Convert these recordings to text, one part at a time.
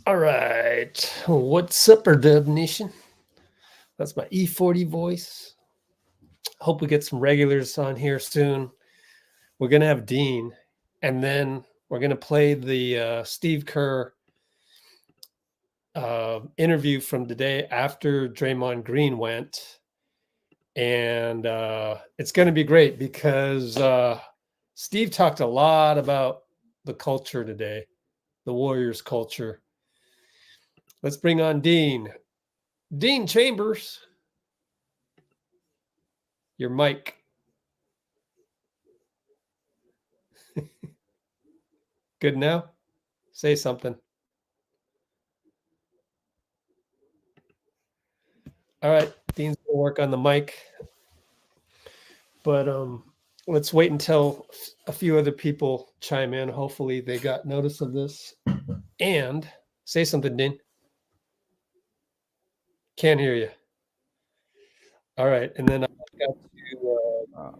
All right. What's up, Dub Nation? That's my E40 voice. Hope we get some regulars on here soon. We're going to have Dean, and then we're going to play the Steve Kerr interview from the day after Draymond Green went. And it's going to be great because Steve talked a lot about the culture today, the Warriors culture. Let's bring on Dean. Dean Chambers. Your mic. Good now? Say something. All right. Dean's going to work on the mic. But let's wait until a few other people chime in. Hopefully they got notice of this. And say something, Dean. Can't hear you. All right. And then I got to,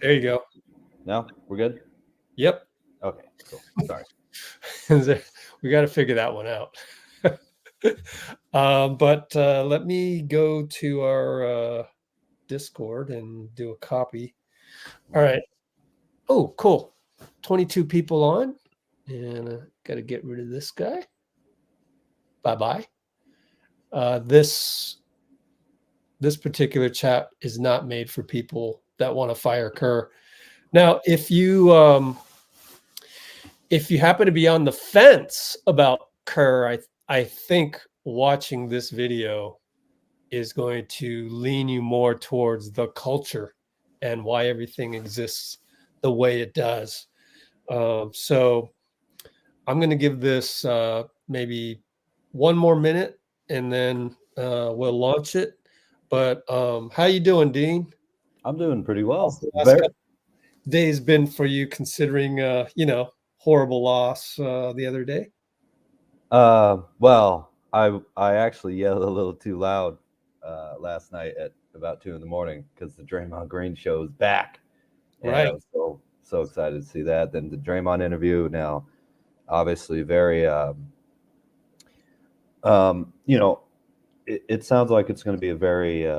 there you go. No, we're good? Yep. Okay, cool. Sorry. We got to figure that one out. But let me go to our Discord and do a copy. All right. Oh, cool. 22 people on. And got to get rid of this guy. Bye-bye. This particular chat is not made for people that want to fire Kerr. Now, if you happen to be on the fence about Kerr, I think watching this video is going to lean you more towards the culture and why everything exists the way it does. So I'm going to give this maybe one more minute, and then we'll launch it. But how you doing, Dean? I'm doing pretty well. How's the last couple days been for you, considering horrible loss the other day? Well, I actually yelled a little too loud last night at about 2 a.m. because the Draymond Green show is back. Right. I was so excited to see that. Then the Draymond interview now, obviously very it sounds like it's going to be a very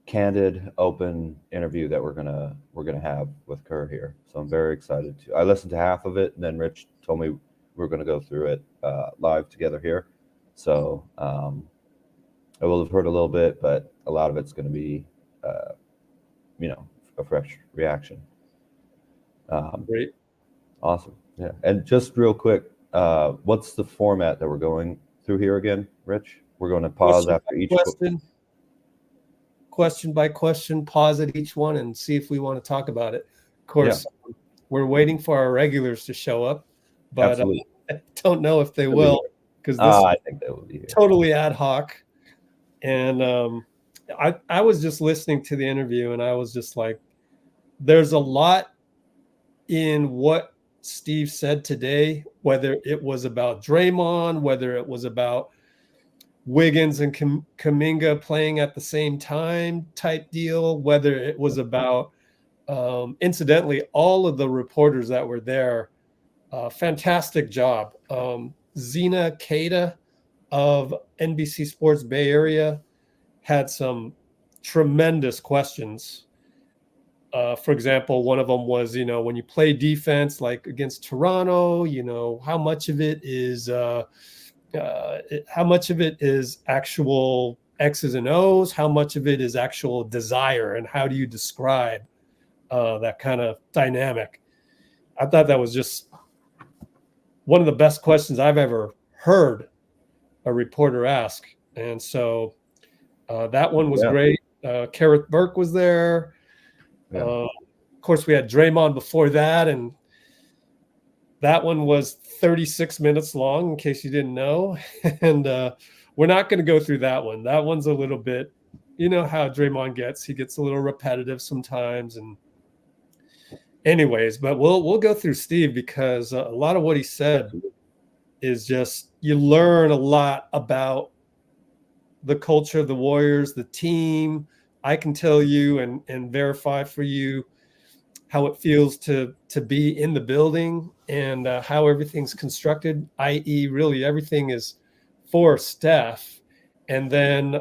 candid, open interview that we're gonna have with Kerr here. So I'm very excited to. I listened to half of it, and then Rich told me we're going to go through it live together here. So I will have heard a little bit, but a lot of it's going to be, a fresh reaction. Great. Awesome. Yeah. And just real quick, what's the format that we're going through here again, Rich? We're going to pause after each question by question, pause at each one and see if we want to talk about it. Of course, we're waiting for our regulars to show up, but I don't know if they will, because this I think they will be here. Totally ad hoc. And I was just listening to the interview, and I was just like, there's a lot in what Steve said today, whether it was about Draymond, whether it was about Wiggins and Kuminga playing at the same time type deal, whether it was about, incidentally, all of the reporters that were there, fantastic job. Zena Keita of NBC Sports Bay Area had some tremendous questions. For example, one of them was, when you play defense like against Toronto, how much of it is actual X's and O's, how much of it is actual desire, and how do you describe that kind of dynamic? I thought that was just one of the best questions I've ever heard a reporter ask. And so that one was great. Kerith Burke was there. Of course, we had Draymond before that, and that one was 36 minutes long, in case you didn't know. And we're not going to go through that one. That one's a little bit, how Draymond gets. He gets a little repetitive sometimes. And anyways, but we'll go through Steve, because a lot of what he said is just, you learn a lot about the culture of the Warriors, the team. I can tell you and verify for you, how it feels to be in the building and how everything's constructed, i.e. really everything is for Steph. And then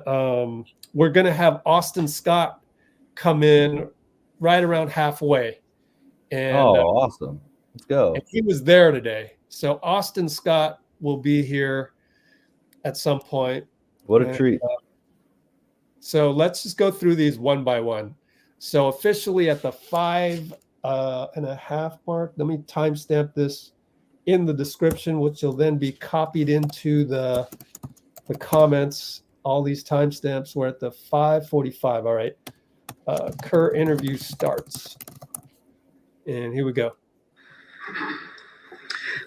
we're going to have Austin Scott come in right around halfway. And awesome. Let's go. and he was there today. So Austin Scott will be here at some point. What a treat. So let's just go through these one by one. So officially at the 5.5 mark, let me timestamp this in the description, which will then be copied into the comments. All these timestamps were at the 5:45. All right. Kerr interview starts. And here we go.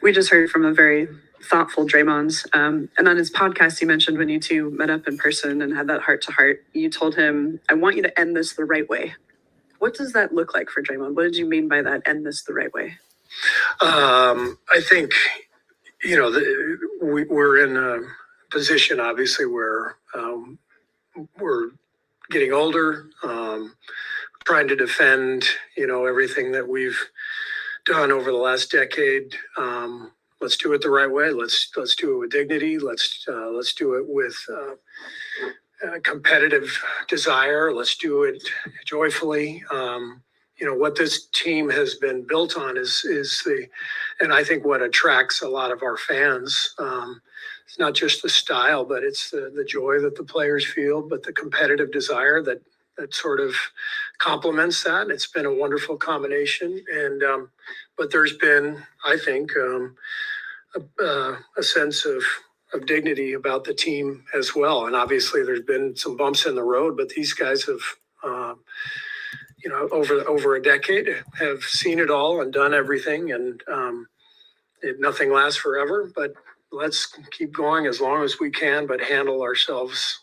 We just heard from a very thoughtful Draymond. And on his podcast, he mentioned when you two met up in person and had that heart-to-heart, you told him, I want you to end this the right way. What does that look like for Draymond? What did you mean by that, end this the right way? I think, we're in a position, obviously, where we're getting older, trying to defend, everything that we've done over the last decade. Let's do it the right way. Let's do it with dignity. Let's do it with competitive desire. Let's do it joyfully. What this team has been built on is and I think what attracts a lot of our fans. It's not just the style, but it's the joy that the players feel, but the competitive desire that sort of complements that. It's been a wonderful combination, and but there's been, I think, a sense of dignity about the team as well. And obviously, there's been some bumps in the road, but these guys have, over a decade, have seen it all and done everything, and nothing lasts forever. But let's keep going as long as we can, but handle ourselves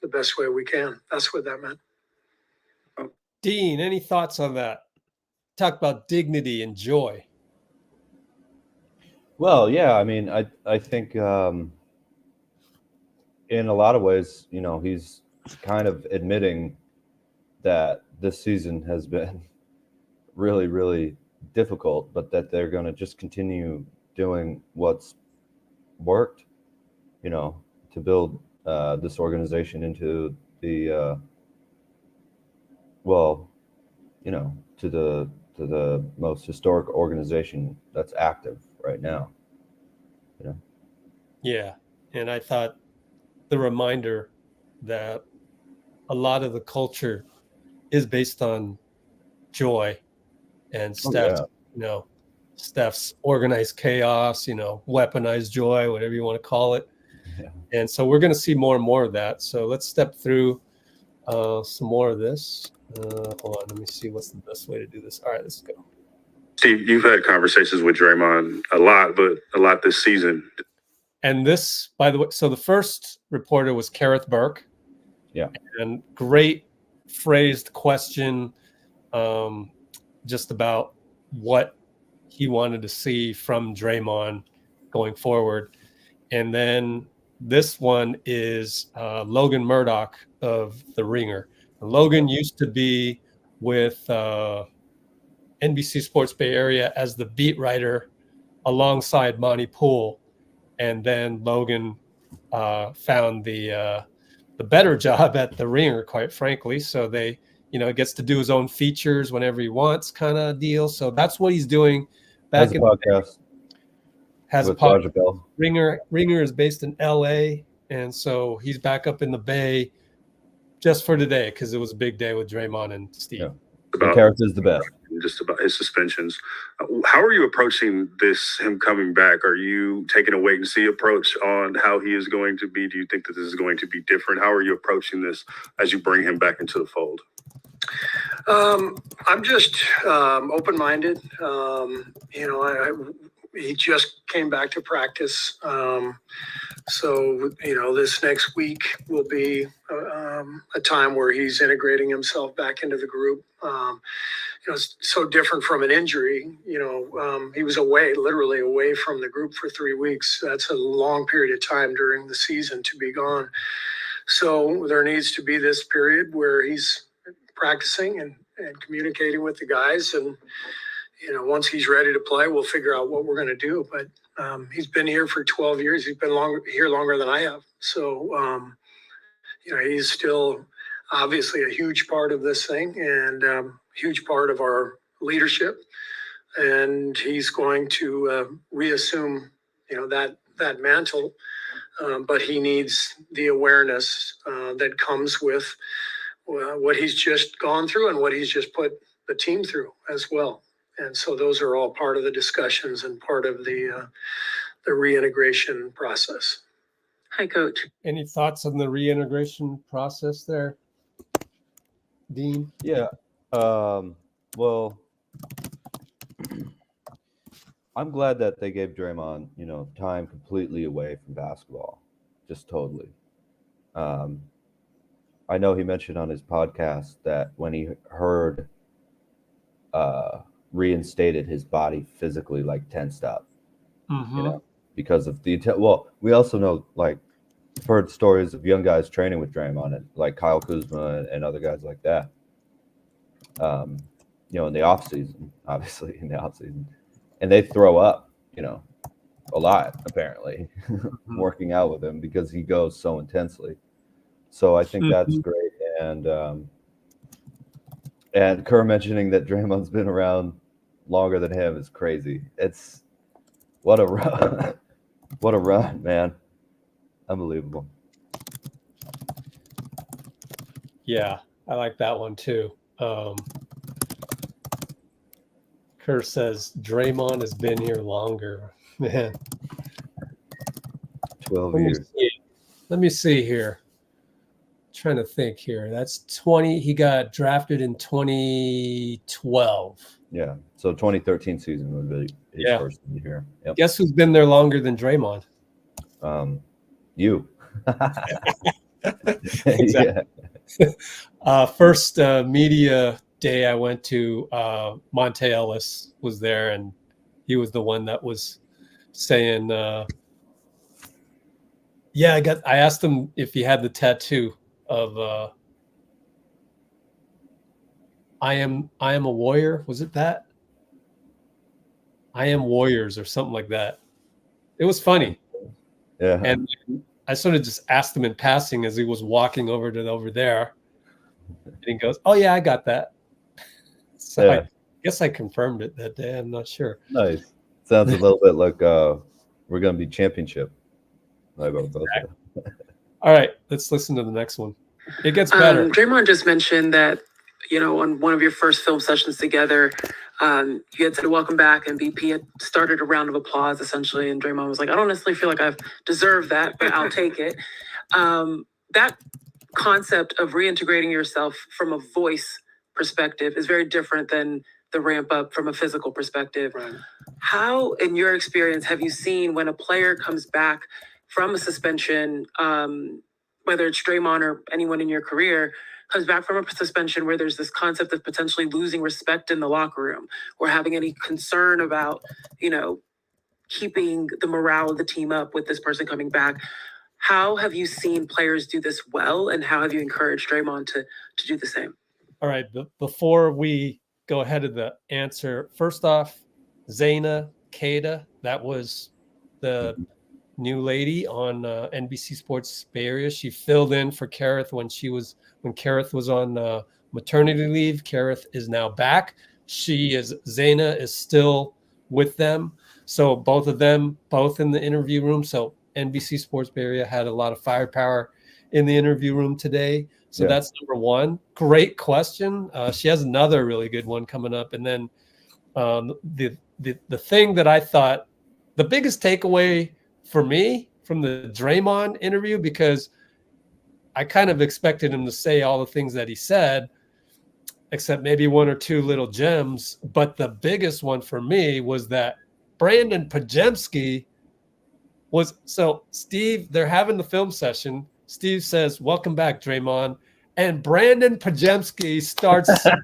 the best way we can. That's what that meant. Dean, any thoughts on that? Talk about dignity and joy. Well, yeah, I mean, I think in a lot of ways, he's kind of admitting that this season has been really, really difficult, but that they're going to just continue doing what's worked, to build this organization into the to the most historic organization that's active right now. Yeah, and I thought the reminder that a lot of the culture is based on joy and Steph's, Steph's organized chaos, weaponized joy, whatever you want to call it. Yeah. And so we're going to see more and more of that. So let's step through some more of this. Hold on, let me see what's the best way to do this. All right, let's go. Steve, you've had conversations with Draymond a lot this season. And this, by the way, so the first reporter was Kerith Burke. Yeah. And great phrased question just about what he wanted to see from Draymond going forward. And then this one is Logan Murdock of The Ringer. Logan used to be with NBC Sports Bay Area as the beat writer alongside Monty Poole. And then Logan found the better job at The Ringer, quite frankly. So they, gets to do his own features whenever he wants, kind of deal. So that's what he's doing. Has a podcast. Has a podcast. Ringer is based in LA, and so he's back up in the Bay just for today because it was a big day with Draymond and Steve. Yeah. Kerith is the best. Just about his suspensions. How are you approaching this, him coming back? Are you taking a wait and see approach on how he is going to be? Do you think that this is going to be different? How are you approaching this as you bring him back into the fold? I'm just open-minded. He just came back to practice. So, this next week will be a time where he's integrating himself back into the group. It's so different from an injury. He was literally away from the group for 3 weeks. That's a long period of time during the season to be gone. So there needs to be this period where he's practicing and and communicating with the guys. And, once he's ready to play, we'll figure out what we're going to do. But he's been here for 12 years. He's been here longer than I have. So, he's still obviously a huge part of this thing and huge part of our leadership. And he's going to reassume, that mantle. But he needs the awareness that comes with what he's just gone through and what he's just put the team through as well. And so those are all part of the discussions and part of the reintegration process. Hi, Coach. Any thoughts on the reintegration process there, Dean? Yeah. Well, I'm glad that they gave Draymond, time completely away from basketball, just totally. I know he mentioned on his podcast that when he heard reinstated, his body physically tensed up, because of the well, we also know heard stories of young guys training with Draymond and like Kyle Kuzma and other guys like that. In the off season, obviously in the off season, and they throw up, a lot apparently, working out with him because he goes so intensely. So I think that's great. And Kerr mentioning that Draymond's been around longer than him is crazy. It's what a run, what a run, man. Unbelievable. Yeah, I like that one too. Kerr says Draymond has been here longer. Man. 12 years. Let me see here. Trying to think here. That's 20. He got drafted in 2012. Yeah. So 2013 season would be his first year. Yep. Guess who's been there longer than Draymond? You. Exactly. Yeah. First media day I went to, Monte Ellis was there, and he was the one that was saying, I asked him if he had the tattoo of I am a warrior. Was it that? I am warriors or something like that. It was funny. Yeah. And I sort of just asked him in passing as he was walking over there. And he goes, "Oh yeah, I got that." So I guess I confirmed it that day. I'm not sure. Nice. Sounds a little bit like we're going to be championship. All right, let's listen to the next one. It gets better. Draymond just mentioned that, on one of your first film sessions together, you had said welcome back, and BP had started a round of applause essentially, and Draymond was like, "I don't necessarily feel like I've deserved that, but I'll take it." That concept of reintegrating yourself from a voice perspective is very different than the ramp up from a physical perspective. Right. How, in your experience, have you seen when a player comes back from a suspension, whether it's Draymond or anyone in your career, comes back from a suspension where there's this concept of potentially losing respect in the locker room or having any concern about, keeping the morale of the team up with this person coming back? How have you seen players do this well, and how have you encouraged Draymond to do the same? All right, before we go ahead of the answer, first off, Zena Keita, that was the new lady on NBC Sports Bay Area. She filled in for Kerith when Kerith was on maternity leave. Kerith is now back. Zena is still with them. So both of them, both in the interview room. So NBC Sports Bay Area had a lot of firepower in the interview room today. So that's number one. Great question. She has another really good one coming up. And then the thing that I thought the biggest takeaway for me from the Draymond interview, because I kind of expected him to say all the things that he said, except maybe one or two little gems. But the biggest one for me was that Brandon Podziemski Steve, they're having the film session. Steve says, "Welcome back, Draymond." And Brandon Podziemski starts, and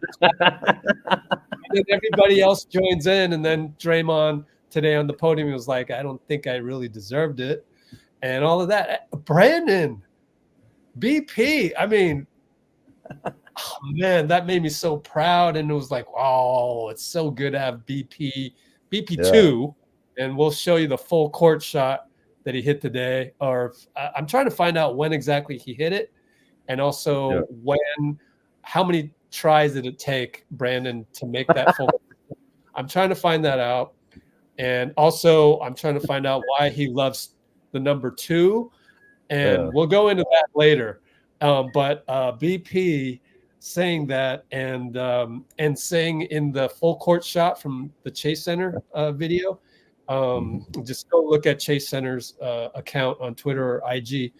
then everybody else joins in. And then Draymond today on the podium was like, "I don't think I really deserved it." And all of that. Brandon, BP, I mean, oh, man, that made me so proud. And it was like, oh, it's so good to have BP2, and we'll show you the full court shot that he hit today. Or I'm trying to find out when exactly he hit it, and also how many tries did it take Brandon to make that full. I'm trying to find that out. And also I'm trying to find out why he loves the number 2. And we'll go into that later. But BP saying that and saying in the full court shot from the Chase Center video, just go look at Chase Center's account on Twitter or IG.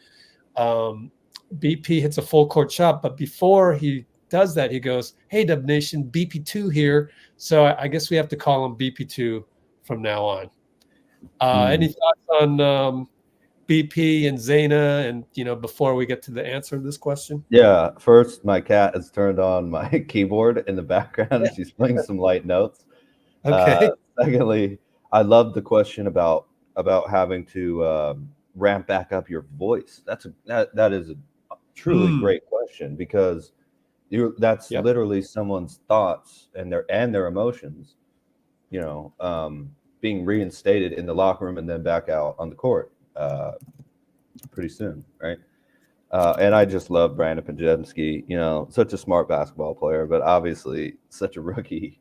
BP hits a full court shot, but before he does that, he goes, "Hey, Dub Nation, BP2 here." So I guess we have to call him BP2 from now on. Any thoughts on BP and Zena, and before we get to the answer to this question? Yeah, first, my cat has turned on my keyboard in the background. She's playing some light notes. Okay. Secondly, I love the question about having to ramp back up your voice. That is a truly great question, because that's literally someone's thoughts and their emotions, being reinstated in the locker room and then back out on the court pretty soon, right? And I just love Brandon Podziemski, such a smart basketball player, but obviously such a rookie.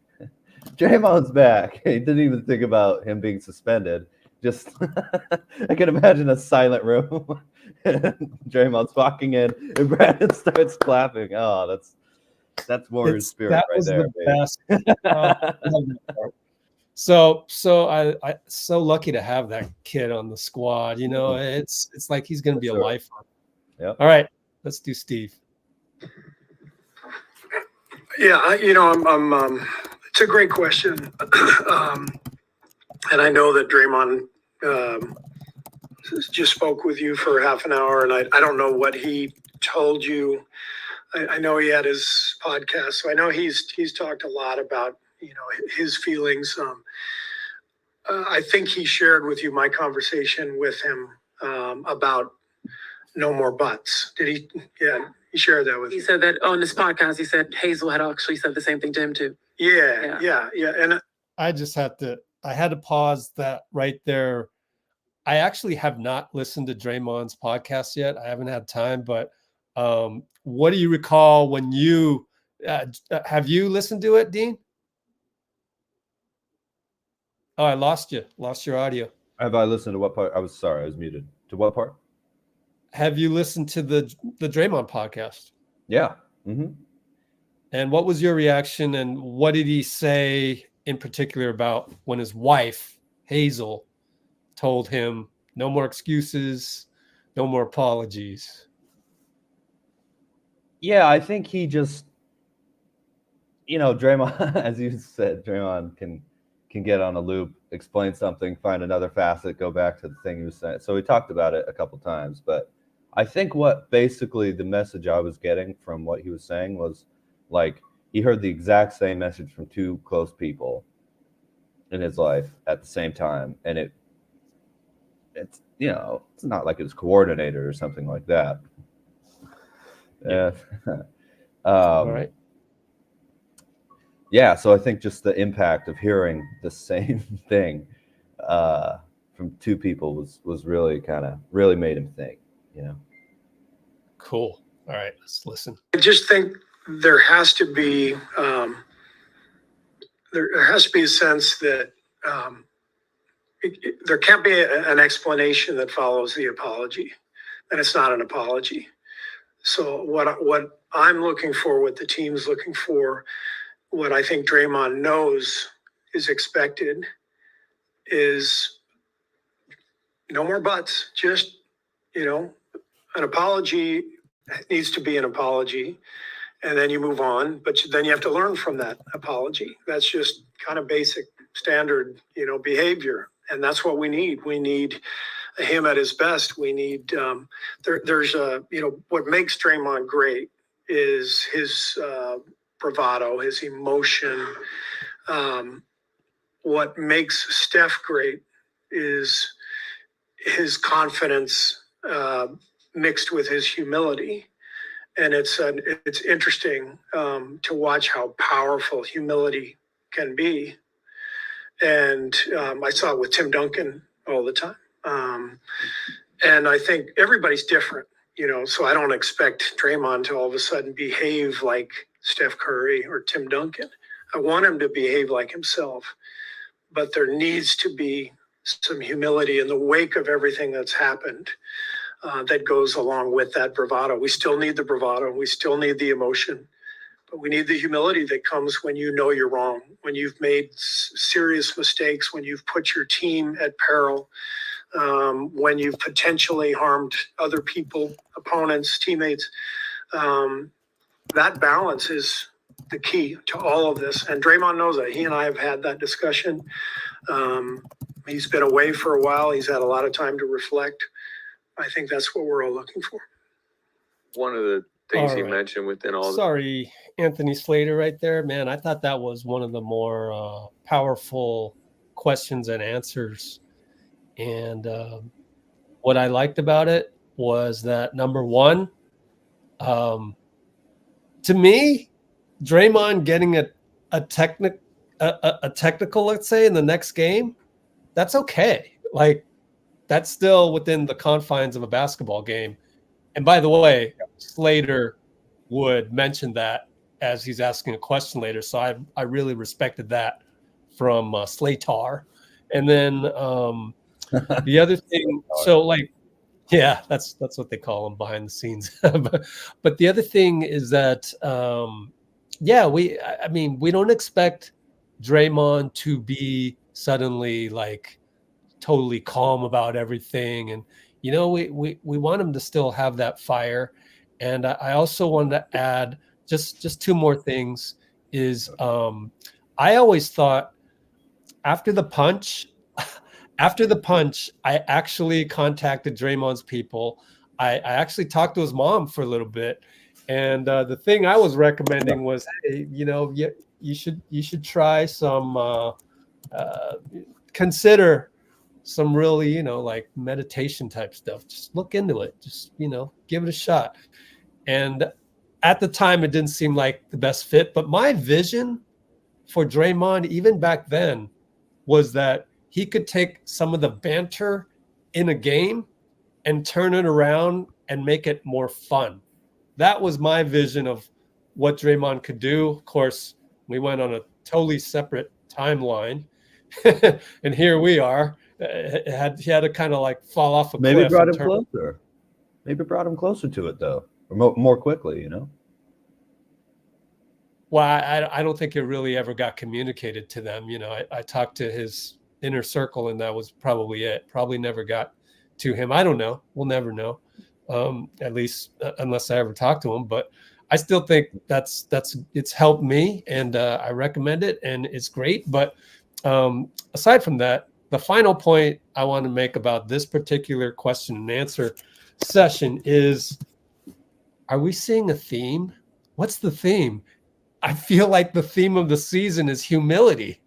Draymond's back. He didn't even think about him being suspended. Just I can imagine a silent room. Draymond's walking in and Brandon starts clapping. Oh, that's Warriors spirit right there. The best. So I so lucky to have that kid on the squad. It's like he's going to be a lifer. Yeah. All right, let's do Steve. Yeah, I'm it's a great question. And I know that Draymond just spoke with you for half an hour, and I don't know what he told you. I know he had his podcast, so I know he's talked a lot about his feelings. I think he shared with you my conversation with him about no more butts. Did he? Yeah, he shared that with you. He said that on this podcast. He said Hazel had actually said the same thing to him too. Yeah. And I had to pause that right there. I actually have not listened to Draymond's podcast yet. I haven't had time, but what do you recall when you have you listened to it, Dean? Oh, I lost you. Lost your audio. Have I listened to what part? I was muted. To what part? Have you listened to the Draymond podcast? Yeah. Mm-hmm. And what was your reaction, and what did he say in particular about when his wife, Hazel, told him no more excuses, no more apologies? Yeah, I think he just, Draymond, as you said, Draymond can get on a loop, explain something, find another facet, go back to the thing he was saying. So we talked about it a couple times, but I think what basically the message I was getting from what he was saying was like he heard the exact same message from two close people in his life at the same time, and it's it's not like it was coordinated or something like that. Yeah. All right. Yeah, so I think just the impact of hearing the same thing from two people was really really made him think, Cool. All right, let's listen. I just think there has to be a sense that there can't be an explanation that follows the apology, and it's not an apology. So what I'm looking for, what the team's looking for, what I think Draymond knows is expected is no more buts. Just, an apology needs to be an apology, and then you move on. But then you have to learn from that apology. That's just kind of basic standard, behavior. And that's what we need. We need him at his best. We need, there's what makes Draymond great is his bravado, his emotion. What makes Steph great is his confidence mixed with his humility. And it's interesting to watch how powerful humility can be. And I saw it with Tim Duncan all the time. And I think everybody's different, so I don't expect Draymond to all of a sudden behave like Steph Curry or Tim Duncan. I want him to behave like himself, but there needs to be some humility in the wake of everything that's happened that goes along with that bravado. We still need the bravado. We still need the emotion, but we need the humility that comes when you know you're wrong, when you've made serious mistakes, when you've put your team at peril, when you've potentially harmed other people, opponents, teammates. That balance is the key to all of this. And Draymond knows that. He and I have had that discussion. He's been away for a while. He's had a lot of time to reflect. I think that's what we're all looking for. One of the things he right. mentioned within all Sorry, Anthony Slater right there, man. I thought that was one of the more powerful questions and answers. And what I liked about it was that, number one, to me, Draymond getting a technical, let's say, in the next game, that's okay. Like, that's still within the confines of a basketball game. And by the way, Slater would mention that as he's asking a question later. So I really respected that from Slater. And then the other thing, so like, yeah, that's what they call them behind the scenes. But the other thing is that, we don't expect Draymond to be suddenly like totally calm about everything. And, we want him to still have that fire. And I also wanted to add just two more things is I always thought after the punch, I actually contacted Draymond's people. I actually talked to his mom for a little bit. And the thing I was recommending was, hey, you should try some, consider some really, like meditation type stuff. Just look into it. Just, give it a shot. And at the time, it didn't seem like the best fit. But my vision for Draymond, even back then, was that he could take some of the banter in a game and turn it around and make it more fun. That was my vision of what Draymond could do. Of course, we went on a totally separate timeline. And here we are. He had to kind of like fall off a cliff. Maybe brought him closer. Maybe brought him closer to it, though. Or more quickly, Well, I don't think it really ever got communicated to them. I talked to his inner circle, and that was probably it. Probably never got to him. I don't know. We'll never know, at least unless I ever talk to him. But I still think it's helped me, and I recommend it, and it's great. But aside from that, the final point I want to make about this particular question and answer session is, are we seeing a theme? What's the theme? I feel like the theme of the season is humility.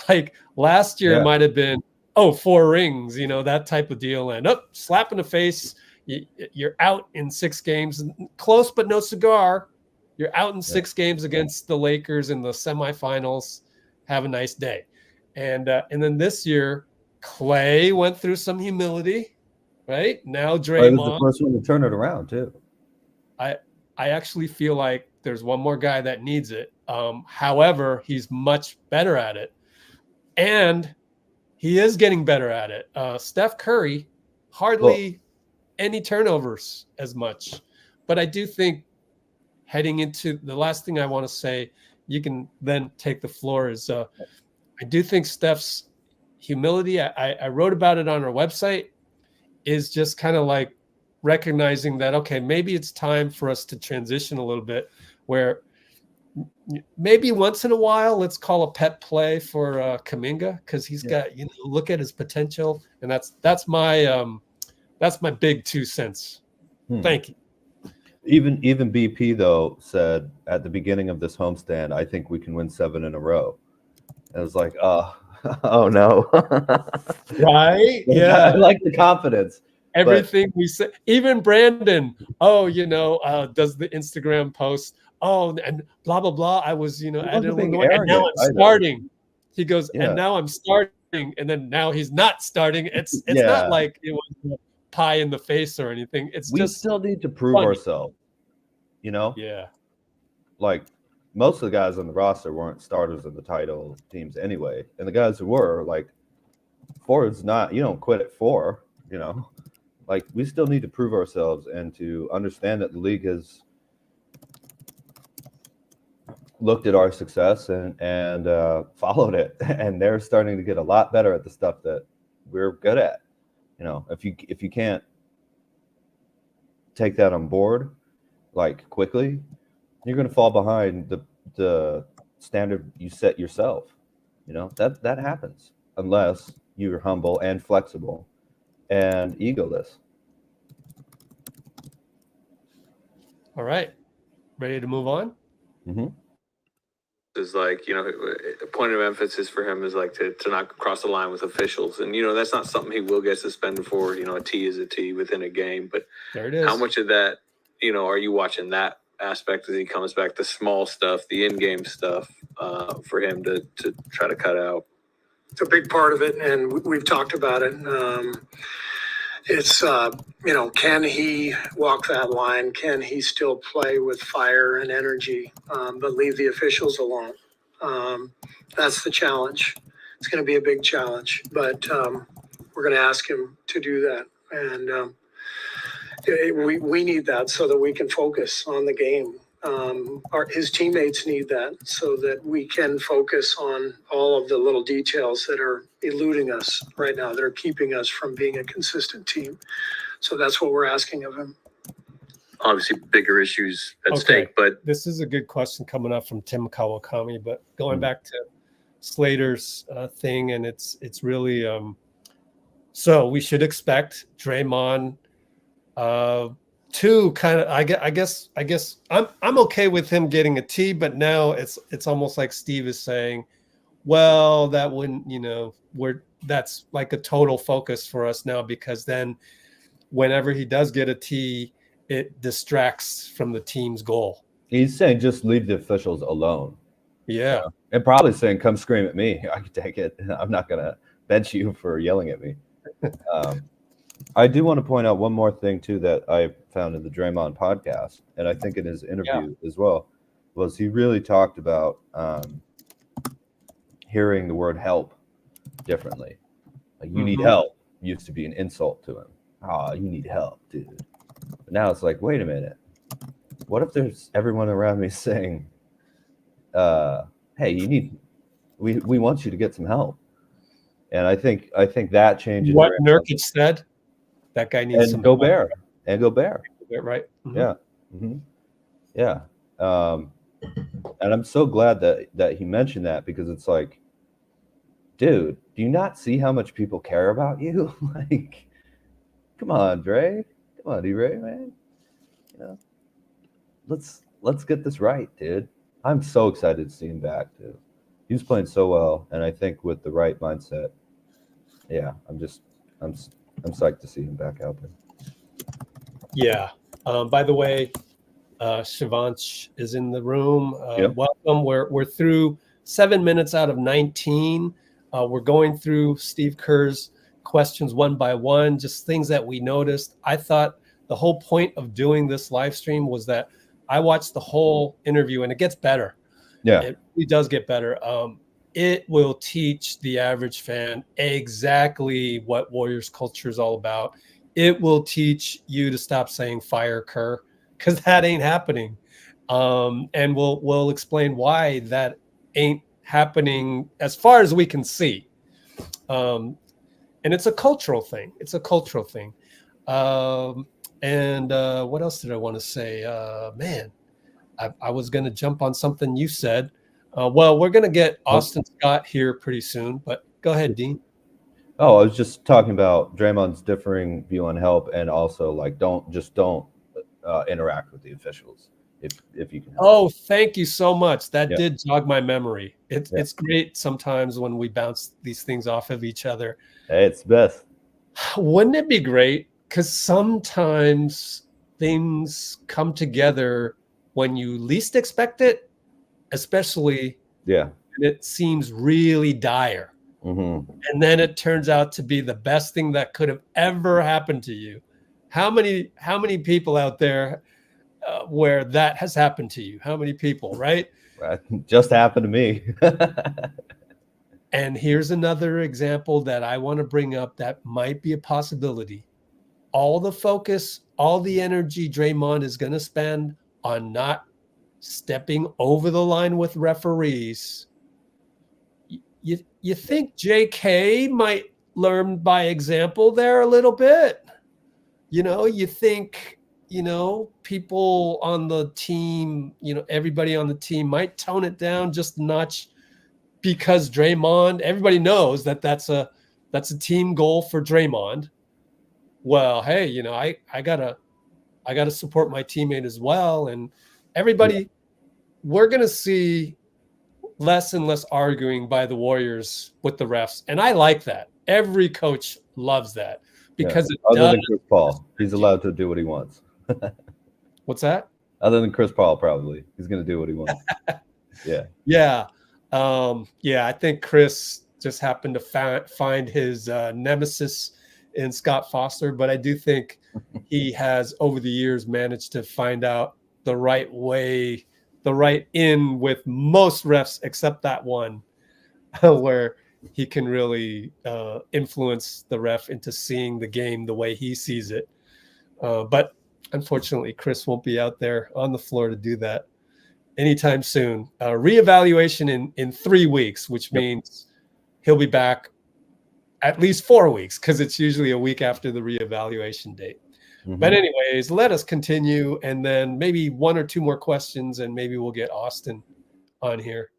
Like last year might have been, 4 rings, that type of deal. And slap in the face. You're out in 6 games. Close, but no cigar. You're out in 6 games against the Lakers in the semifinals. Have a nice day. And then this year, Clay went through some humility, right? Now Draymond. He was the first one to turn it around, too. I actually feel like there's one more guy that needs it. However, he's much better at it. And he is getting better at it. Steph Curry, hardly any turnovers as much. But I do think heading into the last thing I want to say, you can then take the floor, is I do think Steph's humility, I wrote about it on our website, is just kind of like recognizing that, okay, maybe it's time for us to transition a little bit, where maybe once in a while, let's call a pet play for Kuminga, because he's got, look at his potential. And that's my big 2 cents. Thank you. Even BP, though, said at the beginning of this homestand, I think we can win 7 in a row. And it was like, oh no. Right? Yeah. I like the confidence. everything we say, even Brandon, does the Instagram post, and blah, blah, blah. I was, at Illinois, and now I'm starting. He goes, and now I'm starting, and then now he's not starting. It's not like it was a pie in the face or anything. We still need to prove ourselves, Yeah. Like most of the guys on the roster weren't starters in the title teams anyway. And the guys who were, like, forwards, you don't quit at 4, Like, we still need to prove ourselves and to understand that the league has looked at our success and followed it, and they're starting to get a lot better at the stuff that we're good at. If you can't take that on board, like, quickly, you're going to fall behind the standard you set yourself. That happens unless you're humble and flexible and egoless. All right, ready to move on? Mm-hmm. Is like, a point of emphasis for him is like to not cross the line with officials. And, that's not something he will get suspended for. A T is a T within a game. But there it is. How much of that, are you watching that aspect as he comes back, the small stuff, the in-game stuff, for him to try to cut out? It's a big part of it, and we've talked about it. It's, can he walk that line? Can he still play with fire and energy, but leave the officials alone? That's the challenge. It's going to be a big challenge, but we're going to ask him to do that. And we need that so that we can focus on the game. His teammates need that so that we can focus on all of the little details that are eluding us right now, that are keeping us from being a consistent team. So that's what we're asking of him. Obviously, bigger issues at stake, but this is a good question coming up from Tim Kawakami. But going back to Slater's thing, and it's really so we should expect Draymond to kind of, I guess I'm okay with him getting a T, but now it's almost like Steve is saying, well, that wouldn't, that's like a total focus for us now, because then whenever he does get a T, it distracts from the team's goal. He's saying just leave the officials alone. Yeah. And probably saying, come scream at me. I can take it. I'm not going to bench you for yelling at me. I do want to point out one more thing, too, that I found in the Draymond podcast, and I think in his interview as well, was he really talked about hearing the word help differently. Like, you need help used to be an insult to him. Oh, you need help, dude. But now it's like, wait a minute. What if there's everyone around me saying, hey, we want you to get some help. And I think that changes what Nurkic said. That guy needs some Gobert. And Gobert. Right. Mm-hmm. Yeah. Mm-hmm. Yeah. And I'm so glad that he mentioned that, because it's like, dude, do you not see how much people care about you? Like, come on, Dray. Come on, D-Ray, man. Let's get this right, dude. I'm so excited to see him back, dude. He was playing so well, and I think with the right mindset, I'm psyched to see him back out there. Yeah. By the way, Shivansh is in the room. Welcome. We're through 7 minutes out of 19. We're going through Steve Kerr's questions one by one, just things that we noticed. I thought the whole point of doing this live stream was that I watched the whole interview, and it gets better. Yeah, it really does get better. It will teach the average fan exactly what Warriors culture is all about. It will teach you to stop saying fire Kerr, because that ain't happening. And we'll explain why that ain't happening as far as we can see. And it's a cultural thing. And what else did I want to say? Man, I was going to jump on something you said. Well, we're going to get Austin Scott here pretty soon, but go ahead, Dean. Oh, I was just talking about Draymond's differing view on help, and also like don't interact with the officials if you can help. Oh, thank you so much. That did jog my memory. It's great sometimes when we bounce these things off of each other. Hey, it's best. Wouldn't it be great? because sometimes things come together when you least expect it, especially Yeah. when it seems really dire. Mm-hmm. And then it turns out to be the best thing that could have ever happened to you. How many people out there where that has happened to you? How many people, right? Right. Just happened to me. And here's another example that I want to bring up that might be a possibility. All the focus, all the energy Draymond is going to spend on not stepping over the line with referees. You think JK might learn by example there a little bit? You think, people on the team, everybody on the team might tone it down just a notch because Draymond, everybody knows that that's a team goal for Draymond. Well, hey, I gotta support my teammate as well. And everybody, we're gonna see less and less arguing by the Warriors with the refs. And I like that. Every coach loves that because other than Chris Paul, he's allowed to do what he wants. What's that? Other than Chris Paul, probably he's going to do what he wants. Yeah. I think Chris just happened to find his nemesis in Scott Foster, but I do think he has over the years managed to find out the right way, the right in with most refs except that one where he can really influence the ref into seeing the game the way he sees it. But unfortunately, Chris won't be out there on the floor to do that anytime soon. Reevaluation in 3 weeks, which means he'll be back at least 4 weeks because it's usually a week after the reevaluation date. Mm-hmm. But anyways, let us continue, and then maybe 1 or 2 more questions, and maybe we'll get Austin on here.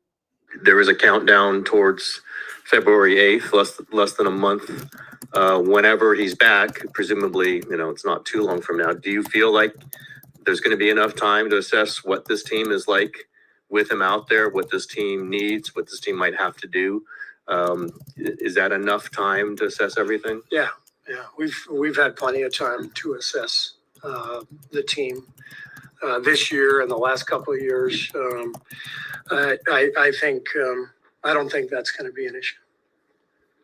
There is a countdown towards February 8th, less than a month. Whenever he's back, presumably, it's not too long from now. Do you feel like there's going to be enough time to assess what this team is like with him out there, what this team needs, what this team might have to do? Is that enough time to assess everything? Yeah. We've had plenty of time to assess the team this year and the last couple of years. I think I don't think that's going to be an issue.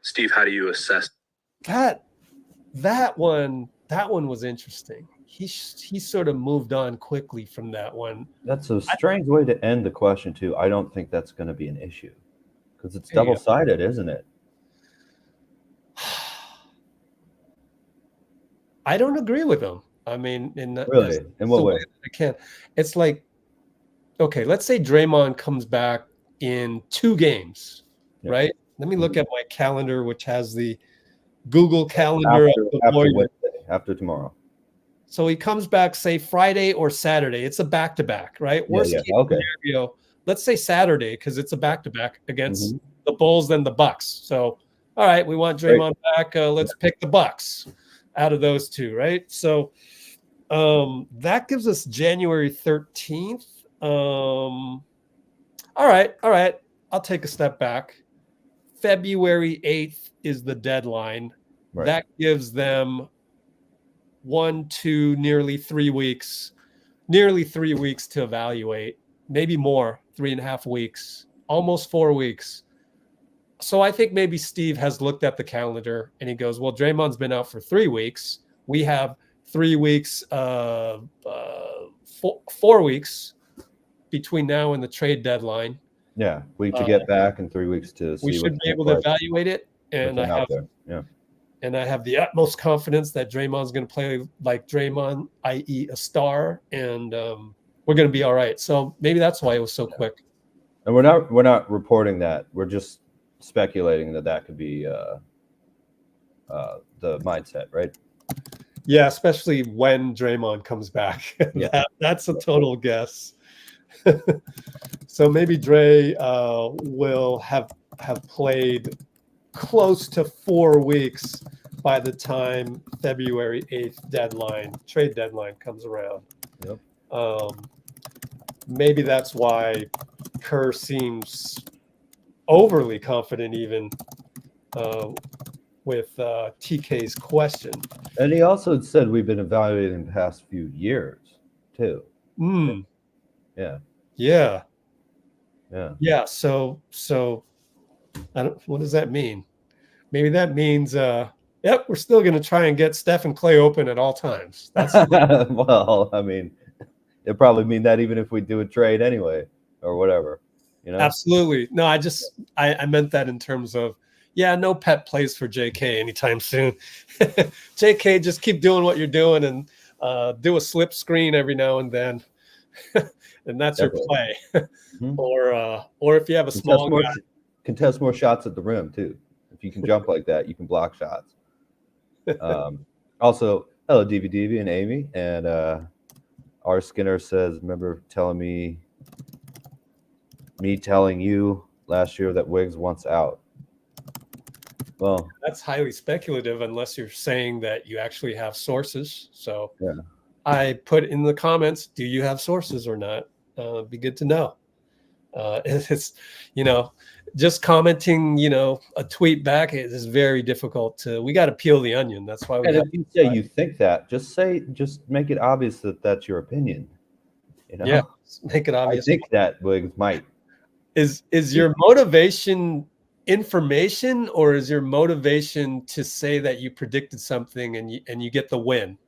Steve, how do you assess that one? That one was interesting. He sort of moved on quickly from that one. That's a strange way to end the question too. I don't think that's going to be an issue because it's double-sided, isn't it? I don't agree with him. I mean, in what way? I can't. It's like, okay, let's say Draymond comes back in 2 games, right? Let me look at my calendar, which has the Google Calendar after tomorrow. So he comes back, say Friday or Saturday. It's a back-to-back, right? Worst case scenario, let's say Saturday because it's a back-to-back against the Bulls and the Bucks. So, all right, we want Draymond back. Let's pick the Bucks out of those 2, right? So that gives us January 13th. All right. I'll take a step back. February 8th is the deadline. Right. That gives them 1, 2, nearly 3 weeks to evaluate, maybe more, 3.5 weeks, almost 4 weeks. So I think maybe Steve has looked at the calendar and he goes, well, Draymond's been out for 3 weeks. We have 3 weeks, 4 weeks between now and the trade deadline. Yeah, week to get back and 3 weeks to see. We should be able to evaluate it. And I have the utmost confidence that Draymond's going to play like Draymond, i.e. a star, and we're going to be all right. So maybe that's why it was so quick. And we're not reporting that. We're just speculating that could be the mindset, right? Yeah, especially when Draymond comes back. That's a total guess. So maybe Dray will have played close to 4 weeks by the time February 8th trade deadline comes around. Yep. Maybe that's why Kerr seems overly confident even TK's question. And he also said we've been evaluating the past few years too. Yeah. Yeah. Yeah. Yeah. So what does that mean? Maybe that means yep, we're still going to try and get Steph and Clay open at all times. That's well, I mean, it'd probably mean that even if we do a trade anyway or whatever, you know. Absolutely. No, I meant that in terms of, yeah, no pet plays for JK anytime soon. JK, just keep doing what you're doing and do a slip screen every now and then. And that's your play. Mm-hmm. Or if you have a small guy. Contest more shots at the rim too. If you can jump like that, you can block shots. Also, hello, DVDV and Amy. And R.Skinner says, remember telling me telling you last year that Wiggs wants out. Well, that's highly speculative unless you're saying that you actually have sources. So yeah. I put in the comments, do you have sources or not? Be good to know. It's, just commenting, a tweet back is very difficult we got to peel the onion. That's why if you say you think that, just make it obvious that that's your opinion. Yeah, make it obvious. I think that Wiggs might. Is your motivation information, or is your motivation to say that you predicted something and you get the win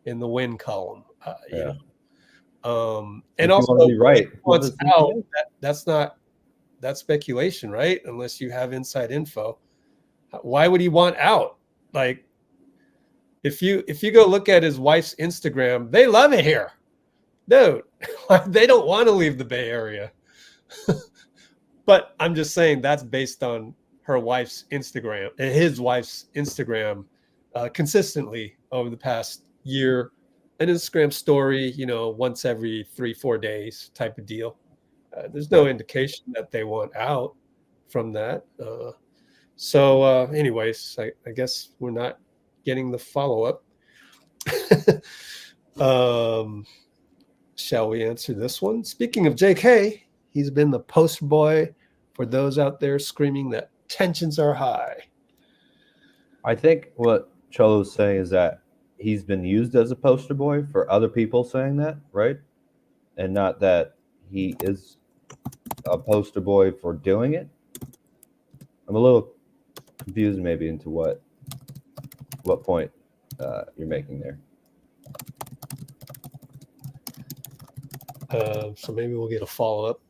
in the win column? Yeah. And also, right. What's out? That's speculation, right? Unless you have inside info. Why would he want out? Like, if you go look at his wife's Instagram, they love it here, dude. They don't want to leave the Bay Area. But I'm just saying that's based on her wife's Instagram and his wife's Instagram consistently over the past year. An Instagram story, once every 3-4 days type of deal. There's no indication that they want out from that. Anyways, I guess we're not getting the follow-up. Shall we answer this one? Speaking of JK, he's been the poster boy for those out there screaming that tensions are high. I think what Cholo's saying is that he's been used as a poster boy for other people saying that, right? And not that he is a poster boy for doing it. I'm a little confused maybe into what point you're making there. So maybe we'll get a follow-up.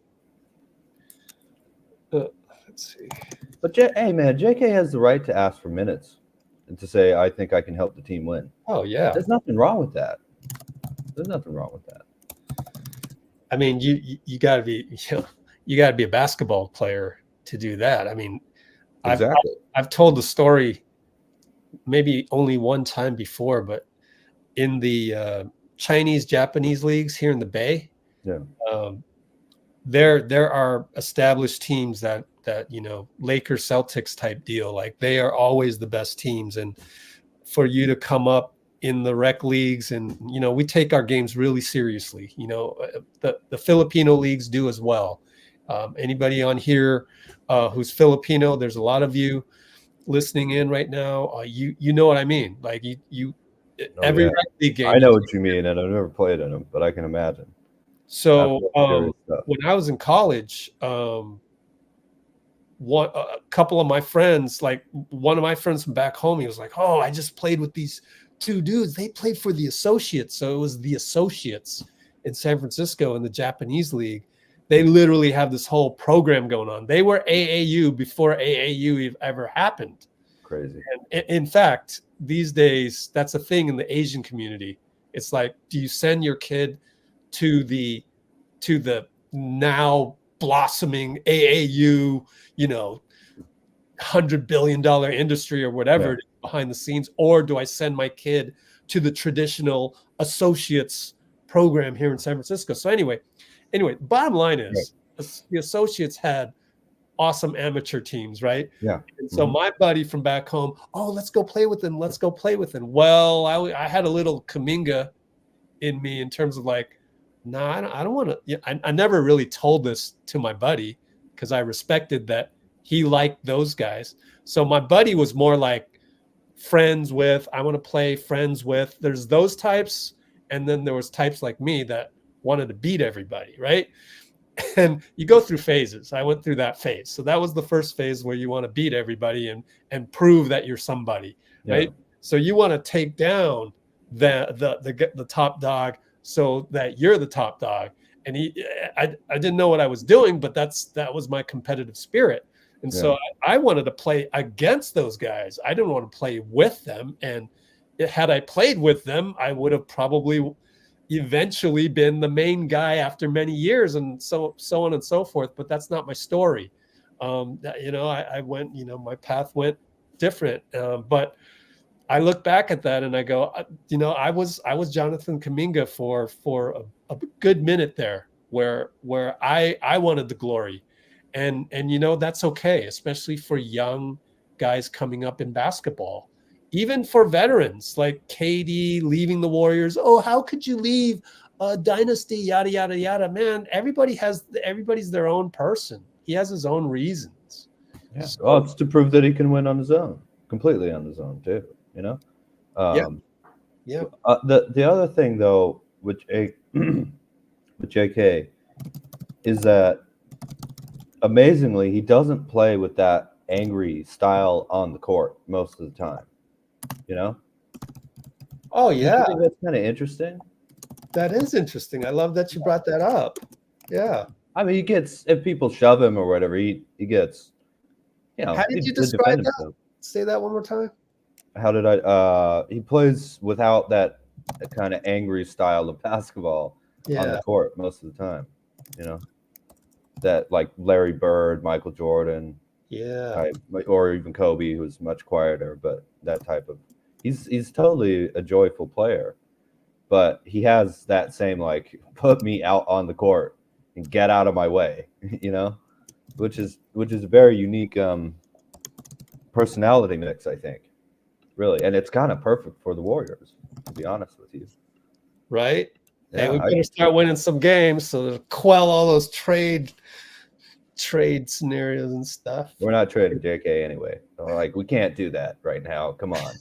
Let's see. But hey, man, JK has the right to ask for minutes and to say, I think I can help the team win. Oh, yeah. There's nothing wrong with that. There's nothing wrong with that. I mean, you got to be you got to be a basketball player to do that. I mean, exactly. I've told the story maybe only one time before, but in the Chinese Japanese leagues here in the Bay, there are established teams that Lakers Celtics type deal. Like, they are always the best teams, and for you to come up in the rec leagues, and we take our games really seriously. The Filipino leagues do as well. Anybody on here who's Filipino, there's a lot of you listening in right now. You know what I mean? Like, every rec league game. I know what you mean, and I've never played in them, but I can imagine. So when I was in college, a couple of my friends, like one of my friends from back home, he was like, "Oh, I just played with these two dudes. They played for the Associates." So it was the Associates in San Francisco in the Japanese league. They literally have this whole program going on. They were AAU before AAU ever happened. Crazy. And in fact, these days, that's a thing in the Asian community. It's like, do you send your kid to the now blossoming AAU, $100 billion industry or whatever behind the scenes, or do I send my kid to the traditional Associates program here in San Francisco? So anyway, bottom line is the Associates had awesome amateur teams, right? Yeah. And so my buddy from back home, let's go play with them. Let's go play with them. Well, I had a little Kuminga in me in terms of like, I don't want to. I never really told this to my buddy because I respected that he liked those guys. So my buddy was more like, friends with, I want to play friends with. There's those types. And then there was types like me that wanted to beat everybody, right? And you go through phases. I went through that phase. So that was the first phase where you want to beat everybody and prove that you're somebody, right? Yeah. So you want to take down the top dog so that you're the top dog. And I didn't know what I was doing, but that was my competitive spirit. And so I wanted to play against those guys. I didn't want to play with them. And had I played with them, I would have probably eventually been the main guy after many years, and so on and so forth. But that's not my story. I went, my path went different. But I look back at that and I go, I was Jonathan Kuminga for a good minute there, where I wanted the glory, and that's okay, especially for young guys coming up in basketball. Even for veterans like KD leaving the Warriors. Oh, how could you leave a dynasty? Yada yada yada. Man, everybody's their own person. He has his own reasons. Yeah. So, it's to prove that he can win on his own, completely on his own too. Yeah. The other thing though with JK is that amazingly he doesn't play with that angry style on the court most of the time. Oh yeah, that's kind of interesting. That is interesting. I love that you brought that up. Yeah, I mean, he gets, if people shove him or whatever, he gets. How did you describe that? Himself. Say that one more time. How did I? He plays without that kind of angry style of basketball on the court most of the time. That like Larry Bird, Michael Jordan. Yeah. Or even Kobe, who's much quieter, but that type of. He's totally a joyful player, but he has that same like put me out on the court and get out of my way, which is a very unique personality mix, I think, really, and it's kind of perfect for the Warriors, to be honest with you. Right? Yeah, hey, we better start winning some games so to quell all those trade scenarios and stuff. We're not trading JK anyway. Like we can't do that right now. Come on.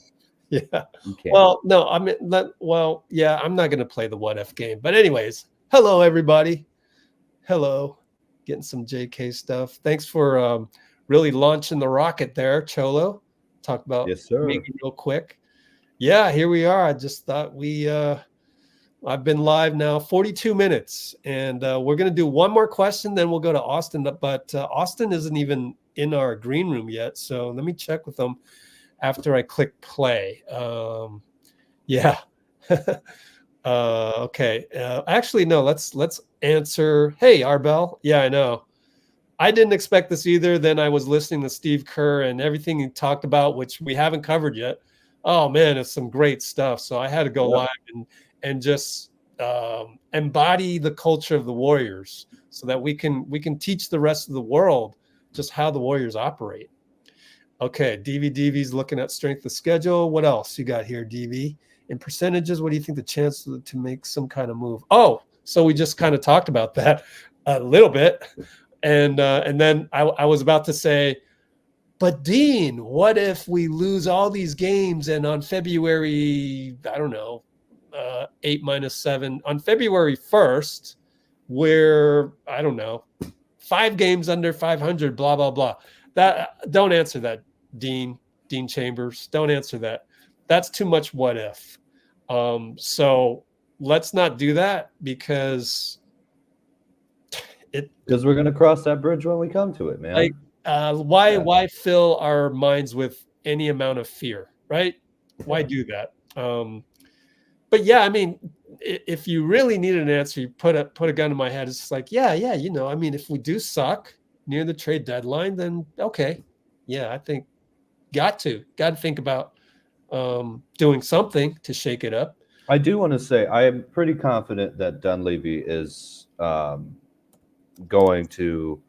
Yeah. Well, no, I'm not going to play the what if game. But anyways, hello everybody. Hello. Getting some JK stuff. Thanks for really launching the rocket there, Cholo. Talk about making real quick. Yeah, here we are. I just thought I've been live now 42 minutes, and we're going to do one more question, then we'll go to Austin. But Austin isn't even in our green room yet, so let me check with him after I click play. Okay. Actually, no. Let's answer. Hey, Arbel. Yeah, I know. I didn't expect this either. Then I was listening to Steve Kerr and everything he talked about, which we haven't covered yet. Oh man, it's some great stuff. So I had to go live and just embody the culture of the Warriors so that we can teach the rest of the world just how the Warriors operate. Okay, DV's looking at strength of schedule. What else you got here, DV? In percentages, what do you think the chance to make some kind of move? Oh, so we just kind of talked about that a little bit. And then I was about to say, but Dean, what if we lose all these games and on February, I don't know, 8-7 on February 1st, we're, I don't know, 5 games under 500, blah, blah, blah. Don't answer that, Dean Chambers. Don't answer that. That's too much what if. So let's not do that because we're going to cross that bridge when we come to it, man. Like, why fill our minds with any amount of fear, right? Why do that? But yeah, I mean, if you really need an answer, you put a gun to my head. It's just like, yeah. I mean, if we do suck near the trade deadline, then okay. Yeah, I think got to think about doing something to shake it up. I do want to say I am pretty confident that Dunleavy is going to,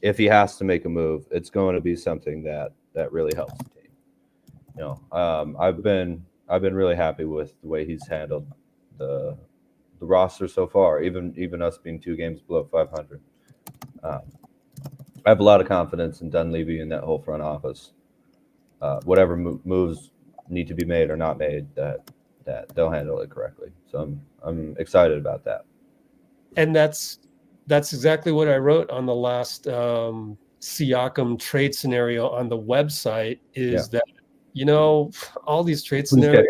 if he has to make a move, it's going to be something that really helps the team. I've been really happy with the way he's handled the roster so far, even us being 2 games below 500. I have a lot of confidence in Dunleavy and that whole front office. Whatever moves need to be made or not made, that they'll handle it correctly. So I'm excited about that. And that's exactly what I wrote on the last Siakam trade scenario on the website, is that, you know, all these trade scenarios,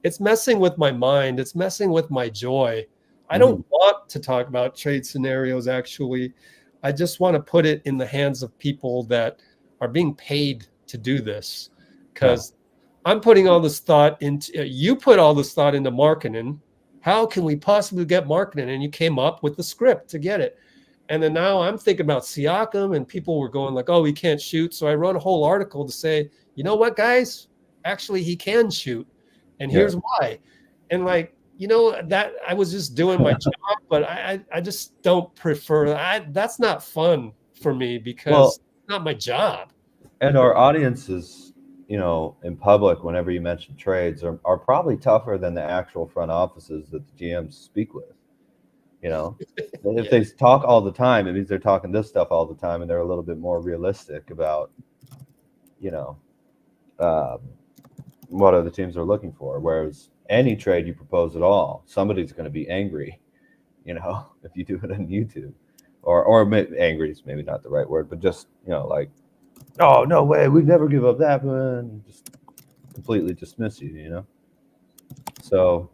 it's messing with my mind. It's messing with my joy. I don't want to talk about trade scenarios, actually. I just want to put it in the hands of people that are being paid to do this, because I'm putting all this thought into, you put all this thought into marketing. How can we possibly get marketing? And you came up with the script to get it. And then now I'm thinking about Siakam, and people were going like, oh, he can't shoot. So I wrote a whole article to say, you know what, guys, actually he can shoot. And here's why. And like, you know, that I was just doing my job, but I just don't prefer that's not fun for me, because it's not my job. And our audiences, you know, in public, whenever you mention trades, are probably tougher than the actual front offices that the GMs speak with. You know, if they talk all the time, it means they're talking this stuff all the time, and they're a little bit more realistic about, you know, what other teams are looking for. Whereas any trade you propose at all, somebody's going to be angry, you know, if you do it on YouTube, or angry is maybe not the right word, but just, you know, like, oh, no way, we'd never give up that one, just completely dismiss you, you know. So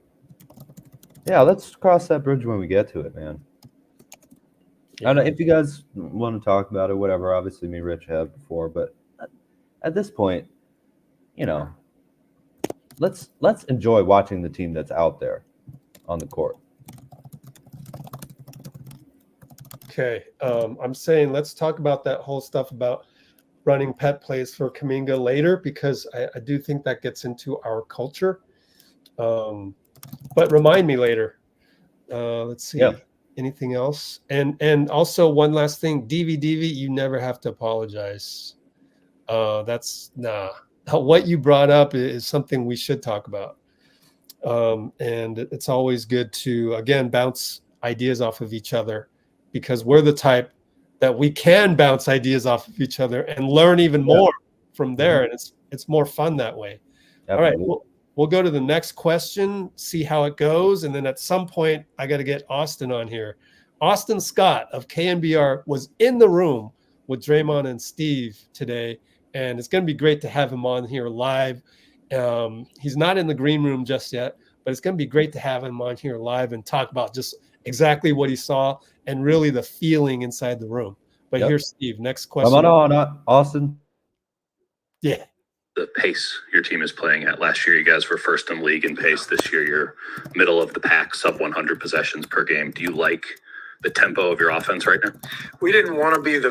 yeah, let's cross that bridge when we get to it, man. I don't know if you guys want to talk about it, whatever. Obviously, me and Rich have before, but at this point, you know, let's enjoy watching the team that's out there on the court. Okay, I'm saying let's talk about that whole stuff about running pet plays for Kuminga later, because I do think that gets into our culture. But remind me later. Let's see. Anything else? And also one last thing, DV, you never have to apologize. That's what you brought up is something we should talk about. And it's always good to, again, bounce ideas off of each other, because we're the type that we can bounce ideas off of each other and learn even more from there. And it's more fun that way. Absolutely. All right. We'll go to the next question, see how it goes. And then at some point, I got to get Austin on here. Austin Scott of KNBR was in the room with Draymond and Steve today. And it's going to be great to have him on here live. He's not in the green room just yet, but it's going to be great to have him on here live and talk about just exactly what he saw and really the feeling inside the room. But here's Steve. Next question. Come on, Austin. Yeah. The pace your team is playing at. Last year, you guys were first in league in pace. This year, you're middle of the pack, sub 100 possessions per game. Do you like the tempo of your offense right now? We didn't want to be the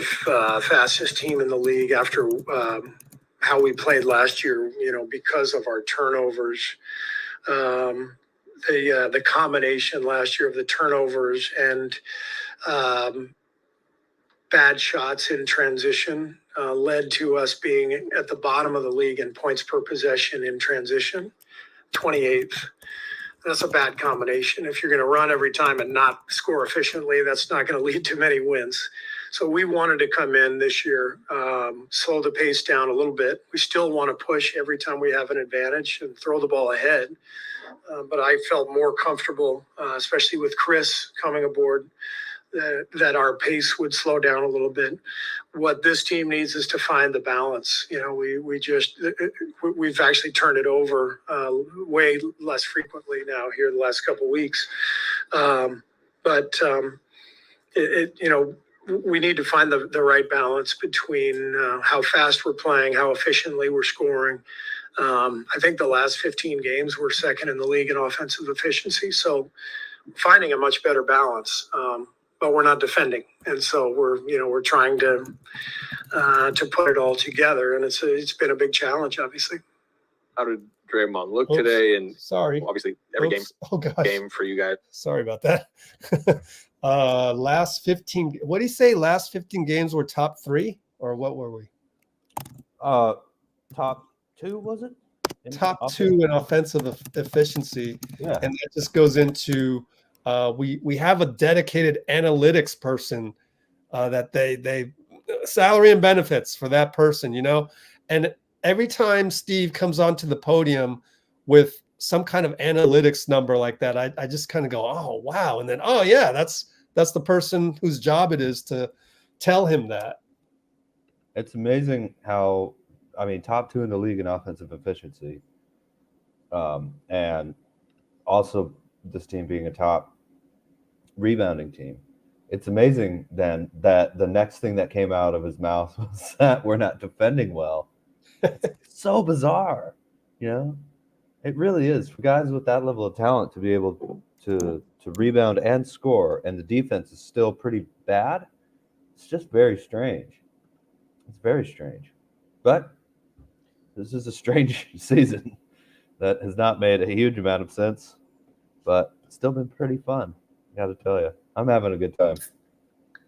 fastest team in the league after how we played last year, you know, because of our turnovers. The combination last year of the turnovers and bad shots in transition led to us being at the bottom of the league in points per possession in transition, 28th. That's a bad combination. If you're going to run every time and not score efficiently, that's not going to lead to many wins. So we wanted to come in this year, slow the pace down a little bit. We still want to push every time we have an advantage and throw the ball ahead. But I felt more comfortable, especially with Chris coming aboard, that our pace would slow down a little bit. What this team needs is to find the balance. You know, we've actually turned it over way less frequently now here the last couple of weeks. You know, we need to find the right balance between how fast we're playing, how efficiently we're scoring. I think the last 15 games we're second in the league in offensive efficiency. So finding a much better balance. But we're not defending, and so we're trying to put it all together, and it's been a big challenge, obviously. How did Draymond look today? And sorry, obviously every game for you guys. Sorry about that. Last 15. What did he say? Last 15 games were top 3, or what were we? Top 2 was it? Top 2 in offensive efficiency, and that just goes into. We have a dedicated analytics person that they salary and benefits for that person, you know, and every time Steve comes onto the podium with some kind of analytics number like that, I just kind of go, oh, wow. And then, oh, yeah, that's the person whose job it is to tell him that. It's amazing how, I mean, top 2 in the league in offensive efficiency. And also this team being a top rebounding team. It's amazing then that the next thing that came out of his mouth was that we're not defending well. It's so bizarre, you know? It really is. For guys with that level of talent to be able to rebound and score, and the defense is still pretty bad, it's just very strange. It's very strange. But this is a strange season that has not made a huge amount of sense, but it's still been pretty fun. I got to tell you, I'm having a good time.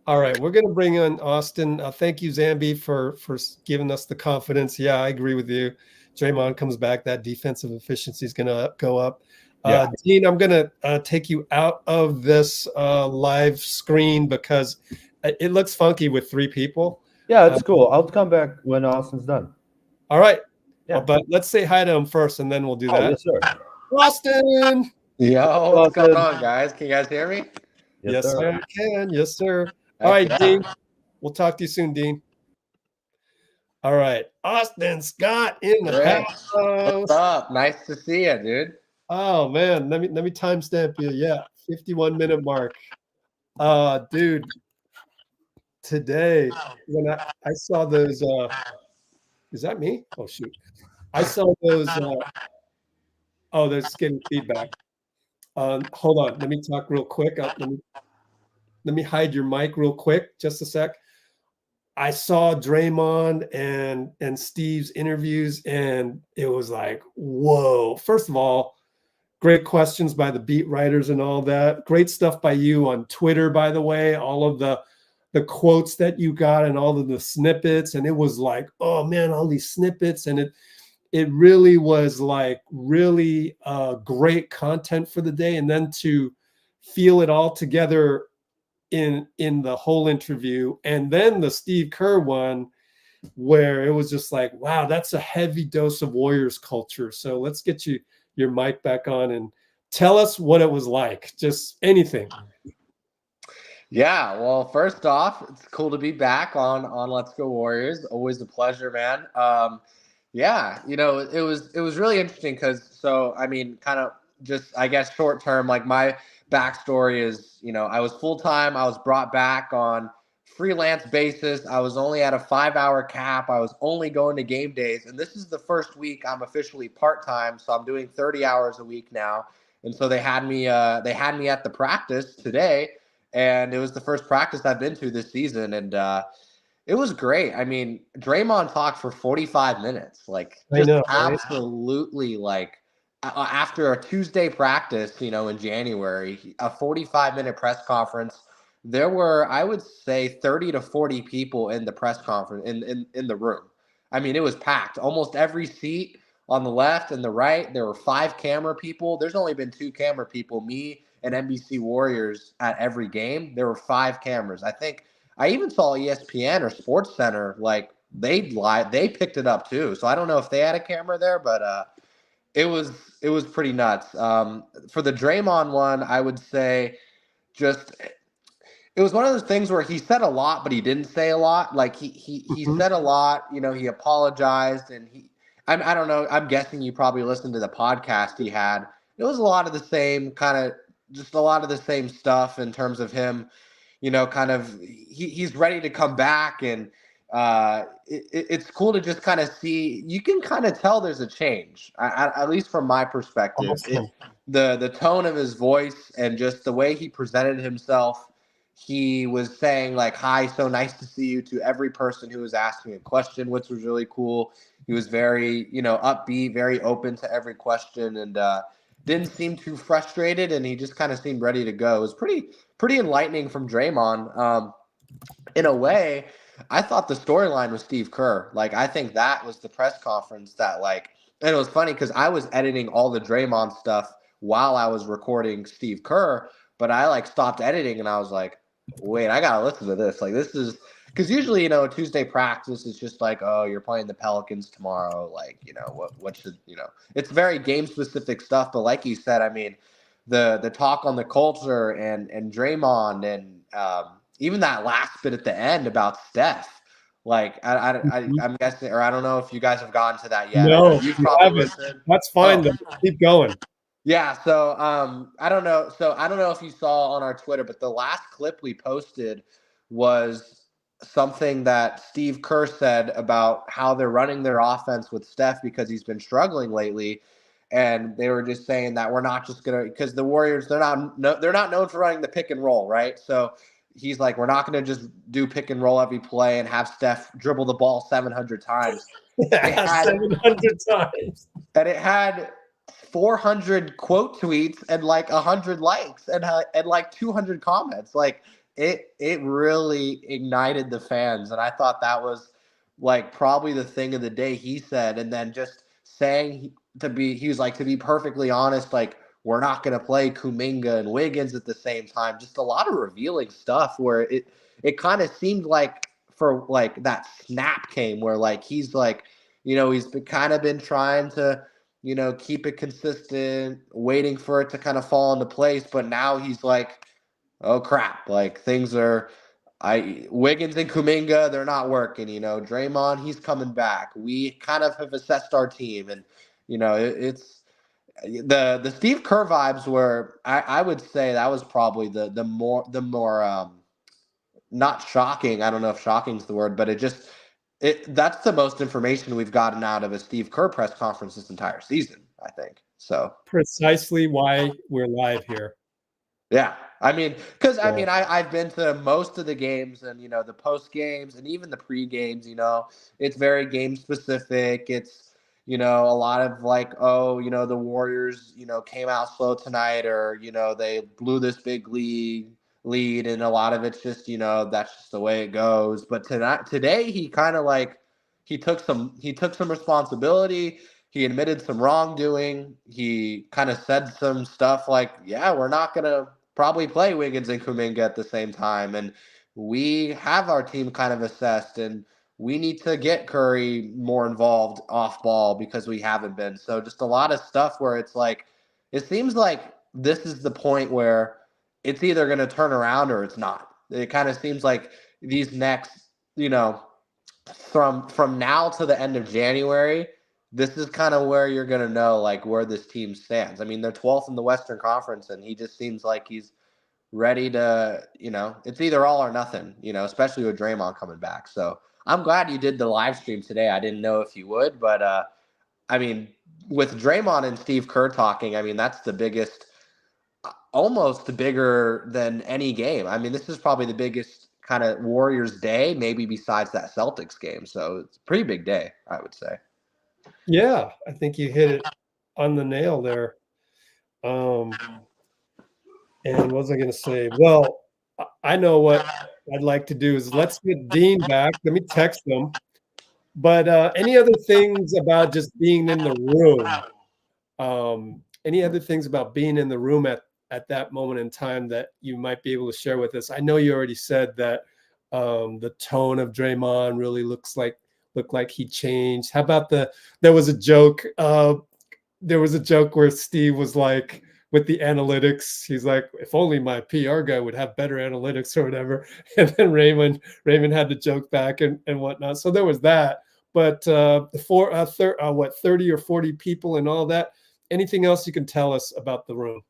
All right, we're going to bring in Austin. Thank you, Zambi, for giving us the confidence. Yeah, I agree with you. Draymond comes back, that defensive efficiency is going to go up. Dean, I'm going to take you out of this live screen because it looks funky with 3 people. Yeah, it's cool. I'll come back when Austin's done. All right. Yeah. But let's say hi to him first, and then we'll do that. Yes, sir. Austin! Yo, what's going on, guys? Can you guys hear me? Yes, sir. I can. Yes, sir. All right, Dean. We'll talk to you soon, Dean. All right. Austin Scott in the house. What's up? Nice to see you, dude. Oh, man. Let me timestamp you. Yeah, 51-minute mark. Dude, today when I saw those is that me? Oh, shoot. I saw those there's getting feedback. Hold on. Let me talk real quick. Let me hide your mic real quick. Just a sec. I saw Draymond and Steve's interviews, and it was like, whoa. First of all, great questions by the beat writers and all that. Great stuff by you on Twitter, by the way. All of the quotes that you got and all of the snippets. And it was like, oh, man, all these snippets. And it really was like really great content for the day. And then to feel it all together in the whole interview, and then the Steve Kerr one where it was just like, wow, that's a heavy dose of Warriors culture. So let's get your mic back on and tell us what it was like. Just anything. Yeah, well, first off, it's cool to be back on Let's Go Warriors. Always a pleasure, man. Yeah, you know, it was really interesting because I mean, kind of just, I guess, short term, like my backstory is, you know, I was full-time. I was brought back on freelance basis. I was only at a 5-hour cap. I was only going to game days. And this is the first week I'm officially part-time. So I'm doing 30 hours a week now. And so they had me at the practice today. And it was the first practice I've been to this season. And it was great. I mean, Draymond talked for 45 minutes. Like, just absolutely, like, after a Tuesday practice, you know, in January, a 45-minute press conference, there were, I would say, 30 to 40 people in the press conference, in the room. I mean, it was packed. Almost every seat on the left and the right, there were 5 camera people. There's only been 2 camera people, me and NBC Warriors, at every game. There were 5 cameras. I think I even saw ESPN or Sports Center, like, they picked it up too. So I don't know if they had a camera there, but it was pretty nuts. For the Draymond one, I would say just it was one of those things where he said a lot, but he didn't say a lot. Like he said a lot, you know, he apologized, and I don't know, I'm guessing you probably listened to the podcast he had. It was a lot of the same just a lot of the same stuff in terms of him, you know, kind of he's ready to come back, and it's cool to just kind of see. You can kind of tell there's a change, at least from my perspective. The tone of his voice and just the way he presented himself. He was saying, like, hi, so nice to see you, to every person who was asking a question, which was really cool. He was very, you know, upbeat, very open to every question, and didn't seem too frustrated, and he just kind of seemed ready to go. It was pretty enlightening from Draymond. In a way, I thought the storyline was Steve Kerr. Like, I think that was the press conference that, like, and it was funny because I was editing all the Draymond stuff while I was recording Steve Kerr, but I, like, stopped editing and I was like, wait, I got to listen to this. Like, this is, because usually, a Tuesday practice is just like, oh, you're playing the Pelicans tomorrow. Like, what should, it's very game specific stuff. But like you said, I mean, the talk on the culture and Draymond and even that last bit at the end about Steph. Like, I'm guessing, or I don't know if you guys have gotten to that yet. No, you you probably haven't. listened. That's fine. Though. Keep going. Yeah, so I don't know. So I don't know if you saw on our Twitter, but the last clip we posted was something that Steve Kerr said about how they're running their offense with Steph because he's been struggling lately. And they were just saying that we're not just gonna, because the Warriors, they're not known for running the pick and roll, right? So he's like, we're not gonna just do pick and roll every play and have Steph dribble the ball 700 times. 700 times. And it had 400 quote tweets and like 100 likes and like 200 comments. Like it really ignited the fans, and I thought that was like probably the thing of the day, he said. And then just saying he was like, to be perfectly honest, like, we're not going to play Kuminga and Wiggins at the same time. Just a lot of revealing stuff where it kind of seemed like for like that snap came where like he's like, he's been trying to keep it consistent, waiting for it to kind of fall into place. But now he's like, oh crap, like things are, Wiggins and Kuminga, they're not working, Draymond, he's coming back. We kind of have assessed our team, and it's the Steve Kerr vibes were, I would say that was probably the more not shocking. I don't know if shocking is the word, but that's the most information we've gotten out of a Steve Kerr press conference this entire season, I think. So Precisely why we're live here. Yeah. I mean, because I've been to most of the games and, the post games and even the pre games, it's very game specific. It's, a lot of like, oh, the Warriors, came out slow tonight, or, they blew this big lead. And a lot of it's just, that's just the way it goes. But today he kind of like, he took some responsibility. He admitted some wrongdoing. He kind of said some stuff like, yeah, we're not going to probably play Wiggins and Kuminga at the same time. And we have our team kind of assessed, and we need to get Curry more involved off ball because we haven't been. So just a lot of stuff where it's like, it seems like this is the point where it's either going to turn around or it's not. It kind of seems like these next, from now to the end of January, this is kind of where you're going to know like where this team stands. I mean, they're 12th in the Western Conference, and he just seems like he's ready to, it's either all or nothing, especially with Draymond coming back. So I'm glad you did the live stream today. I didn't know if you would, but I mean, with Draymond and Steve Kerr talking, I mean, that's the biggest, almost bigger than any game. I mean, this is probably the biggest kind of Warriors day, maybe besides that Celtics game. So it's a pretty big day, I would say. Yeah, I think you hit it on the nail there. And what was I going to say? Well, I know what I'd like to do is let's get Dean back. Let me text him. But any other things about just being in the room? Any other things about being in the room at that moment in time that you might be able to share with us? I know you already said that the tone of Draymond really looked like he changed. How about there was a joke where Steve was like, with the analytics, he's like, if only my PR guy would have better analytics or whatever. And then Raymond had to joke back and whatnot. So there was that. But 30 or 40 people and all that. Anything else you can tell us about the room?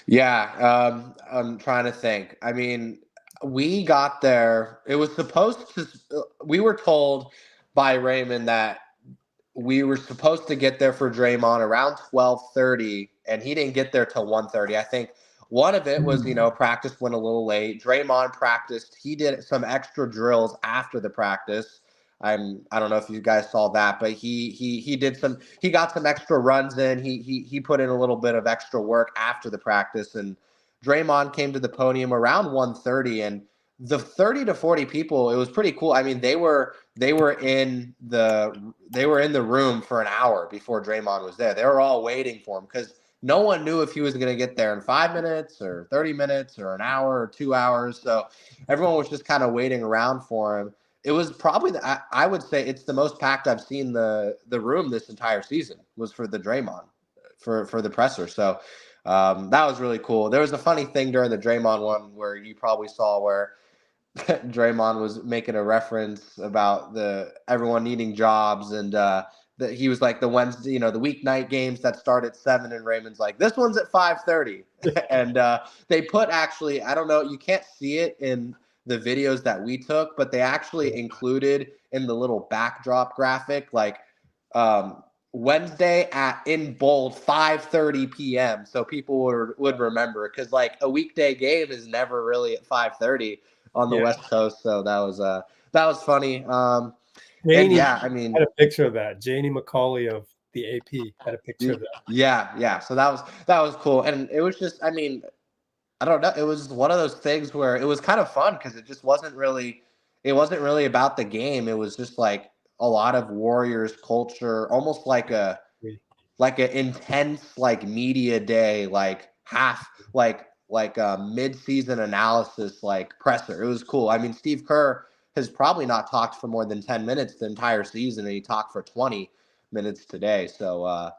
Yeah, I'm trying to think. I mean, we got there. It was supposed to. We were told by Raymond that we were supposed to get there for Draymond around 12:30, and he didn't get there till 1:30. I think one of it was, practice went a little late. Draymond practiced. He did some extra drills after the practice. I don't know if you guys saw that, but he got some extra runs in. He put in a little bit of extra work after the practice, and Draymond came to the podium around 1:30, and the 30 to 40 people, it was pretty cool. I mean, they were in the room for an hour before Draymond was there. They were all waiting for him because no one knew if he was going to get there in 5 minutes or 30 minutes or an hour or 2 hours. So everyone was just kind of waiting around for him. It was probably I would say it's the most packed I've seen the room this entire season was for the Draymond for the presser. So that was really cool. There was a funny thing during the Draymond one where you probably saw where Draymond was making a reference about everyone needing jobs, and that he was like the Wednesday, the weeknight games that start at 7, and Raymond's like, this one's at 5:30. And they put, actually, I don't know, you can't see it in the videos that we took, but they actually included in the little backdrop graphic, like Wednesday in bold 5:30 p.m. So people would remember, because like a weekday game is never really at 5:30 on the West Coast. So that was funny. Janie, I mean, had a picture of that. Janie McCauley of the AP had a picture of that. Yeah. So that was cool, and it was just, I mean, I don't know. It was one of those things where it was kind of fun because it just wasn't really about the game. It was just like a lot of Warriors culture, almost like an intense like media day, like a mid-season analysis like presser. It was cool. I mean, Steve Kerr has probably not talked for more than 10 minutes the entire season, and he talked for 20 minutes today. So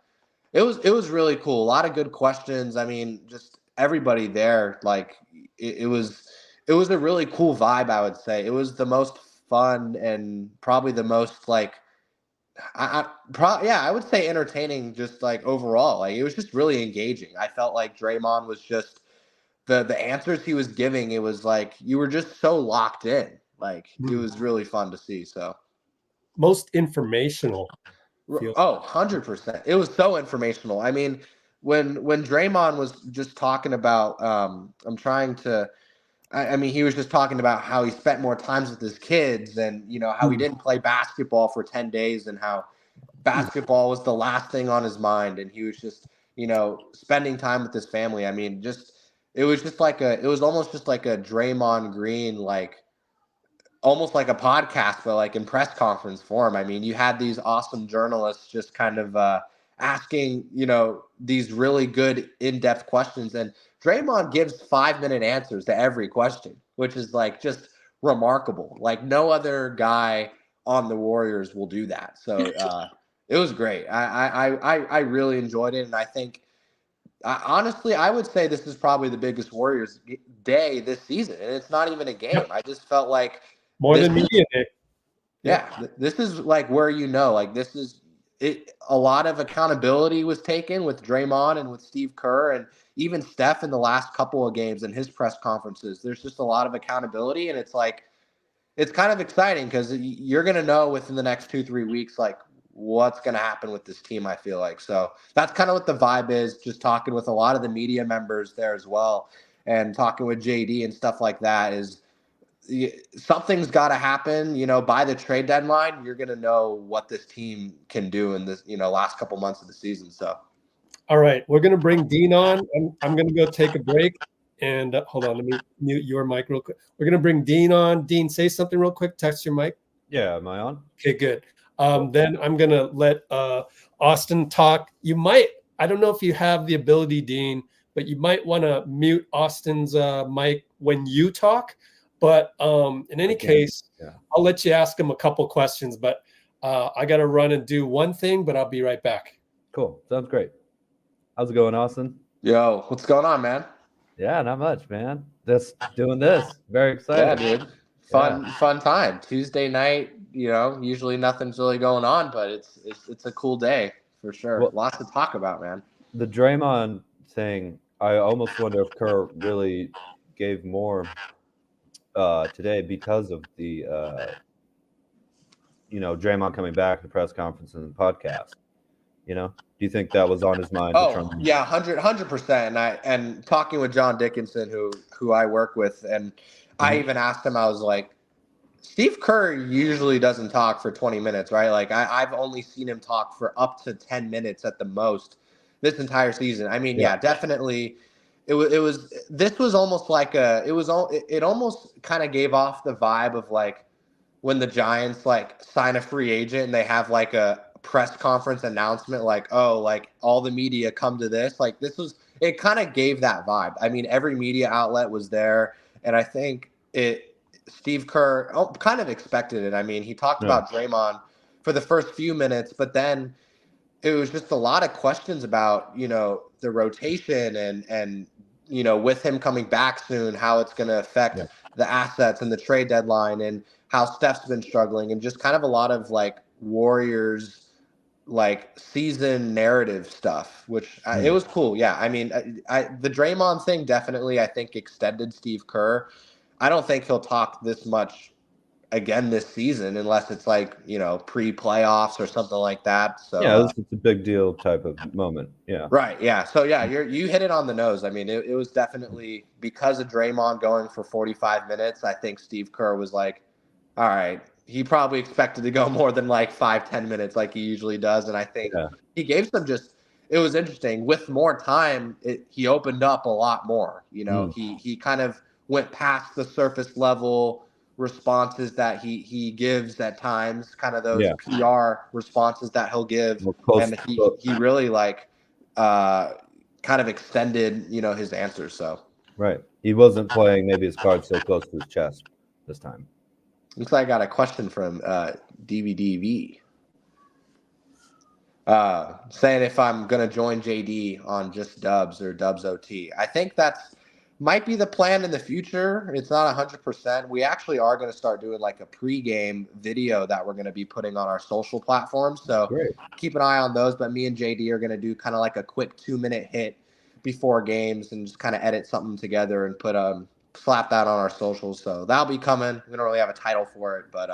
it was really cool. A lot of good questions. I mean, just everybody there, like it was a really cool vibe, I would say. It was the most fun and probably the most like I would say entertaining, just like overall. Like it was just really engaging. I felt like Draymond was just the answers he was giving, it was like you were just so locked in. Like it was really fun to see. So most informational. Oh, 100%. It was so informational. I mean, when Draymond was just talking about, he was just talking about how he spent more times with his kids, and, how he didn't play basketball for 10 days, and how basketball was the last thing on his mind. And he was just, spending time with his family. I mean, it was almost just like a Draymond Green, like almost like a podcast, but like in press conference form. I mean, you had these awesome journalists just kind of asking, these really good in-depth questions. And Draymond gives 5-minute answers to every question, which is like just remarkable. Like no other guy on the Warriors will do that. So it was great. I really enjoyed it. And I think, honestly, I would say this is probably the biggest Warriors day this season. And it's not even a game. I just felt like more than media day. Yeah, this is like where like this is it. A lot of accountability was taken with Draymond and with Steve Kerr, and even Steph in the last couple of games and his press conferences. There's just a lot of accountability, and it's like it's kind of exciting because you're gonna know within the next 2-3 weeks like what's gonna happen with this team. I feel like so that's kind of what the vibe is. Just talking with a lot of the media members there as well, and talking with JD and stuff like that is. Something's got to happen, by the trade deadline. You're going to know what this team can do in this, last couple months of the season. So, all right, we're going to bring Dean on. I'm going to go take a break and hold on. Let me mute your mic real quick. We're going to bring Dean on. Dean, say something real quick. Test your mic. Yeah, am I on? Okay, good. Then I'm going to let Austin talk. I don't know if you have the ability, Dean, but you might want to mute Austin's mic when you talk. But in any case, I'll let you ask him a couple questions. But I got to run and do one thing, but I'll be right back. Cool. Sounds great. How's it going, Austin? Yo, what's going on, man? Yeah, not much, man. Just doing this. Very excited. Yeah, dude. Fun time. Tuesday night, usually nothing's really going on, but it's a cool day for sure. Well, lots to talk about, man. The Draymond thing, I almost wonder if Kerr really gave more today because of the Draymond coming back, the press conference and the podcast. Do you think that was on his mind? Oh, yeah, 100%. And talking with John Dickinson, who I work with, and I even asked him, I was like, Steve Kerr usually doesn't talk for 20 minutes, right? Like I've only seen him talk for up to 10 minutes at the most this entire season. I mean, yeah definitely. This was almost like it almost kind of gave off the vibe of like when the Giants like sign a free agent and they have like a press conference announcement, like, oh, like all the media come to this. Like it kind of gave that vibe. I mean, every media outlet was there, and I think Steve Kerr kind of expected it. I mean, he talked about Draymond for the first few minutes, but then it was just a lot of questions about, the rotation and with him coming back soon, how it's going to affect the assets and the trade deadline, and how Steph's been struggling, and just kind of a lot of like Warriors like season narrative stuff, which it was cool. Yeah. I mean, the Draymond thing definitely, I think, extended Steve Kerr. I don't think he'll talk this much again this season unless it's like, pre-playoffs or something like that. So yeah, it's a big deal type of moment. Yeah. Right. Yeah. So yeah, you hit it on the nose. I mean, it was definitely because of Draymond going for 45 minutes. I think Steve Kerr was like, all right, he probably expected to go more than like 5-10 minutes like he usually does. And I think he gave some it was interesting with more time. He opened up a lot more, he kind of went past the surface level responses that he gives at times, kind of those PR responses that he'll give. And he really like kind of extended, his answers. So right. He wasn't playing maybe his cards so close to his chest this time. Looks like I got a question from DVDV saying if I'm going to join JD on just dubs or dubs OT. I think that's might be the plan in the future. It's not 100%. We actually are going to start doing like a pregame video that we're going to be putting on our social platforms. So keep an eye on those. But me and JD are going to do kind of like a quick 2-minute hit before games and just kind of edit something together and slap that on our socials. So that'll be coming. We don't really have a title for it, but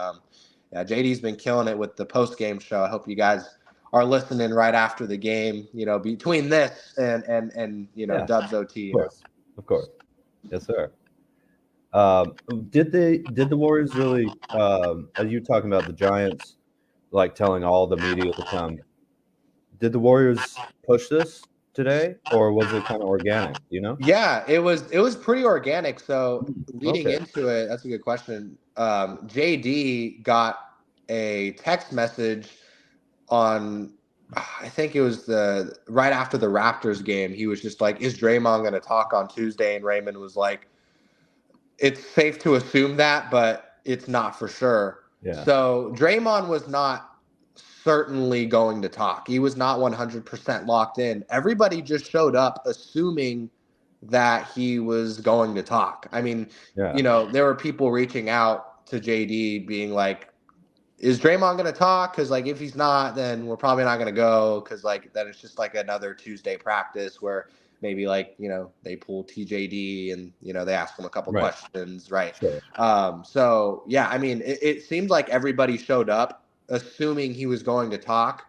yeah, JD's been killing it with the post-game show. I hope you guys are listening right after the game, between this and Dubs OT. Of course. Yes, sir. Did the Warriors really, as you talking about the Giants, like telling all the media to come, did the Warriors push this today, or was it kind of organic, Yeah, it was pretty organic. So leading into it, that's a good question. JD got a text message on, I think it was right after the Raptors game. He was just like, is Draymond going to talk on Tuesday? And Raymond was like, it's safe to assume that, but it's not for sure. Yeah. So Draymond was not certainly going to talk. He was not 100% locked in. Everybody just showed up assuming that he was going to talk. I mean, there were people reaching out to JD being like, is Draymond going to talk? Because like if he's not, then we're probably not going to go, because like then it's just like another Tuesday practice where maybe like they pull TJD and they ask him a couple questions, right? Sure. So yeah, I mean it seemed like everybody showed up assuming he was going to talk,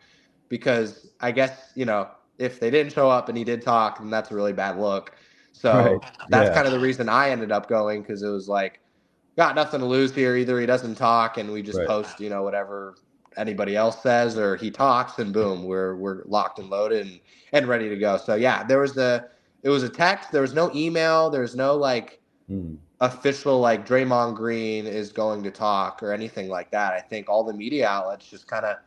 because I guess if they didn't show up and he did talk, then that's a really bad look. So that's kind of the reason I ended up going, because it was like, got nothing to lose here. Either he doesn't talk and we just post, whatever anybody else says, or he talks and boom, we're locked and loaded and ready to go. So yeah, it was a text. There was no email. There's no like official like Draymond Green is going to talk or anything like that. I think all the media outlets just kind of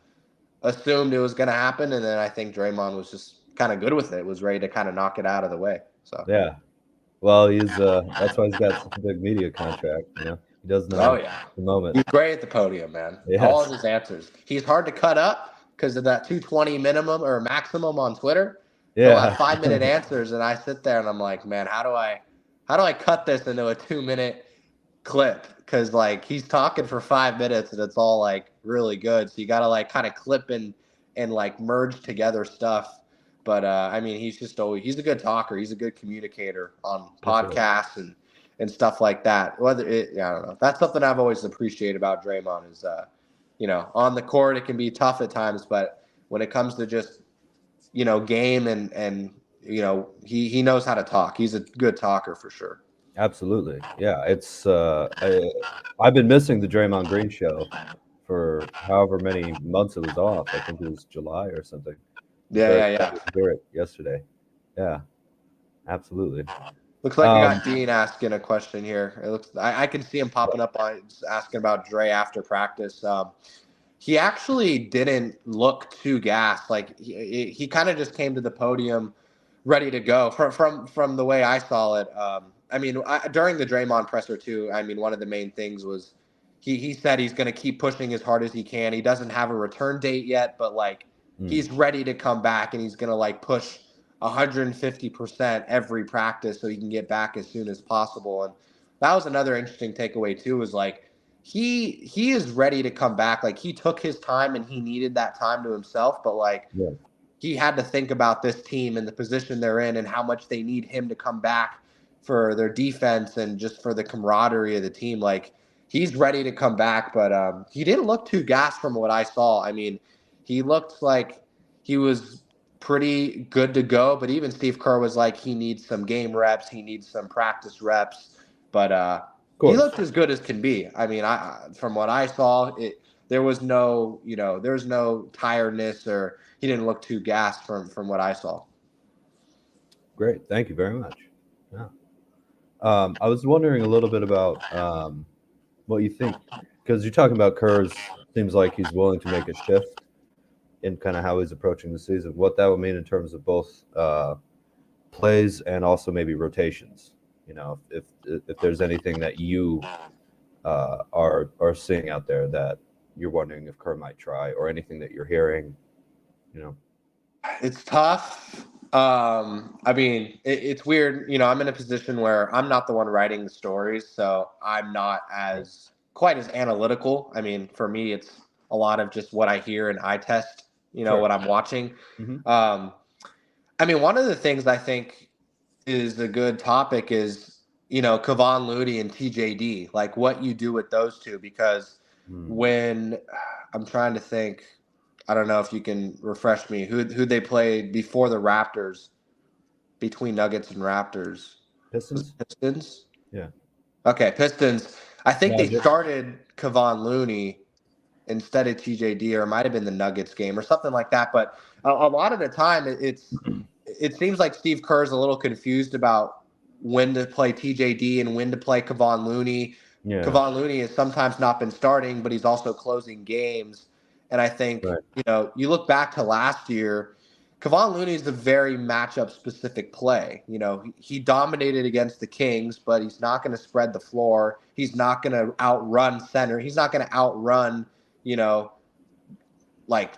assumed it was going to happen. And then I think Draymond was just kind of good with it, was ready to kind of knock it out of the way. So yeah. Well, he's that's why he's got such a big media contract. He does know the moment. He's great at the podium, man. Yes. All of his answers. He's hard to cut up because of that 220 minimum or maximum on Twitter. Yeah, he'll have 5-minute answers, and I sit there and I'm like, man, how do I cut this into a 2-minute clip? Because like he's talking for 5 minutes and it's all like really good. So you got to like kind of clip and like merge together stuff. But I mean, he's a good talker. He's a good communicator on podcasts and stuff like that. I don't know. That's something I've always appreciated about Draymond is, on the court, it can be tough at times, but when it comes to just, game and he knows how to talk. He's a good talker for sure. Absolutely. Yeah. It's, I've been missing the Draymond Green show for however many months it was off. I think it was July or something. Yeah. Hear it yesterday. Yeah, absolutely. Looks like you got Dean asking a question here. It looks, I can see him popping up on asking about Dray after practice. he actually didn't look too gassed. Like he kind of just came to the podium ready to go from the way I saw it. I mean, during the Draymond presser too, I mean, one of the main things was he said he's going to keep pushing as hard as he can. He doesn't have a return date yet, but like he's ready to come back, and he's going to like push 150% every practice so he can get back as soon as possible. And that was another interesting takeaway too, was like he is ready to come back. Like he took his time and he needed that time to himself, but like he had to think about this team and the position they're in and how much they need him to come back for their defense and just for the camaraderie of the team. Like he's ready to come back, but he didn't look too gassed from what I saw. I mean, he looked like he was pretty good to go, but even Steve Kerr was like, he needs some game reps, he needs some practice reps, but he looked as good as can be. I mean, from what I saw, there was no tiredness, or he didn't look too gassed from what I saw. Great, thank you very much. Yeah. I was wondering a little bit about what you think, because you're talking about Kerr's. Seems like he's willing to make a shift in kind of how he's approaching the season. What that would mean in terms of both plays and also maybe rotations. You know, if there's anything that you are seeing out there that you're wondering if Kerr might try, or anything that you're hearing, you know. It's tough. I mean, it's weird. You know, I'm in a position where I'm not the one writing the stories, so I'm not quite as analytical. I mean, for me, it's a lot of just what I hear and eye test, you know, what I'm watching. I mean, one of the things I think is a good topic is, you know, Kevon Looney and TJD, like what you do with those two, because when I'm trying to think, I don't know if you can refresh me, who they played before the Raptors, between Nuggets and Raptors. Pistons? Yeah. Okay, Pistons. I think they started Kevon Looney instead of TJD, or it might have been the Nuggets game or something like that. But a lot of the time, it seems like Steve Kerr's a little confused about when to play TJD and when to play Kevon Looney. Yeah. Kevon Looney has sometimes not been starting, but he's also closing games. And I think, you know, you look back to last year, Kevon Looney is a very matchup-specific play. You know, he dominated against the Kings, but he's not going to spread the floor. He's not going to outrun center. He's not going to outrun, you know, like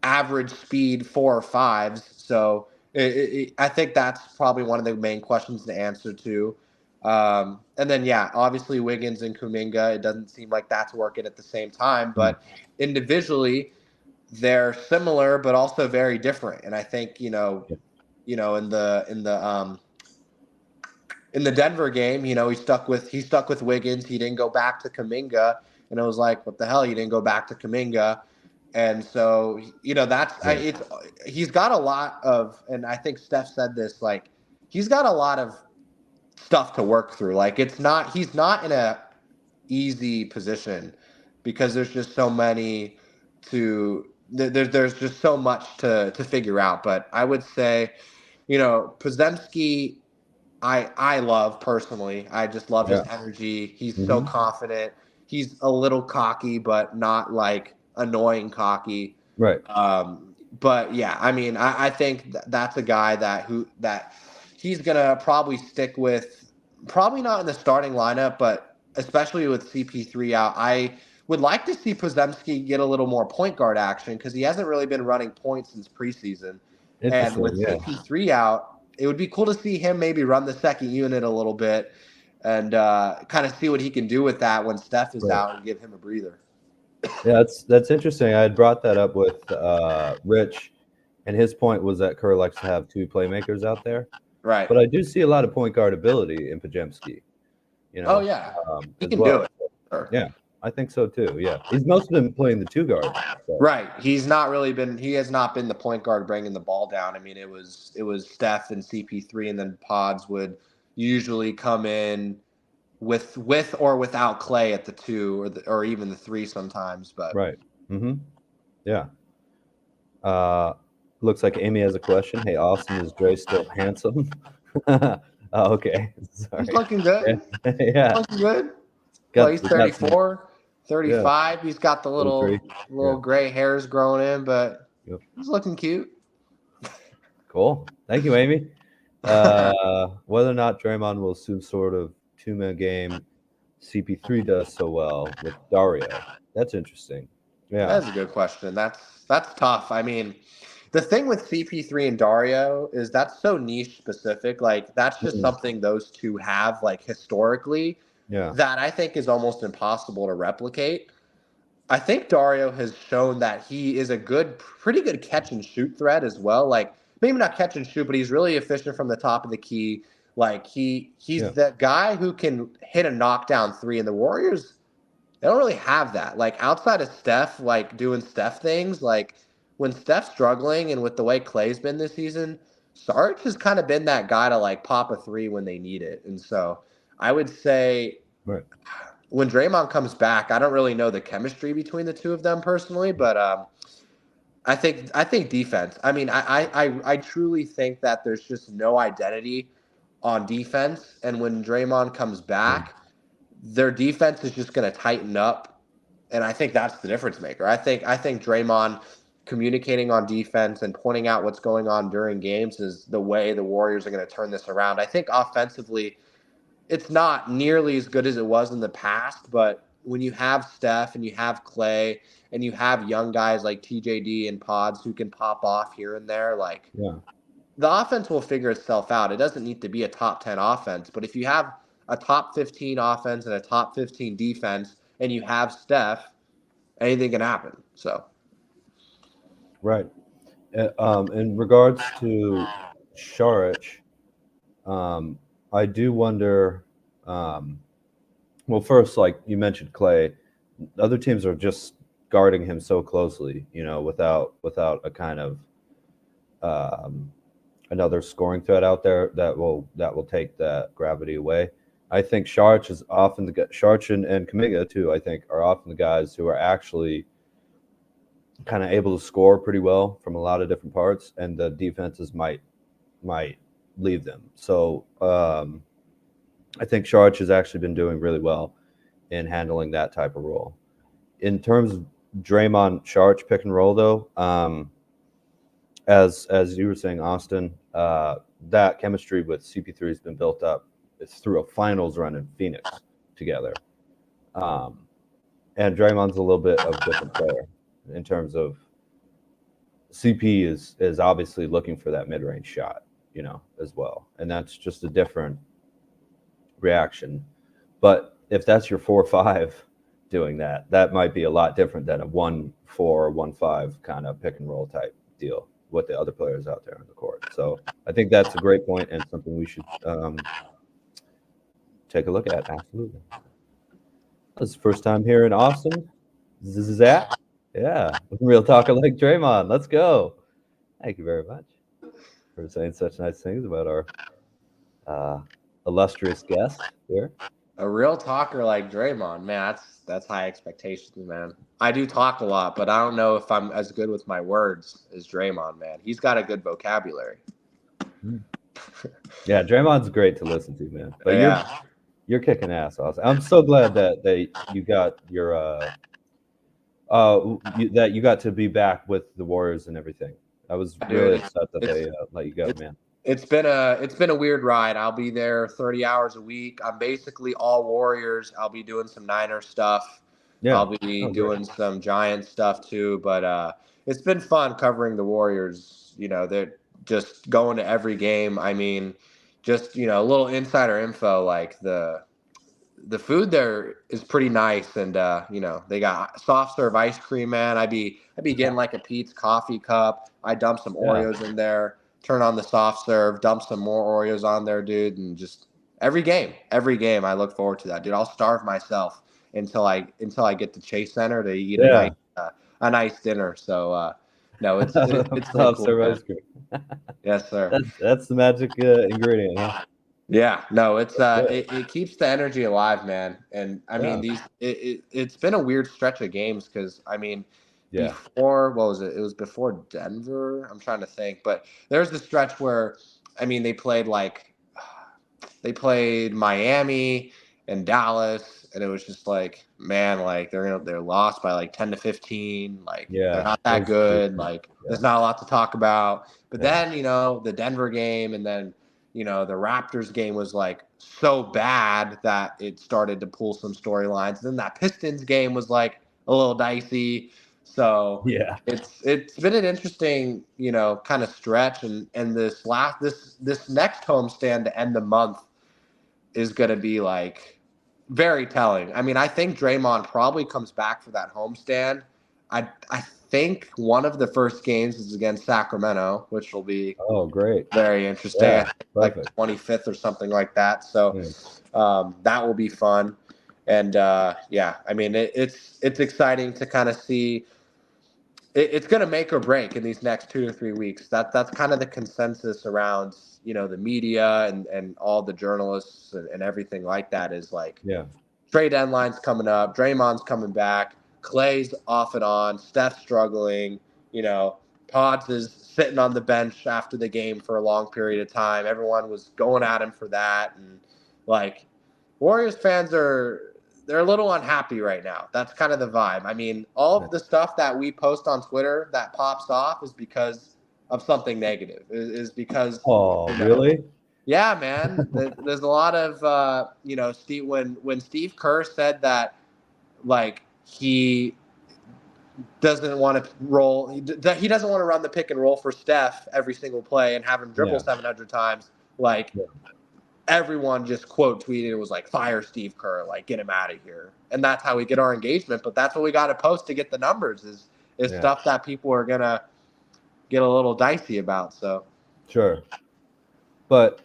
average speed 4 or 5s. So I think that's probably one of the main questions to answer to. And then, yeah, obviously Wiggins and Kuminga, it doesn't seem like that's working at the same time, but individually they're similar, but also very different. And I think, in the Denver game, you know, he stuck with Wiggins. He didn't go back to Kuminga, and it was like, what the hell? You didn't go back to Kuminga. And so, you know, he's got a lot of, and I think Steph said this, like, he's got a lot of stuff to work through. Like, he's not in a easy position, because there's just so many there's just so much to figure out. But I would say, you know, Podziemski, I love personally. I just love his energy. He's so confident. He's a little cocky, but not like annoying cocky. Right. But yeah, I mean, I think that's a guy that he's gonna probably stick with, probably not in the starting lineup, but especially with CP3 out. I would like to see Podziemski get a little more point guard action, because he hasn't really been running points since preseason. And with CP3 out, it would be cool to see him maybe run the second unit a little bit and kind of see what he can do with that when Steph is out, and give him a breather. Yeah, that's interesting. I had brought that up with Rich, and his point was that Kerr likes to have 2 playmakers out there. Right. But I do see a lot of point guard ability in Podziemski. You know. Oh yeah, he can do it. Sure. Yeah, I think so too. Yeah, he's mostly been playing the 2 guard. So. Right. He has not been the point guard bringing the ball down. I mean, it was Steph and CP3, and then Pods would usually come in with or without Clay at the 2 or even the 3 sometimes. But right. Yeah. Looks like Amy has a question. Hey, Austin, is Dray still handsome? Oh, okay. Sorry. He's looking good. Yeah. He's looking good. Well, he's 34. 35. He's got the little Yeah. gray hairs growing in, but Yep. he's looking cute. Cool. Thank you, Amy. Whether or not Draymond will assume sort of two-man game CP3 does so well with Dario. That's interesting. Yeah. That's a good question. That's tough. I mean, the thing with CP3 and Dario is that's so niche specific. Like that's just something those two have like historically that I think is almost impossible to replicate. I think Dario has shown that he is a pretty good catch and shoot threat as well. Like maybe not catch and shoot, but he's really efficient from the top of the key. Like he's that guy who can hit a knockdown three, and the Warriors, they don't really have that. Like outside of Steph, like doing Steph things, like when Steph's struggling and with the way Klay's been this season, Sarge has kind of been that guy to like pop a three when they need it. And so I would say when Draymond comes back, I don't really know the chemistry between the two of them personally, but I think defense. I mean, I truly think that there's just no identity on defense, and when Draymond comes back, their defense is just going to tighten up, and I think that's the difference maker. I think Draymond communicating on defense and pointing out what's going on during games is the way the Warriors are going to turn this around. I think offensively, it's not nearly as good as it was in the past, but when you have Steph and you have Klay and you have young guys like TJD and Pods who can pop off here and there, like the offense will figure itself out. It doesn't need to be a top 10 offense, but if you have a top 15 offense and a top 15 defense and you have Steph, anything can happen. So, right. In regards to Saric, I do wonder. Well, first, like you mentioned, Klay, other teams are just guarding him so closely, without a kind of another scoring threat out there that will take that gravity away. I think Saric is often Saric and Kuminga too. I think are often the guys who are actually kind of able to score pretty well from a lot of different parts, and the defenses might leave them. So I think Saric has actually been doing really well in handling that type of role. In terms of Draymond Saric pick and roll, though, as you were saying, Austin, that chemistry with CP3 has been built up. It's through a finals run in Phoenix together. And Draymond's a little bit of a different player in terms of CP is obviously looking for that mid-range shot, as well. And that's just a different reaction. But if that's your 4-5 doing that, that might be a lot different than a 1-4 or 1-5 kind of pick and roll type deal with the other players out there on the court. So I think that's a great point and something we should take a look at. Absolutely. This is the first time here in Austin. This is Zach. Yeah, real talker like Draymond. Let's go. Thank you very much for saying such nice things about our illustrious guest here. A real talker like Draymond, man, that's high expectations, man. I do talk a lot, but I don't know if I'm as good with my words as Draymond, man. He's got a good vocabulary. Yeah, Draymond's great to listen to, man. But you're kicking ass, Austin. I'm so glad that you got your that you got to be back with the Warriors and everything. I was really upset that they let you go, man. It's been a weird ride. I'll be there 30 hours a week. I'm basically all Warriors. I'll be doing some Niner stuff. Yeah, I'll be doing some Giant stuff too. But it's been fun covering the Warriors. They're just going to every game. I mean, just a little insider info, like the food there is pretty nice, and they got soft serve ice cream, man. I'd be getting like a Pete's coffee cup. I dump some Oreos in there. Turn on the soft serve, dump some more Oreos on there, dude, and just every game, I look forward to that, dude. I'll starve myself until I get to Chase Center to eat a nice dinner. So no, it's soft serve ice cream. Yes, sir. That's the magic ingredient, huh? Yeah, no, it keeps the energy alive, man. And I mean, it's been a weird stretch of games because I mean. Before, what was it? It was before Denver. I'm trying to think, but there's the stretch where, I mean, they played Miami, and Dallas, and it was just like, man, like they're lost by like 10 to 15. Like they're not that good. Like there's not a lot to talk about. But then, you know, the Denver game, and then, you know, the Raptors game was like so bad that it started to pull some storylines. Then that Pistons game was like a little dicey. So Yeah. it's been an interesting, you know, kind of stretch, and this next homestand to end the month is going to be like very telling. I mean, I think Draymond probably comes back for that homestand. I think one of the first games is against Sacramento, which will be great, very interesting. Yeah, like 25th or something like that. So that will be fun. And yeah, I mean, it's exciting to kind of see. It's going to make or break in these next 2 to 3 weeks. That's kind of the consensus around, you know, the media and all the journalists and everything like that, is like, trade deadline's coming up, Draymond's coming back, Clay's off and on, Steph's struggling, you know, Pods is sitting on the bench after the game for a long period of time. Everyone was going at him for that, and like, Warriors fans they're a little unhappy right now. That's kind of the vibe. I mean, all of the stuff that we post on Twitter that pops off is because of something negative. Is because. Oh, you know, really? Yeah, man. There's a lot of you know, Steve. When Steve Kerr said that, like, he doesn't want to roll. He doesn't want to run the pick and roll for Steph every single play and have him dribble 700 times. Like. Everyone just quote tweeted, it was like, fire Steve Kerr, like, get him out of here. And that's how we get our engagement. But that's what we got to post to get the numbers, is stuff that people are going to get a little dicey about. So sure. But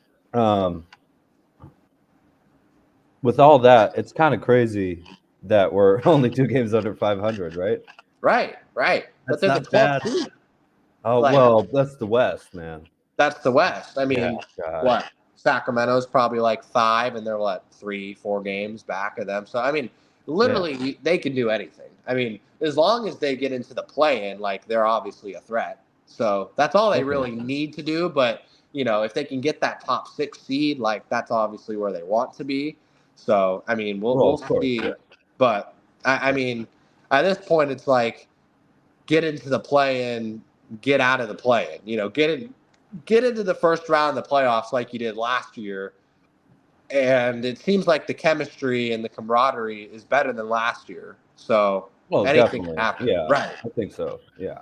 with all that, it's kind of crazy that we're only 2 games under 500, right? Right. But That's they're not the 12th bad. seed. Oh, Like, well, that's the West, man. That's the West. I mean, God. what? Sacramento's probably like 5, and they're 3-4 games back of them. So I mean, literally, they can do anything. I mean, as long as they get into the play-in, like, they're obviously a threat. So that's all they really need to do. But, you know, if they can get that top 6 seed, like, that's obviously where they want to be. So I mean, we'll see. Yeah. But I mean, at this point, it's like, get into the play-in, get out of the play-in. You know, get into the first round of the playoffs like you did last year. And it seems like the chemistry and the camaraderie is better than last year. So anything can happen. Yeah, right. I think so. Yeah.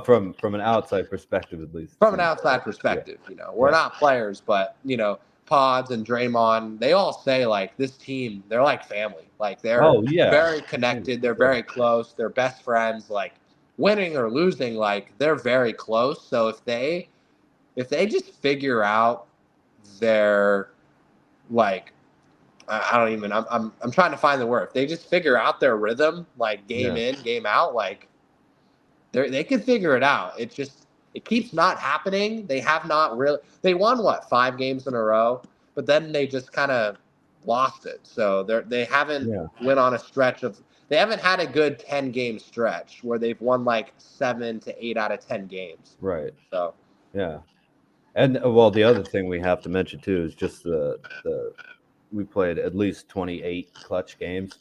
From an outside perspective, at least. From an outside perspective, you know, we're not players, but, you know, Pods and Draymond, they all say, like, this team, they're like family. Like, they're very connected. They're very close. They're best friends. Like, winning or losing, like, they're very close. So if they just figure out their, like, I'm trying to find the word. If they just figure out their rhythm, like, game in, game out, like, they can figure it out. It keeps not happening. They have not really. They won 5 games in a row, but then they just kind of lost it. So they haven't went on a stretch of. They haven't had a good 10-game stretch where they've won like 7 to 8 out of 10 games. Right. So. Yeah. And well, the other thing we have to mention too is just the we played at least 28 clutch games,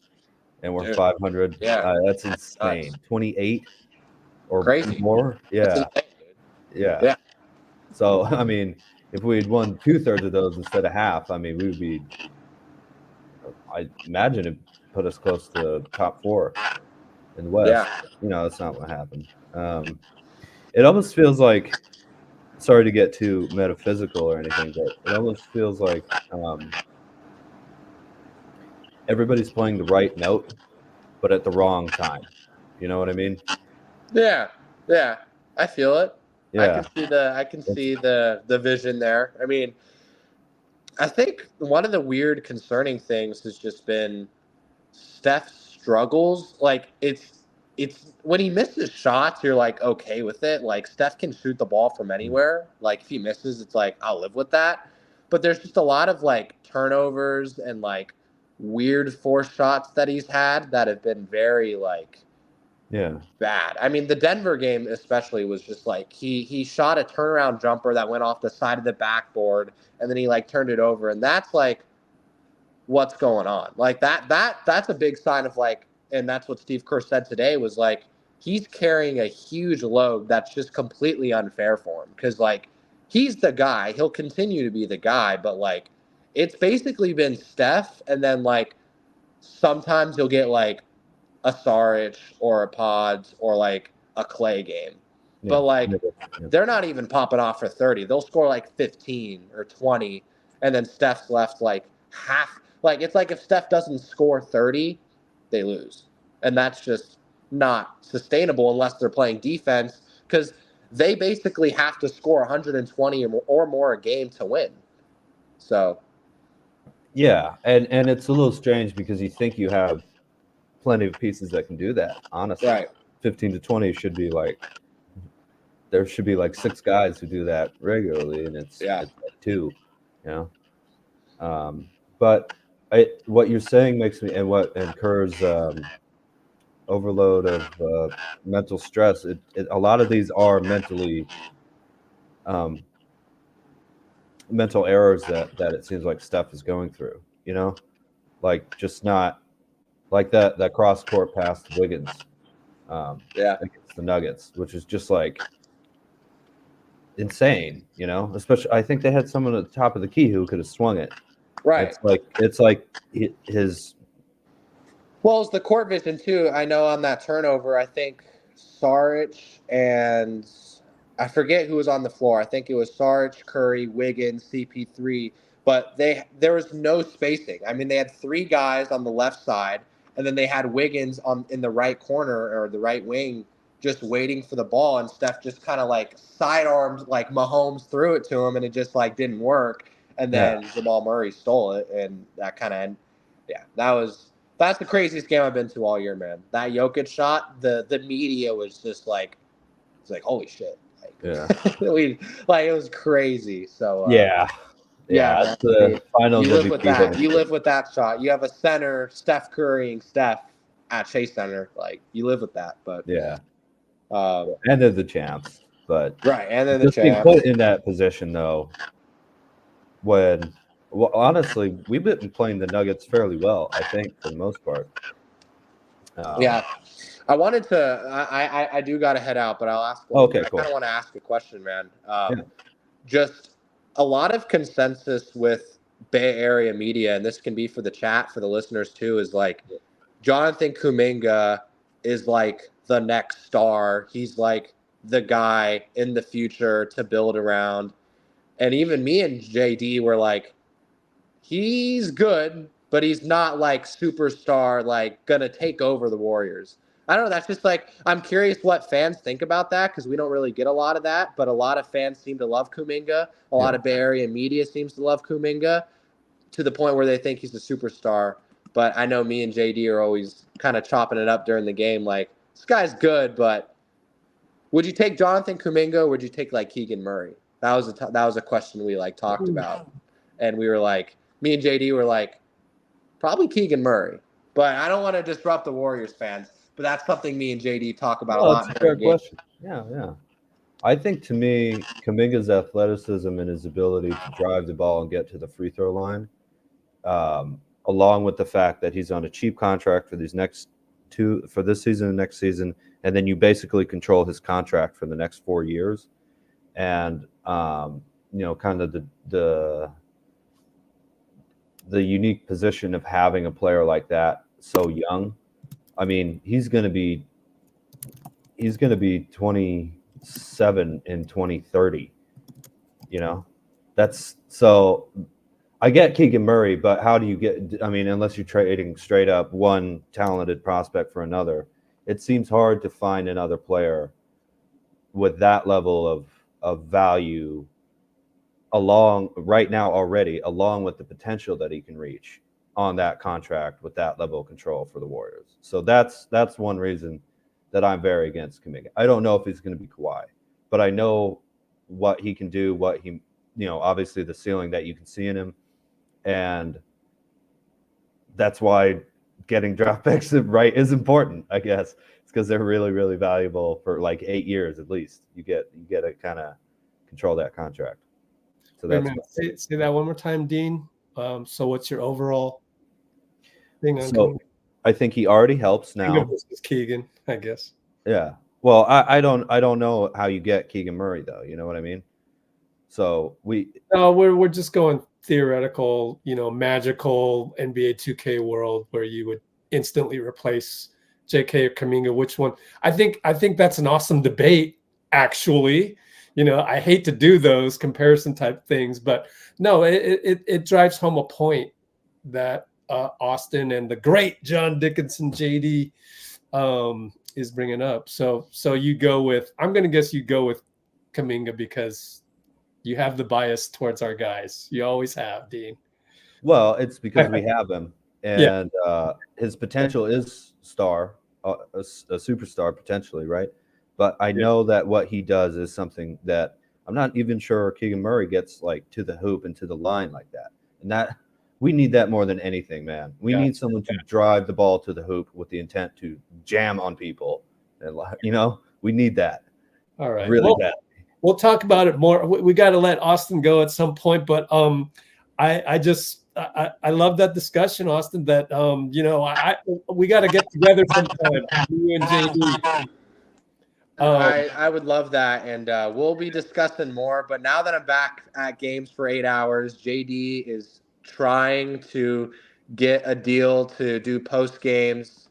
and we're 500. Yeah, that's insane. 28 or crazy more. Yeah. Yeah. So I mean, if we had won 2/3 of those instead of half, I mean, we would be. I imagine it put us close to top 4 in the West. Yeah. You know, that's not what happened. It almost feels like. Sorry to get too metaphysical or anything, but it almost feels like everybody's playing the right note, but at the wrong time. You know what I mean? Yeah, I feel it. Yeah, I can see the vision there. I mean, I think one of the weird, concerning things has just been Steph's struggles. Like, it's when he misses shots, you're like, okay with it. Like, Steph can shoot the ball from anywhere. Like, if he misses, it's like, I'll live with that. But there's just a lot of, like, turnovers and, like, weird forced shots that he's had that have been very, like, bad. I mean, the Denver game especially was just like, he shot a turnaround jumper that went off the side of the backboard, and then he, like, turned it over. And that's, like, what's going on. Like that's a big sign of like, and that's what Steve Kerr said today was like, he's carrying a huge load that's just completely unfair for him. Cause like, he's the guy, he'll continue to be the guy, but like, it's basically been Steph. And then like, sometimes you'll get like a Saric or a Pods or like a Clay game. But like, they're not even popping off for 30. They'll score like 15 or 20. And then Steph's left like half. Like, it's like if Steph doesn't score 30, they lose. And that's just not sustainable unless they're playing defense, because they basically have to score 120 or more a game to win. So. Yeah. And it's a little strange because you think you have plenty of pieces that can do that, honestly. Right. 15 to 20 should be like, there should be like 6 guys who do that regularly, and it's like 2, you know. But what you're saying makes me, and Kerr's overload of mental stress. A lot of these are mentally mental errors that it seems like Steph is going through. You know, like just not like that cross court pass to Wiggins. Against the Nuggets, which is just like insane, you know. Especially, I think they had someone at the top of the key who could have swung it. Right. It's like his. Well, it's the court vision too. I know on that turnover, I think Saric and I forget who was on the floor. I think it was Saric, Curry, Wiggins, CP3. But there was no spacing. I mean, they had 3 guys on the left side, and then they had Wiggins in the right corner or the right wing, just waiting for the ball, and Steph just kind of like sidearmed like Mahomes threw it to him, and it just like didn't work. And then Jamal Murray stole it, and that kind of, that's the craziest game I've been to all year, man. That Jokic shot, the media was just like, it's like holy shit, like, it was crazy. So that's the finals. You live with that. You live with that shot. You have a center, Steph Curry, Steph at Chase Center. Like you live with that, but and they're the champs, but and then the just being champs. put in that position though. Honestly, we've been playing the Nuggets fairly well, I think, for the most part. I wanted to. I do got to head out, but I'll ask. Cool. I kind of want to ask a question, man. Just a lot of consensus with Bay Area media, and this can be for the chat, for the listeners too, is like Jonathan Kuminga is like the next star. He's like the guy in the future to build around. And even me and JD were like, he's good, but he's not like superstar, like gonna take over the Warriors. I don't know. That's just like, I'm curious what fans think about that, because we don't really get a lot of that, but a lot of fans seem to love Kuminga. A lot of Bay Area media seems to love Kuminga to the point where they think he's a superstar. But I know me and JD are always kind of chopping it up during the game. Like, this guy's good, but would you take Jonathan Kuminga, or would you take like Keegan Murray? That was a question we like talked about, and we were like, me and JD were like, probably Keegan Murray, but I don't want to disrupt the Warriors fans. But that's something me and JD talk about a lot. That's a fair question. Yeah. I think to me, Kuminga's athleticism and his ability to drive the ball and get to the free throw line, along with the fact that he's on a cheap contract for these next 2 for this season and next season, and then you basically control his contract for the next 4 years. And kind of the unique position of having a player like that so young. I mean, he's going to be 27 in 2030. You know, that's so. I get Keegan Murray, but how do you get? I mean, unless you're trading straight up one talented prospect for another, it seems hard to find another player with that level of value along with the potential that he can reach on that contract with that level of control for the Warriors. So that's one reason that I'm very against Kuminga. I don't know if he's going to be Kawhi, but I know what he can do, what he, obviously the ceiling that you can see in him. And that's why getting draft picks right is important, I guess. It's because they're really, really valuable for like 8 years at least. You get to kind of control that contract. So that's say that one more time, Dean. So what's your overall thing on So I think he already helps now. Kuminga versus Keegan, I guess. Yeah. Well, I don't know how you get Keegan Murray though. You know what I mean? So No, we're just going theoretical, magical NBA 2K world where you would instantly replace JK or Kuminga. Which one? I think that's an awesome debate. Actually, I hate to do those comparison type things, but no, it drives home a point that Austin and the great John Dickinson, JD, is bringing up. So you go with, I'm going to guess you go with Kuminga because you have the bias towards our guys. You always have, Dean. Well, it's because we have him, and his potential is a superstar potentially, right? But I know that what he does is something that I'm not even sure Keegan Murray gets like to the hoop and to the line like that. And that we need that more than anything, man. We need someone to drive the ball to the hoop with the intent to jam on people. And we need that. All right. Really bad. We'll talk about it more. We got to let Austin go at some point, but I love that discussion, Austin. That we got to get together sometime. You and JD. I would love that, and we'll be discussing more. But now that I'm back at games for 8 hours, JD is trying to get a deal to do post games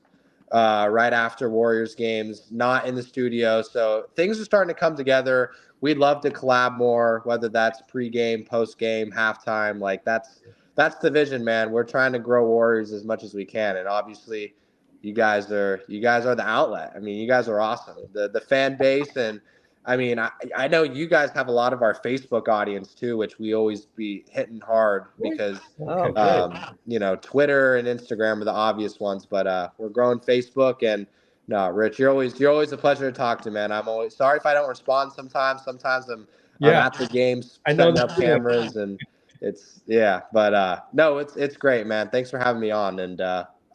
right after Warriors games, not in the studio. So things are starting to come together. We'd love to collab more, whether that's pregame, postgame, halftime. Like that's the vision, man. We're trying to grow Warriors as much as we can, and obviously, you guys are the outlet. I mean, you guys are awesome. The fan base, and I mean, I know you guys have a lot of our Facebook audience too, which we always be hitting hard because Twitter and Instagram are the obvious ones, but we're growing Facebook. And no, Rich, you're always a pleasure to talk to, man. I'm always sorry if I don't respond sometimes. Sometimes I'm at the games setting up cameras, and no, it's great, man. Thanks for having me on, and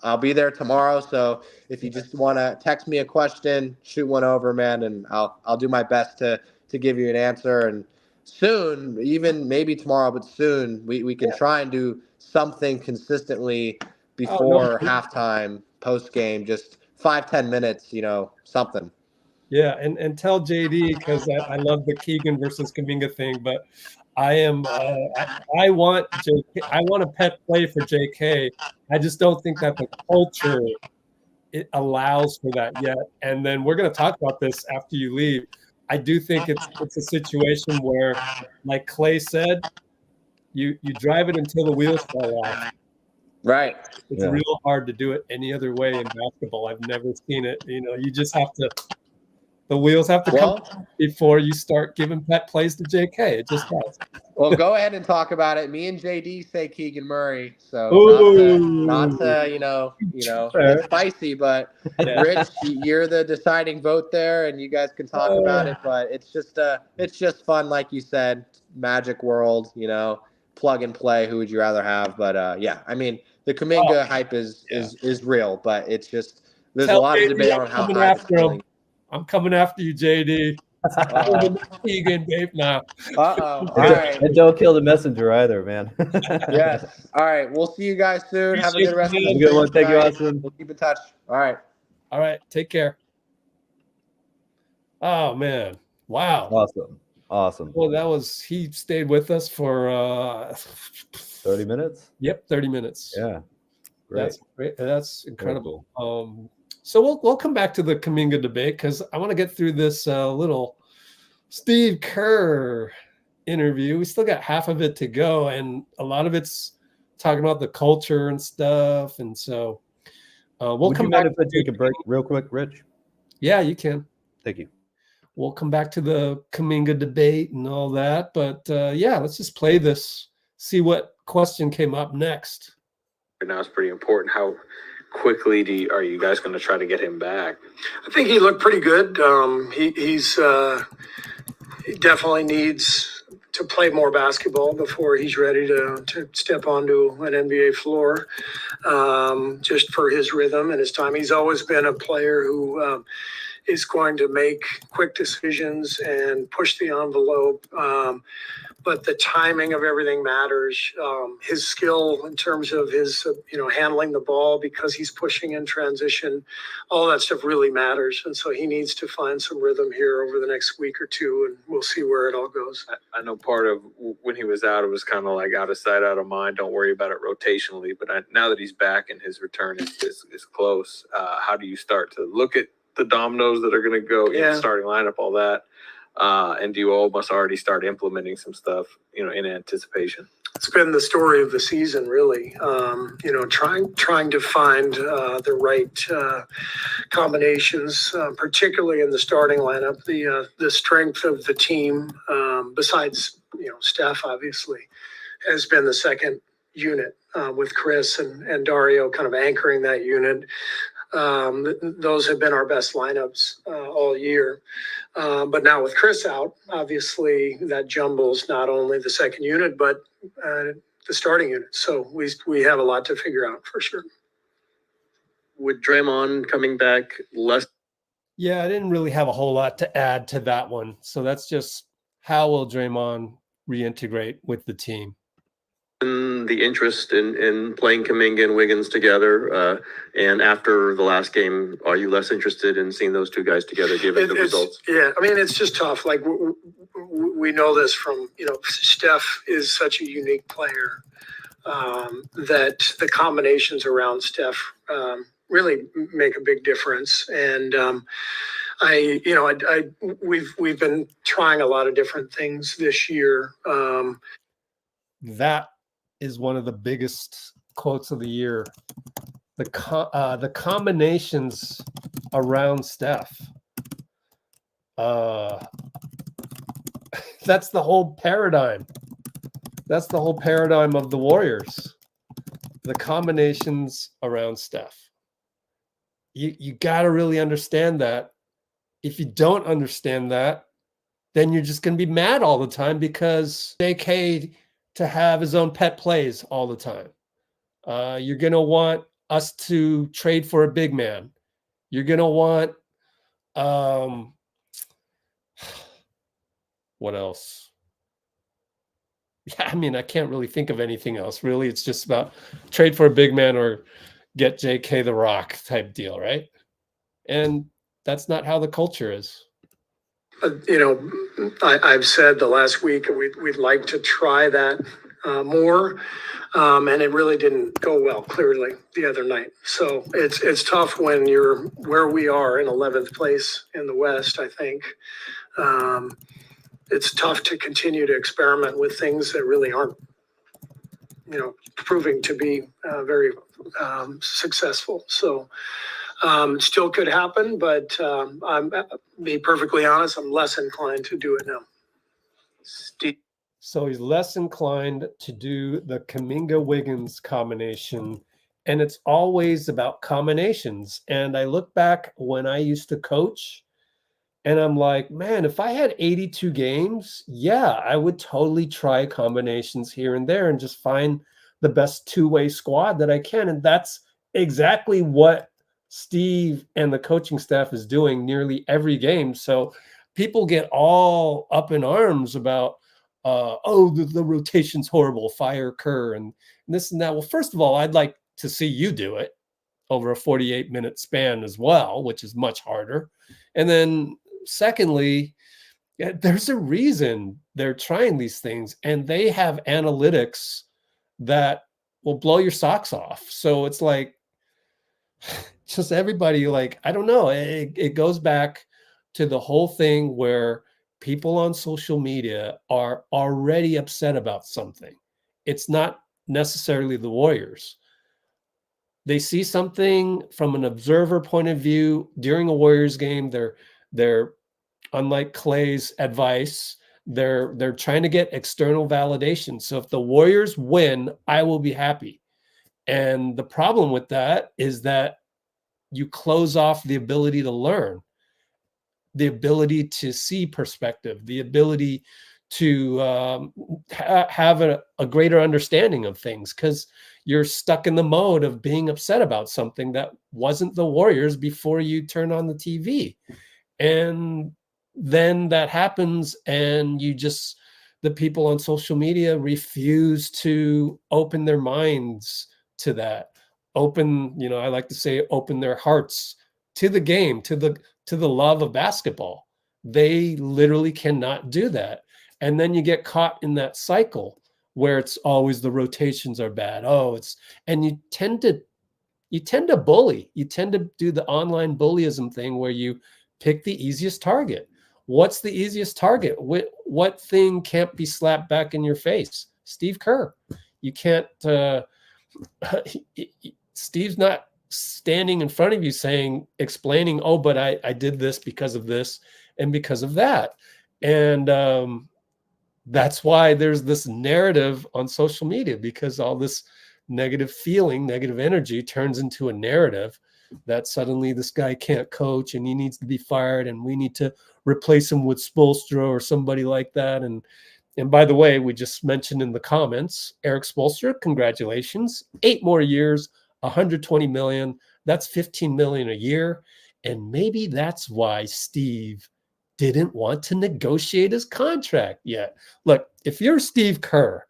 I'll be there tomorrow. So if you just want to text me a question, shoot one over, man, and I'll do my best to give you an answer. And soon, even maybe tomorrow, but soon we can try and do something consistently before halftime, post game, just 5-10 minutes, something. Yeah, and tell JD, because I love the Keegan versus Kuminga thing, but I want JK. I want a pet play for JK. I just don't think that the culture allows for that yet. And then we're going to talk about this after you leave. I do think it's a situation where, like Clay said, you drive it until the wheels fall off. Right. It's real hard to do it any other way in basketball. I've never seen it. You just have to. The wheels have to come before you start giving pet plays to JK. It just does. Well, go ahead and talk about it. Me and JD say Keegan Murray, so not to get spicy, but Rich, you're the deciding vote there, and you guys can talk about it. But it's just fun, like you said, magic world. Plug and play. Who would you rather have? But I mean, the Kuminga hype is real, but it's just there's a lot of debate on how high it's going. I'm coming after you, JD. Keegan, babe, now. All right. And don't kill the messenger either, man. Yes. All right. We'll see you guys soon. Have a good rest of the day. Good one. Thank you, Austin. We'll keep in touch. All right. All right. Take care. Oh, man. Wow. Awesome. Well, he stayed with us for 30 minutes? Yep, 30 minutes. Yeah. Great. That's great. That's incredible. So we'll come back to the Kuminga debate because I want to get through this little Steve Kerr interview. We still got half of it to go, and a lot of it's talking about the culture and stuff. And so we'll come back. If I take a break real quick, Rich? Yeah, you can. Thank you. We'll come back to the Kuminga debate and all that. But let's just play this, see what question came up next. Right now it's pretty important. How quickly are you guys going to try to get him back? I think he looked pretty good. He definitely needs to play more basketball before he's ready to step onto an NBA floor, just for his rhythm and his time. He's always been a player who is going to make quick decisions and push the envelope, but the timing of everything matters. His skill in terms of his, handling the ball because he's pushing in transition, all that stuff really matters. And so he needs to find some rhythm here over the next week or two, and we'll see where it all goes. I know part of when he was out, it was kind of like out of sight, out of mind. Don't worry about it rotationally. But now that he's back and his return is close, how do you start to look at the dominoes that are going to go in the starting lineup, all that? And do you almost already start implementing some stuff, in anticipation? It's been the story of the season, really. Trying to find the right combinations, particularly in the starting lineup. The strength of the team, besides Steph, obviously, has been the second unit with Chris and Dario kind of anchoring that unit. Those have been our best lineups all year. But now with Chris out, obviously that jumbles not only the second unit, but the starting unit. So we have a lot to figure out for sure. With Draymond coming back less. Yeah, I didn't really have a whole lot to add to that one. So that's just how will Draymond reintegrate with the team. The interest in playing Kuminga and Wiggins together, and after the last game, are you less interested in seeing those two guys together given the results? Yeah, I mean, it's just tough. Like we know this from, Steph is such a unique player that the combinations around Steph really make a big difference. And we've been trying a lot of different things this year. That is one of the biggest quotes of the year. The combinations around Steph. That's the whole paradigm. That's the whole paradigm of the Warriors. The combinations around Steph. You got to really understand that. If you don't understand that, then you're just going to be mad all the time because JK to have his own pet plays all the time. You're going to want us to trade for a big man. You're going to want, what else? Yeah, I mean, I can't really think of anything else. Really, it's just about trade for a big man or get JK the Rock type deal, right? And that's not how the culture is. I've said the last week we'd like to try that more, and it really didn't go well. Clearly, the other night. So it's tough when you're where we are in 11th place in the West. I think it's tough to continue to experiment with things that really aren't, proving to be very successful. So. Still could happen, but I'm be perfectly honest, I'm less inclined to do it now. So he's less inclined to do the Kuminga-Wiggins combination, and it's always about combinations. And I look back when I used to coach, and I'm like, man, if I had 82 games, yeah, I would totally try combinations here and there and just find the best two-way squad that I can. And that's exactly what Steve and the coaching staff is doing nearly every game. So people get all up in arms about, the rotation's horrible, fire Kerr and this and that. Well, first of all, I'd like to see you do it over a 48-minute span as well, which is much harder. And then secondly, there's a reason they're trying these things, and they have analytics that will blow your socks off. So it's like, just everybody, like, I don't know. It goes back to the whole thing where people on social media are already upset about something. It's not necessarily the Warriors. They see something from an observer point of view during a Warriors game. They're unlike Clay's advice. They're trying to get external validation. So if the Warriors win, I will be happy. And the problem with that is that you close off the ability to learn, the ability to see perspective, the ability to have a greater understanding of things, because you're stuck in the mode of being upset about something that wasn't the Warriors before you turn on the TV. And then that happens and you just the people on social media refuse to open their minds to that. Open, you know, I like to say open their hearts to the game, to the love of basketball. They literally cannot do that. And then you get caught in that cycle where it's always the rotations are bad. And you tend to bully. You tend to do the online bullyism thing where you pick the easiest target. What's the easiest target? What thing can't be slapped back in your face? Steve Kerr. You can't, Steve's not standing in front of you explaining, oh, but I did this because of this and because of that. And that's why there's this narrative on social media, because all this negative feeling, negative energy turns into a narrative that suddenly this guy can't coach and he needs to be fired and we need to replace him with Spoelstra or somebody like that. And by the way, we just mentioned in the comments, Eric Spoelstra, congratulations, 8 more years, 120 million. That's 15 million a year. And maybe that's why Steve didn't want to negotiate his contract yet. Look, if you're Steve Kerr,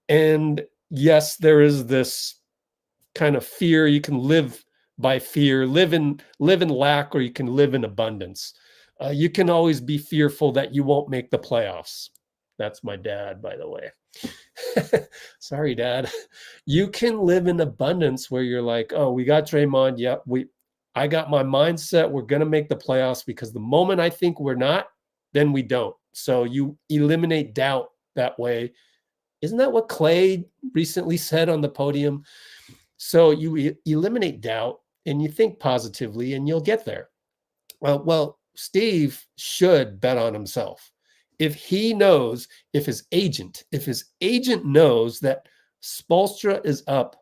and yes, there is this kind of fear, you can live by fear, live in lack, or you can live in abundance. You can always be fearful that you won't make the playoffs. That's my dad, by the way. Sorry, Dad. You can live in abundance where you're like, oh, we got Draymond. Yep, I got my mindset. We're going to make the playoffs, because the moment I think we're not, then we don't. So you eliminate doubt that way. Isn't that what Clay recently said on the podium? So you eliminate doubt and you think positively and you'll get there. Well, Steve should bet on himself. If he knows, if his agent knows that Spoelstra is up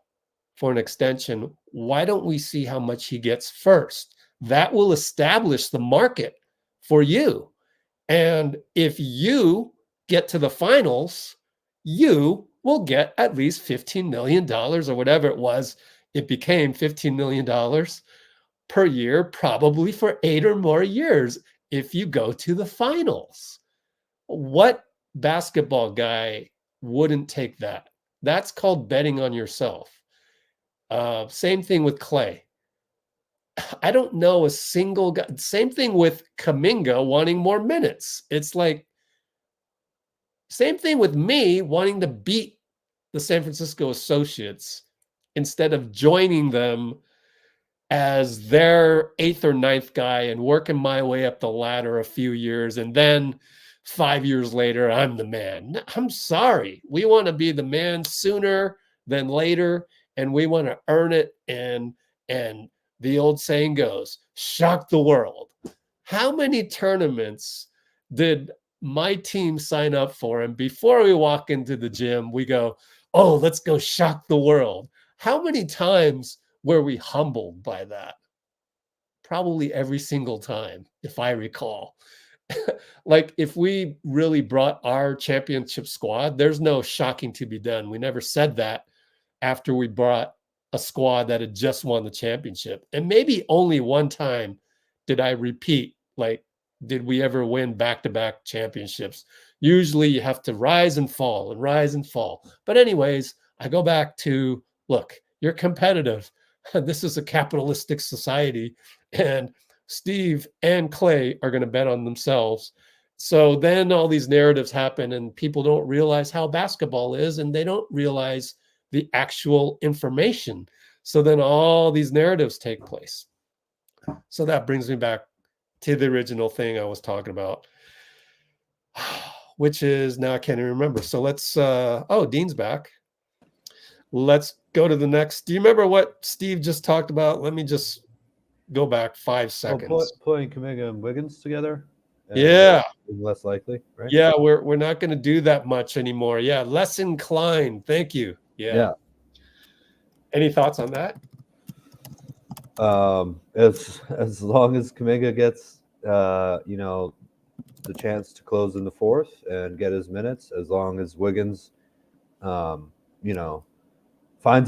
for an extension, why don't we see how much he gets first? That will establish the market for you. And if you get to the finals, you will get at least $15 million or whatever it was. It became $15 million per year, probably for 8 or more years if you go to the finals. What basketball guy wouldn't take that? That's called betting on yourself. Same thing with Clay. I don't know a single guy. Same thing with Kuminga wanting more minutes. It's like, same thing with me wanting to beat the San Francisco Associates instead of joining them as their 8th or 9th guy and working my way up the ladder a few years. And then 5 years later, I'm the man. I'm sorry. We want to be the man sooner than later, and we want to earn it. And the old saying goes, shock the world. How many tournaments did my team sign up for? And before we walk into the gym, we go, oh, let's go shock the world. How many times were we humbled by that? Probably every single time, if I recall. Like, if we really brought our championship squad, there's no shocking to be done. We never said that after we brought a squad that had just won the championship. And maybe only one time did I repeat, like, did we ever win back-to-back championships? Usually you have to rise and fall and rise and fall. But anyways, I go back to, look, you're competitive. This is a capitalistic society, and Steve and Clay are going to bet on themselves. So then all these narratives happen, and people don't realize how basketball is, and they don't realize the actual information. So then all these narratives take place. So that brings me back to the original thing I was talking about, which is, now I can't even remember. So let's, oh, Dean's back. Let's go to the next. Do you remember what Steve just talked about? Let me just go back 5 seconds. Putting Kuminga and Wiggins together. Yeah. Less likely, right? Yeah, we're not going to do that much anymore. Yeah, less inclined. Thank you. Yeah. Any thoughts on that? As long as Kuminga gets the chance to close in the fourth and get his minutes, as long as Wiggins finds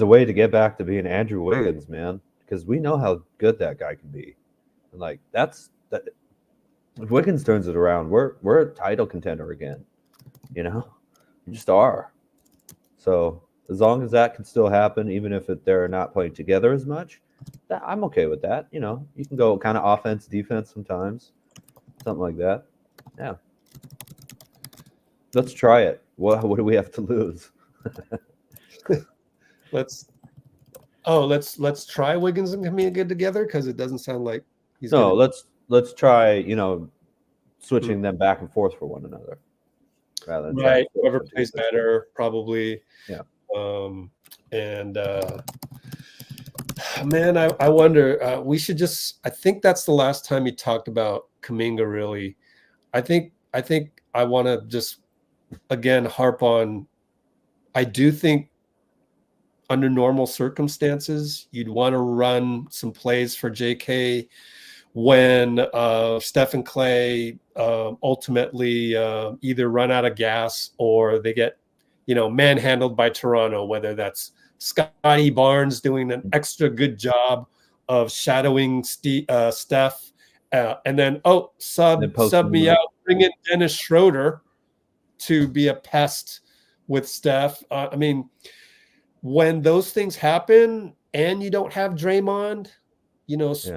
a way to get back to being Andrew Wiggins, man, because we know how good that guy can be. And like, that's that. If Wiggins turns it around, we're a title contender again. You just are. So as long as that can still happen, even if they're not playing together as much, I'm okay with that. You can go kind of offense, defense sometimes, something like that. Yeah. Let's try it. What do we have to lose? Let's try Wiggins and Kuminga together, because it doesn't sound like he's let's try, switching them back and forth for one another. Rather than right. Whoever plays better, probably. Yeah. Man, I wonder. We should I think that's the last time he talked about Kuminga. Really, I think I want to just again harp on. I do think under normal circumstances, you'd want to run some plays for JK when Steph and Clay ultimately either run out of gas or they get, manhandled by Toronto, whether that's Scotty Barnes doing an extra good job of shadowing Steph, and then sub me out, bring in Dennis Schroeder to be a pest with Steph. When those things happen and you don't have Draymond,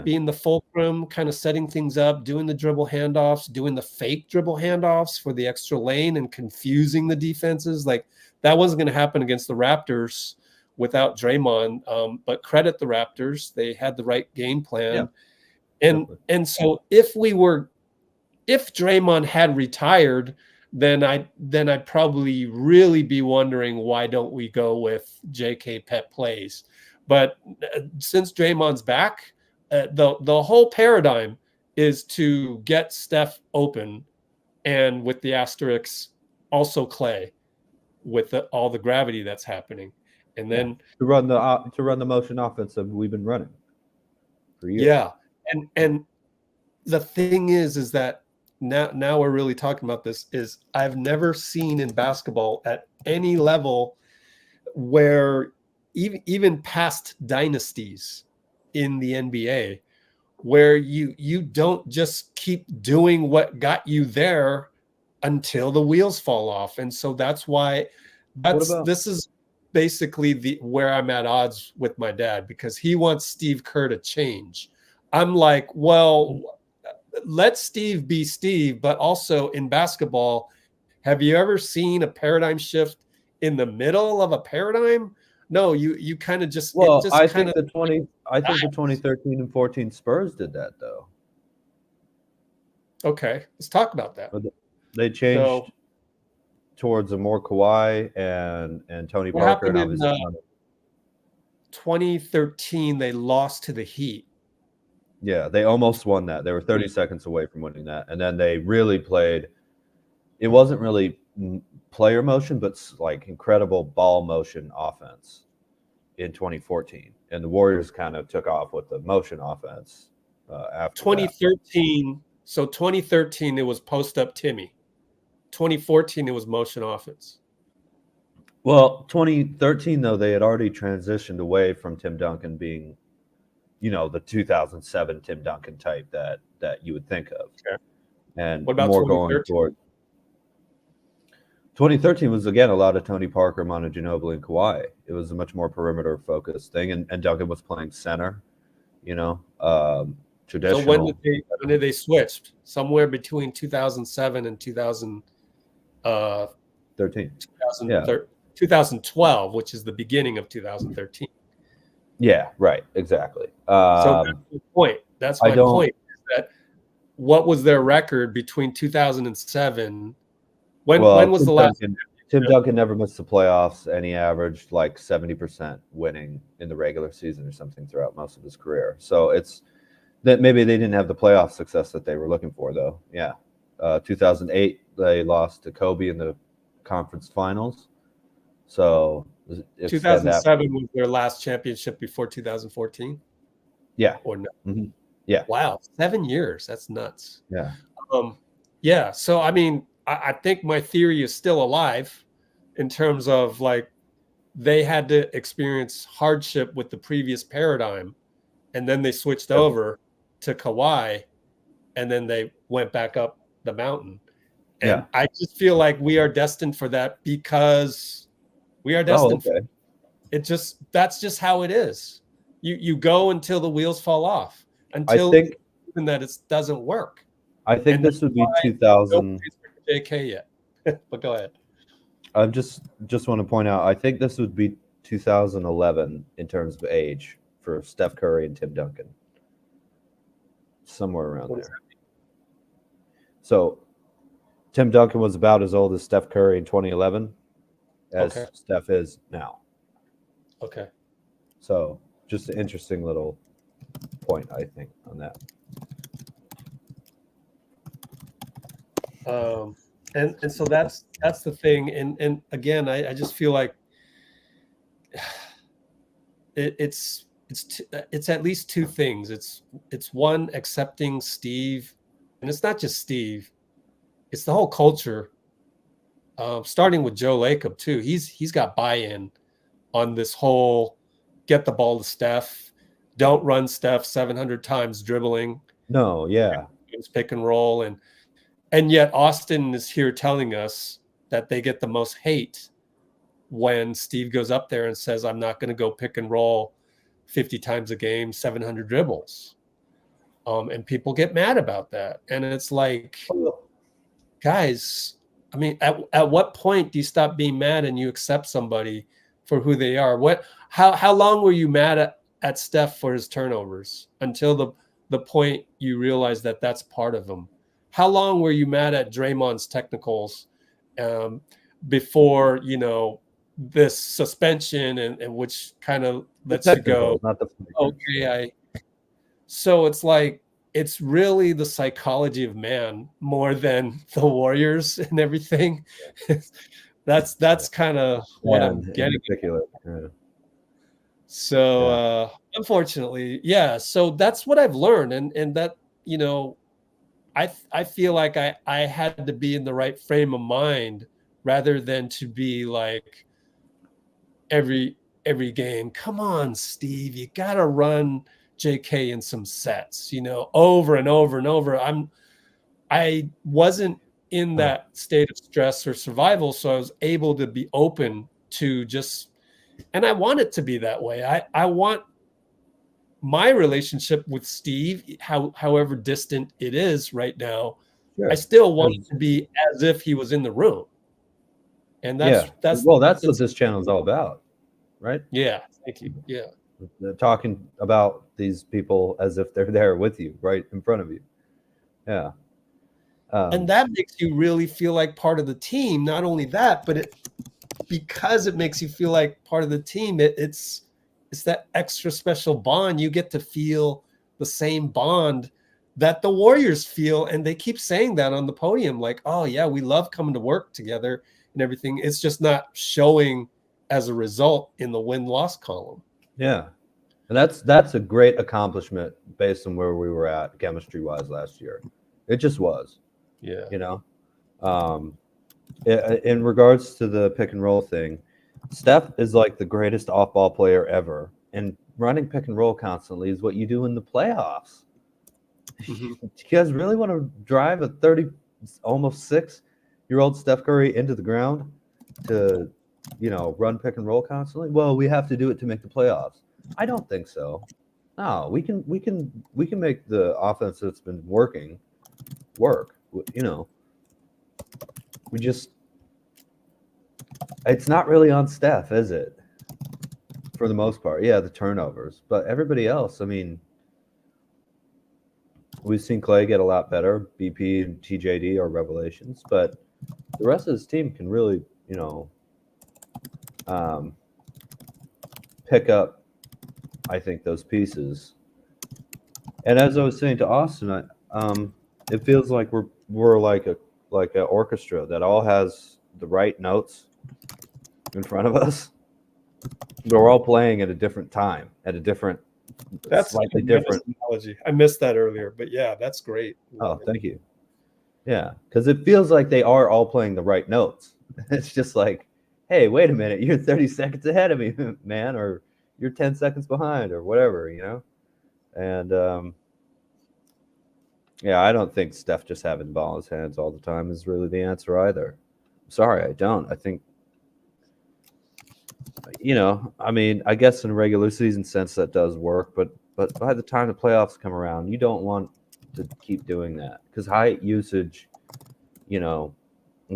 being the fulcrum, kind of setting things up, doing the dribble handoffs, doing the fake dribble handoffs for the extra lane and confusing the defenses, like that wasn't going to happen against the Raptors without Draymond. But credit the Raptors. They had the right game plan. Yeah. And so if Draymond had retired, then I'd probably really be wondering, why don't we go with JK pet plays? But since Draymond's back, the whole paradigm is to get Steph open, and with the asterisks, also Clay, with all the gravity that's happening, and then to run the motion offensive we've been running for years. Yeah, and the thing is that now we're really talking about this. Is I've never seen in basketball at any level where even past dynasties in the NBA, where you don't just keep doing what got you there until the wheels fall off. And so that's why this is basically where I'm at odds with my dad, because he wants Steve Kerr to change. I'm like, well, let Steve be Steve, but also in basketball, have you ever seen a paradigm shift in the middle of a paradigm? No, you kind of just. Well, I think the 2013 and 14 Spurs did that though. Okay, let's talk about that. They changed towards a more Kawhi and Tony Parker. And in 2013, they lost to the Heat. Yeah, they almost won that. They were 30 seconds away from winning that, and then they really played. It wasn't really player motion, but like incredible ball motion offense in 2014, and the Warriors kind of took off with the motion offense after 2013. That. So 2013 it was post up Timmy. 2014 it was motion offense. Well, 2013 though, they had already transitioned away from Tim Duncan being, the 2007 Tim Duncan type that you would think of. Okay. And what about more going toward 2013 was again a lot of Tony Parker, Manu Ginobili, and Kawhi. It was a much more perimeter focused thing, and Duncan was playing center. Traditional. So when did they switch? Somewhere between 2007 and 2013. 2012, which is the beginning of 2013. Yeah, right, exactly. So that's the point. That's my point. Is that what was their record between 2007? When was the last? Tim Duncan never missed the playoffs, and he averaged like 70% winning in the regular season or something throughout most of his career. So it's that maybe they didn't have the playoff success that they were looking for, though. Yeah, 2008 they lost to Kobe in the conference finals. So 2007 was their last championship before 2014. Yeah. Or no? Mm-hmm. Yeah. Wow, 7 years. That's nuts. Yeah. Yeah. So I think my theory is still alive in terms of like they had to experience hardship with the previous paradigm, and then they switched over to Kawhi, and then they went back up the mountain. And I just feel like we are destined for that because we are destined for it. That's just how it is. You go until the wheels fall off, until that it doesn't work. I think this would be 2000. JK yet, but go ahead. I just want to point out, I think this would be 2011 in terms of age for Steph Curry and Tim Duncan, somewhere around there. So Tim Duncan was about as old as Steph Curry in 2011 as Steph is now. Okay. So just an interesting little point, I think, on that. And so that's the thing. And again, I just feel like it's at least two things. It's one, accepting Steve, and it's not just Steve, it's the whole culture. Starting with Joe Lacob too. He's got buy-in on this whole get the ball to Steph, don't run Steph 700 times dribbling. No, yeah. It's pick and roll. And yet Austin is here telling us that they get the most hate when Steve goes up there and says, I'm not going to go pick and roll 50 times a game, 700 dribbles. And people get mad about that. And it's like, guys, I mean, at what point do you stop being mad and you accept somebody for who they are? How long were you mad at Steph for his turnovers until the point you realize that that's part of him? How long were you mad at Draymond's technicals before, this suspension and which kind of lets you go? So it's like, it's really the psychology of man more than the Warriors and everything. That's kind of what I'm getting. Yeah. So unfortunately, yeah. So that's what I've learned, and that I feel like I had to be in the right frame of mind rather than to be like every game. Come on, Steve, you gotta run JK in some sets, over and over and over. I wasn't in that state of stress or survival, so I was able to be open to and I want it to be that way. I want my relationship with Steve, however distant it is right now, I still want it to be as if he was in the room. And that's what this channel is all about, right? Yeah, thank you. Yeah. They're talking about these people as if they're there with you, right in front of you. Yeah. And that makes you really feel like part of the team. Not only that, but because it makes you feel like part of the team, it's that extra special bond. You get to feel the same bond that the Warriors feel. And they keep saying that on the podium, like, oh yeah, we love coming to work together and everything. It's just not showing as a result in the win-loss column. Yeah. And that's a great accomplishment based on where we were at chemistry-wise last year. It just was. Yeah. In regards to the pick and roll thing, Steph is like the greatest off-ball player ever. And running pick and roll constantly is what you do in the playoffs. Mm-hmm. Do you guys really want to drive a 30, almost 6-year-old Steph Curry into the ground to run pick and roll constantly? Well, we have to do it to make the playoffs. I don't think so. No, we can make the offense that's been working work. We just, it's not really on Steph, is it? For the most part, yeah, the turnovers, but everybody else, I mean, we've seen Clay get a lot better. BP and TJD are revelations, but the rest of this team can really, pick up, I think, those pieces. And as I was saying to Austin, it feels like we're like an orchestra that all has the right notes in front of us. We're all playing at a different time, at a different, slightly different analogy. I missed that earlier, but yeah, that's great. Oh, thank you. Yeah, because it feels like they are all playing the right notes. It's just like, hey, wait a minute, you're 30 seconds ahead of me, man, or you're 10 seconds behind, or whatever, And Yeah, I don't think Steph just having the ball in his hands all the time is really the answer either. Sorry, I don't. I think, I mean, I guess in a regular season sense that does work, but by the time the playoffs come around, you don't want to keep doing that because high usage,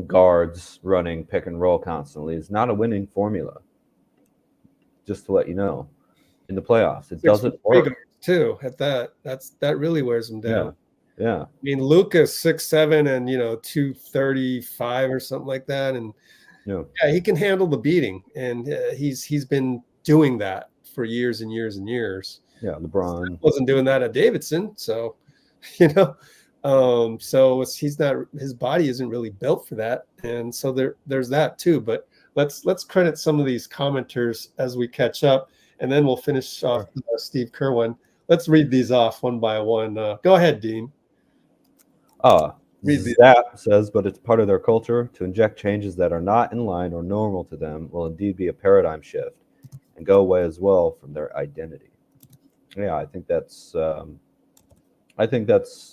guards running pick and roll constantly is not a winning formula. Just to let you know, in the playoffs, it doesn't work. Too at that. That really wears him down. Yeah. I mean, Luka's 6'7" and 235 or something like that, and yeah, he can handle the beating, and he's been doing that for years and years and years. Yeah, LeBron wasn't doing that at Davidson, so so he's not, his body isn't really built for that, and so there's that too. But let's credit some of these commenters as we catch up, and then we'll finish off the Steve Kerr one. Let's read these off one by one. Go ahead, Dean. Zap says, but it's part of their culture to inject changes that are not in line or normal to them will indeed be a paradigm shift and go away as well from their identity. Yeah, I think that's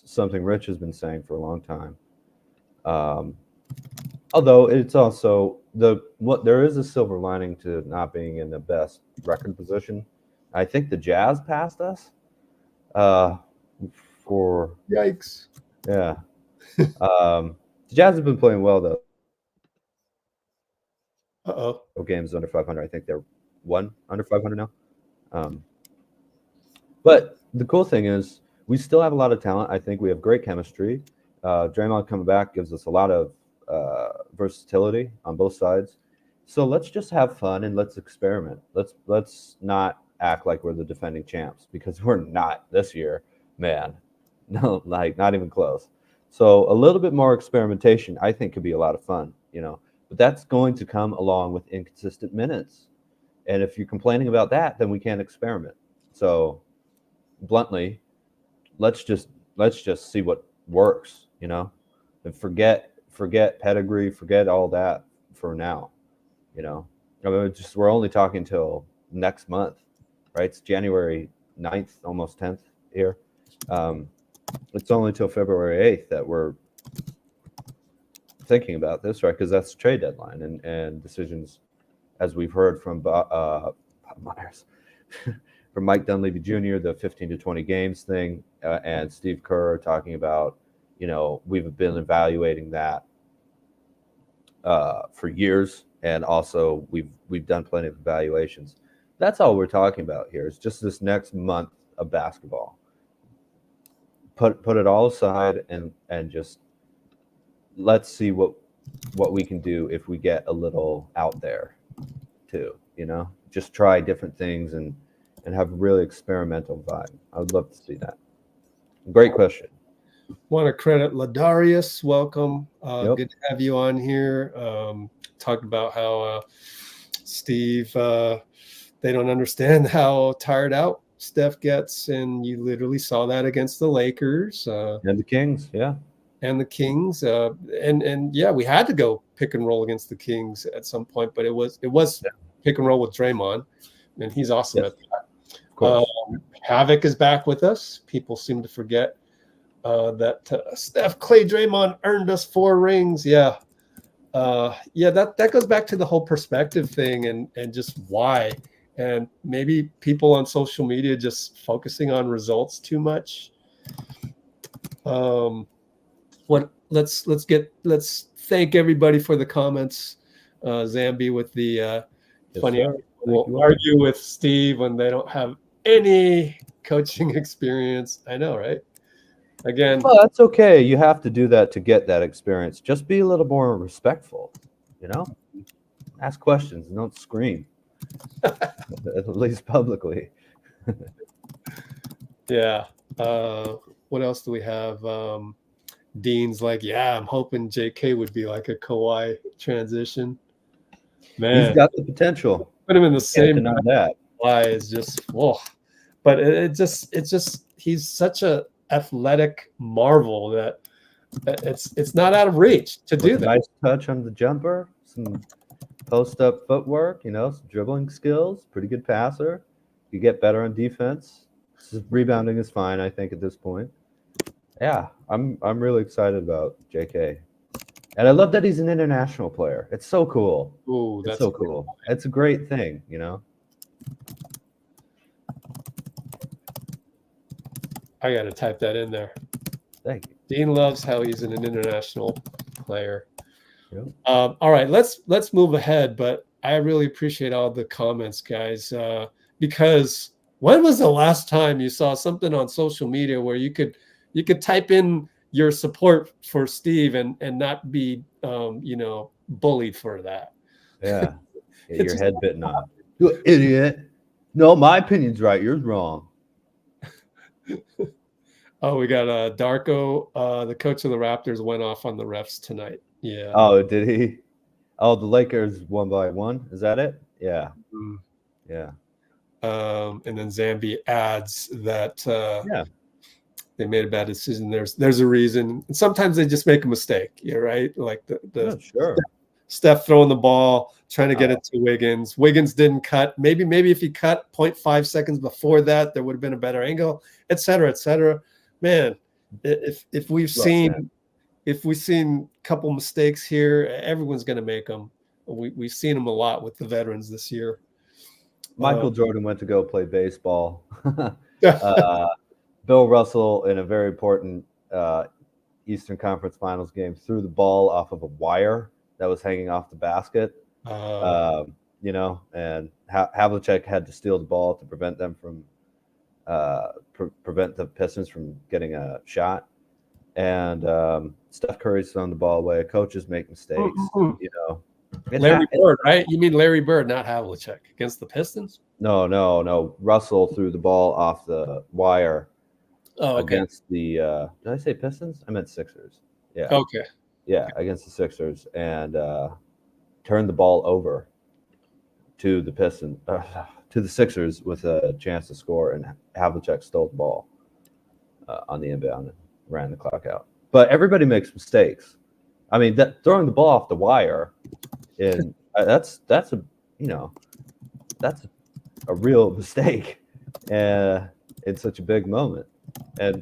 something Rich has been saying for a long time. Although it's also there is a silver lining to not being in the best record position. I think the Jazz passed us. For yikes. Yeah. The Jazz have been playing well though. Games under 500. I think they're one under 500 now. But the cool thing is we still have a lot of talent. I think we have great chemistry. Draymond coming back gives us a lot of versatility on both sides. So let's just have fun and let's experiment. Let's not act like we're the defending champs because we're not this year, man. No, like not even close. So a little bit more experimentation, I think, could be a lot of fun, But that's going to come along with inconsistent minutes. And if you're complaining about that, then we can't experiment. So bluntly, let's just see what works, and forget pedigree, forget all that for now, I mean, we're only talking till next month, right? It's January 9th, almost 10th here. It's only till February 8th that we're thinking about this, right? Because that's the trade deadline and decisions, as we've heard from Bob Myers, from Mike Dunleavy Jr., the 15 to 20 games thing, and Steve Kerr talking about, we've been evaluating that for years, and also we've done plenty of evaluations. That's all we're talking about here. It's just this next month of basketball. Put it all aside and just let's see what we can do if we get a little out there too, just try different things and have a really experimental vibe. I would love to see that. Great question. Want to credit Ladarius. Welcome. Yep. Good to have you on here. Talked about how Steve, they don't understand how tired out Steph gets, and you literally saw that against the Lakers and the Kings, and the Kings, and yeah, we had to go pick and roll against the Kings at some point, but it was pick and roll with Draymond, and he's awesome at that. Havoc is back with us. People seem to forget that Steph, Clay, Draymond earned us 4 rings. That goes back to the whole perspective thing and just why. And maybe people on social media just focusing on results too much. Let's thank everybody for the comments. Zambi with the funny will argue with Steve when they don't have any coaching experience. I know, right? Again, well, that's okay. You have to do that to get that experience. Just be a little more respectful, Ask questions and don't scream. At least publicly. Yeah. What else do we have? Dean's like, I'm hoping JK would be like a Kawhi transition. Man, he's got the potential. Put him in the same. That Kawhi is just whoa. But it's just he's such a athletic marvel that it's not out of reach to do that. Nice touch on the jumper, some post-up footwork, some dribbling skills, pretty good passer. You get better on defense. Rebounding is fine, I think, at this point. Yeah, I'm really excited about JK. And I love that he's an international player. It's so cool. Ooh, It's that's so cool. It's a great thing, you know? I got to type that in there. Thank you. Dean loves how he's an international player. Yep. All right, let's move ahead. But I really appreciate all the comments, guys, because when was the last time you saw something on social media where you could type in your support for Steve and not be bullied for that? Yeah. Get your head bitten off. You idiot. No, my opinion's right. Yours wrong. Oh, we got Darko, the coach of the Raptors, went off on the refs tonight. Yeah. Oh, did he? Oh, the Lakers won by 1. Is that it? Yeah. Mm. Yeah. And then Zambi adds that Yeah. they made a bad decision. There's a reason. And sometimes they just make a mistake. Yeah, right. Like the Yeah, sure. Steph throwing the ball, trying to get it to Wiggins. Wiggins didn't cut. Maybe if he cut 0.5 seconds before that, there would have been a better angle, et cetera, et cetera. Man, if we've seen a couple mistakes here, everyone's going to make them. We've seen them a lot with the veterans this year. Michael Jordan went to go play baseball. Bill Russell, in a very important Eastern Conference Finals game, threw the ball off of a wire that was hanging off the basket. And Havlicek had to steal the ball to prevent them from prevent the Pistons from getting a shot. And Steph Curry's thrown the ball away. Coaches make mistakes. Mm-hmm. You know, Larry Bird, right? You mean Larry Bird, not Havlicek, against the Pistons? No. Russell threw the ball off the wire against the. Did I say Pistons? I meant Sixers. Yeah. Okay. Yeah, against the Sixers, and turned the ball over to the Pistons, to the Sixers with a chance to score, and Havlicek stole the ball on the inbound and ran the clock out. But everybody makes mistakes. I mean, throwing the ball off the wire, and that's a real mistake, in such a big moment. And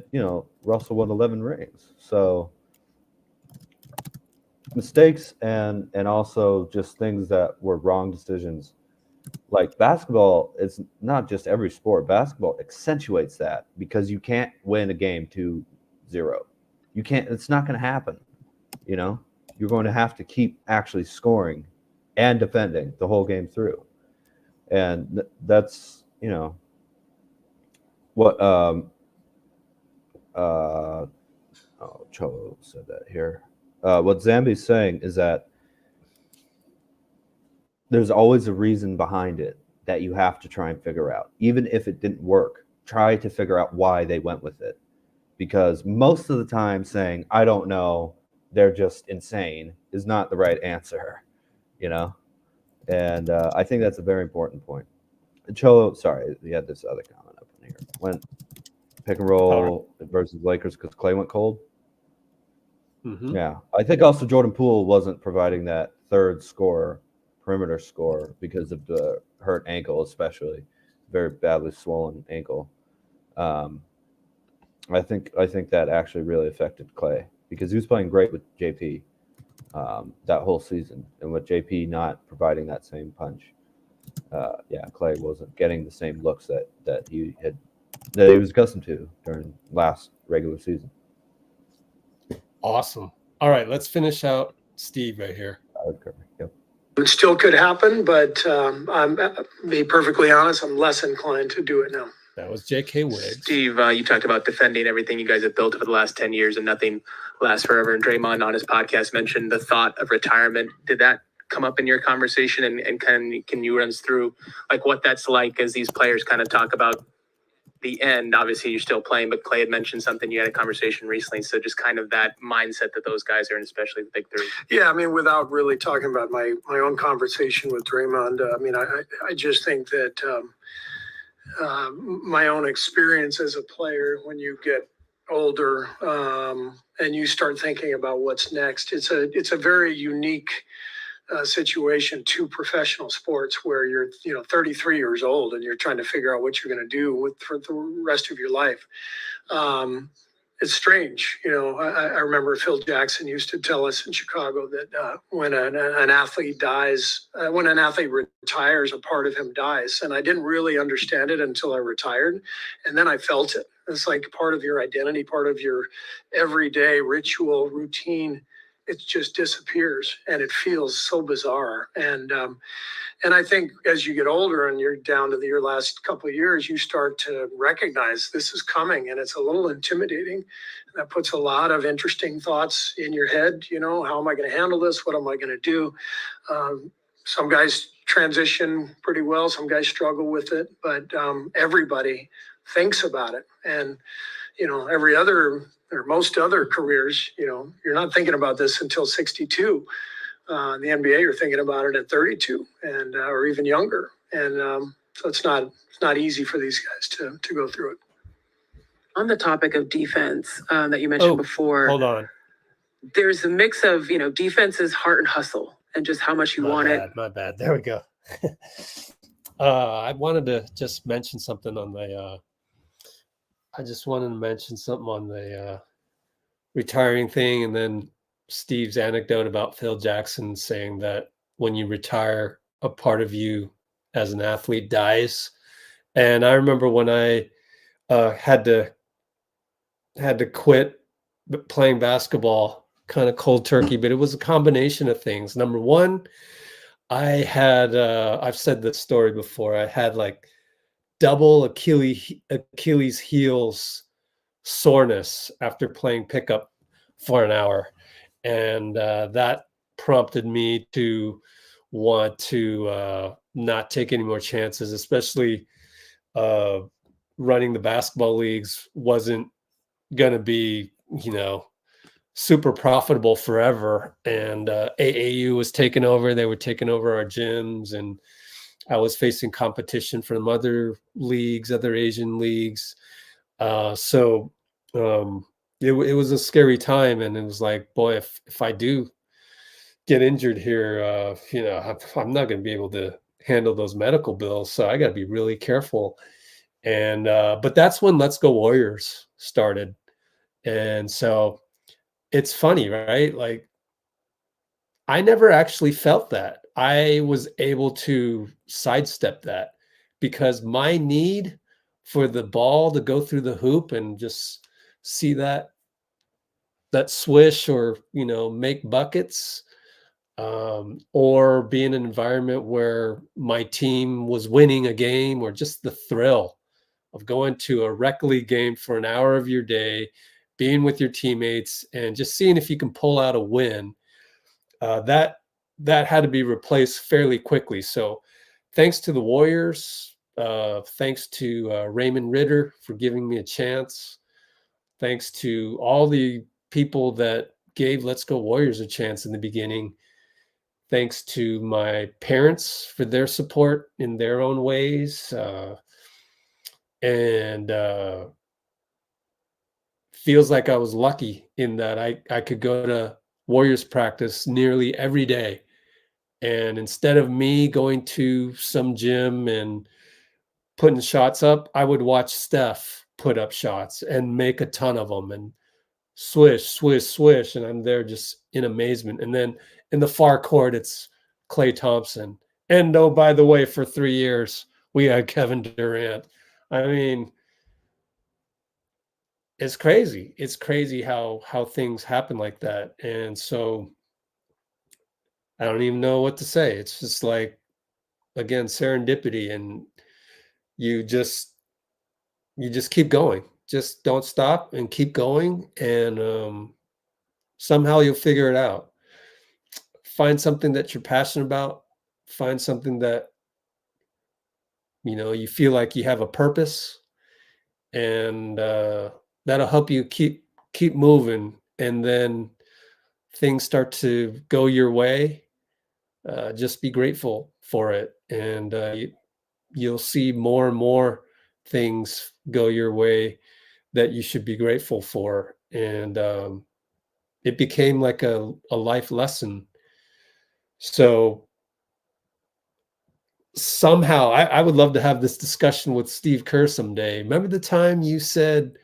Russell won 11 rings, so mistakes and also just things that were wrong decisions. Like basketball, it's not just every sport. Basketball accentuates that because you can't win a game 2-0. You can't. It's not going to happen. You're going to have to keep actually scoring and defending the whole game through, and that's what Cholo said that here. What Zambi's saying is that there's always a reason behind it that you have to try and figure out. Even if it didn't work, try to figure out why they went with it. Because most of the time saying, I don't know, they're just insane, is not the right answer, And I think that's a very important point. Cholo, sorry, he had this other comment up in here. When pick and roll versus Lakers because Clay went cold. Mm-hmm. Yeah, I think also Jordan Poole wasn't providing that third scorer, perimeter scorer, because of the hurt ankle, especially very badly swollen ankle. I think that actually really affected Clay because he was playing great with JP that whole season, and with JP not providing that same punch, Clay wasn't getting the same looks that he was accustomed to during last regular season. Awesome. All right, let's finish out Steve right here. Yep. It still could happen, but I'm be perfectly honest, I'm less inclined to do it now. That was JK Wiggs. Steve, you talked about defending everything you guys have built over the last 10 years and nothing lasts forever. And Draymond on his podcast mentioned the thought of retirement. Did that come up in your conversation? And can you run us through like what that's like as these players kind of talk about the end? Obviously you're still playing, but Clay had mentioned something, you had a conversation recently. So just kind of that mindset that those guys are in, especially the big three. Yeah, I mean, without really talking about my own conversation with Draymond, I just think that my own experience as a player, when you get older and you start thinking about what's next, it's a very unique situation to professional sports where you're 33 years old and you're trying to figure out what you're going to do for the rest of your life. it's strange. I remember Phil Jackson used to tell us in Chicago that when an athlete dies, when an athlete retires, a part of him dies. And I didn't really understand it until I retired. And then I felt it. It's like part of your identity, part of your everyday ritual, routine. It just disappears, and it feels so bizarre. And I think as you get older and you're down to your last couple of years, you start to recognize this is coming, and it's a little intimidating. That puts a lot of interesting thoughts in your head. How am I going to handle this? What am I going to do? Some guys transition pretty well. Some guys struggle with it, but everybody thinks about it. And, every other or most other careers, you're not thinking about this until 62. In the NBA, you're thinking about it at 32 and or even younger, and so it's not easy for these guys to go through it. On the topic of defense that you mentioned before, Hold on. there's a mix of defense is heart and hustle, and just how much you want it. My bad. There we go. I wanted to just mention something on the. I just wanted to mention something on the retiring thing, and then Steve's anecdote about Phil Jackson saying that when you retire, a part of you as an athlete dies. And I remember when I had to quit playing basketball, kind of cold turkey, but it was a combination of things. Number one, I had I've said this story before. I had like double Achilles heels soreness after playing pickup for an hour. And that prompted me to want to not take any more chances, especially running the basketball leagues wasn't going to be, super profitable forever. And AAU was taking over. They were taking over our gyms, and I was facing competition from other leagues, other Asian leagues. So it was a scary time, and it was like, boy, if I do get injured here, I'm not going to be able to handle those medical bills. So I got to be really careful. And but that's when Let's Go Warriors started. And so it's funny, right? Like, I never actually felt that. I was able to sidestep that because my need for the ball to go through the hoop and just see that swish, or make buckets, or be in an environment where my team was winning a game, or just the thrill of going to a rec league game for an hour of your day, being with your teammates, and just seeing if you can pull out a win. That had to be replaced fairly quickly. So thanks to the Warriors, thanks to Raymond Ritter for giving me a chance, thanks to all the people that gave Let's Go Warriors a chance in the beginning, thanks to my parents for their support in their own ways, and feels like I was lucky in that I could go to Warriors practice nearly every day. And instead of me going to some gym and putting shots up, I would watch Steph put up shots and make a ton of them and swish, swish, swish. And I'm there just in amazement. And then in the far court, it's Klay Thompson. And oh, by the way, for 3 years, we had Kevin Durant. I mean, it's crazy. It's crazy how things happen like that. And so I don't even know what to say. It's just like, again, serendipity, and you just keep going. Just don't stop and keep going, and somehow you'll figure it out. Find something that you're passionate about. Find something that you feel like you have a purpose, and that'll help you keep moving. And then things start to go your way. Just be grateful for it, and you'll see more and more things go your way that you should be grateful for. And it became like a life lesson. So somehow I would love to have this discussion with Steve Kerr someday. Remember the time you said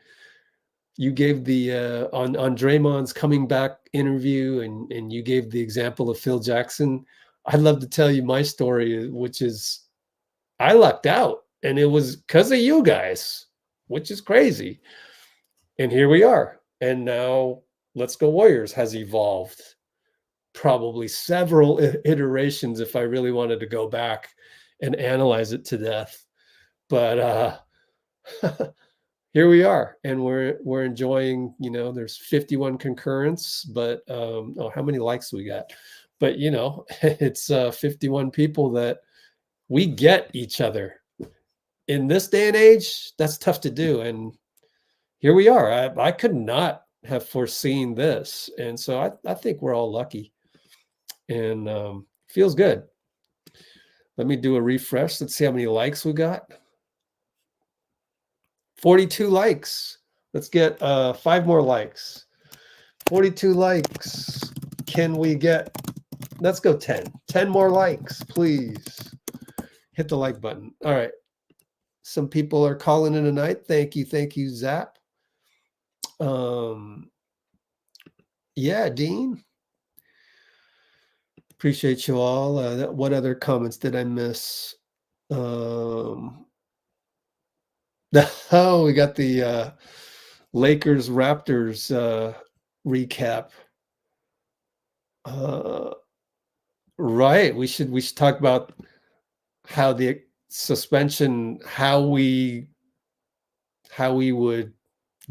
you gave the on Draymond's coming back interview, and you gave the example of Phil Jackson. I'd love to tell you my story, which is I lucked out, and it was because of you guys, which is crazy. And here we are. And now Let's Go Warriors has evolved probably several iterations if I really wanted to go back and analyze it to death. But here we are, and we're enjoying, you know, there's 51 concurrents, but oh, how many likes we got? But you know, it's 51 people that we get each other. In this day and age, that's tough to do. And here we are. I could not have foreseen this. And so I think we're all lucky, and feels good. Let me do a refresh. Let's see how many likes we got. 42 likes. Let's get 5 more likes. 42 likes. Can we get, let's go 10. 10 more likes, please. Hit the like button. All right. Some people are calling in tonight. Thank you, Zap. Yeah, Dean. Appreciate you all. What other comments did I miss? Oh, we got the Lakers Raptors recap. Right. We should talk about how the suspension, how we would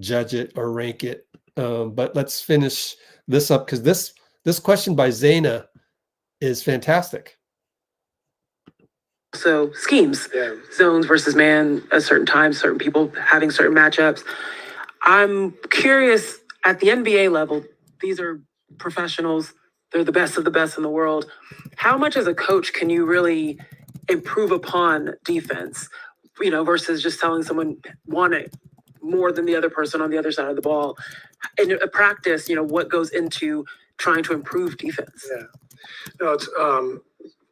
judge it or rank it. But let's finish this up, because this question by Zena is fantastic. So schemes, zones versus man at certain times, certain people having certain matchups. I'm curious, at the NBA level, these are professionals. They're the best of the best in the world. How much as a coach can you really improve upon defense, you know, versus just telling someone want it more than the other person on the other side of the ball? In a practice, you know, what goes into trying to improve defense? Yeah. No,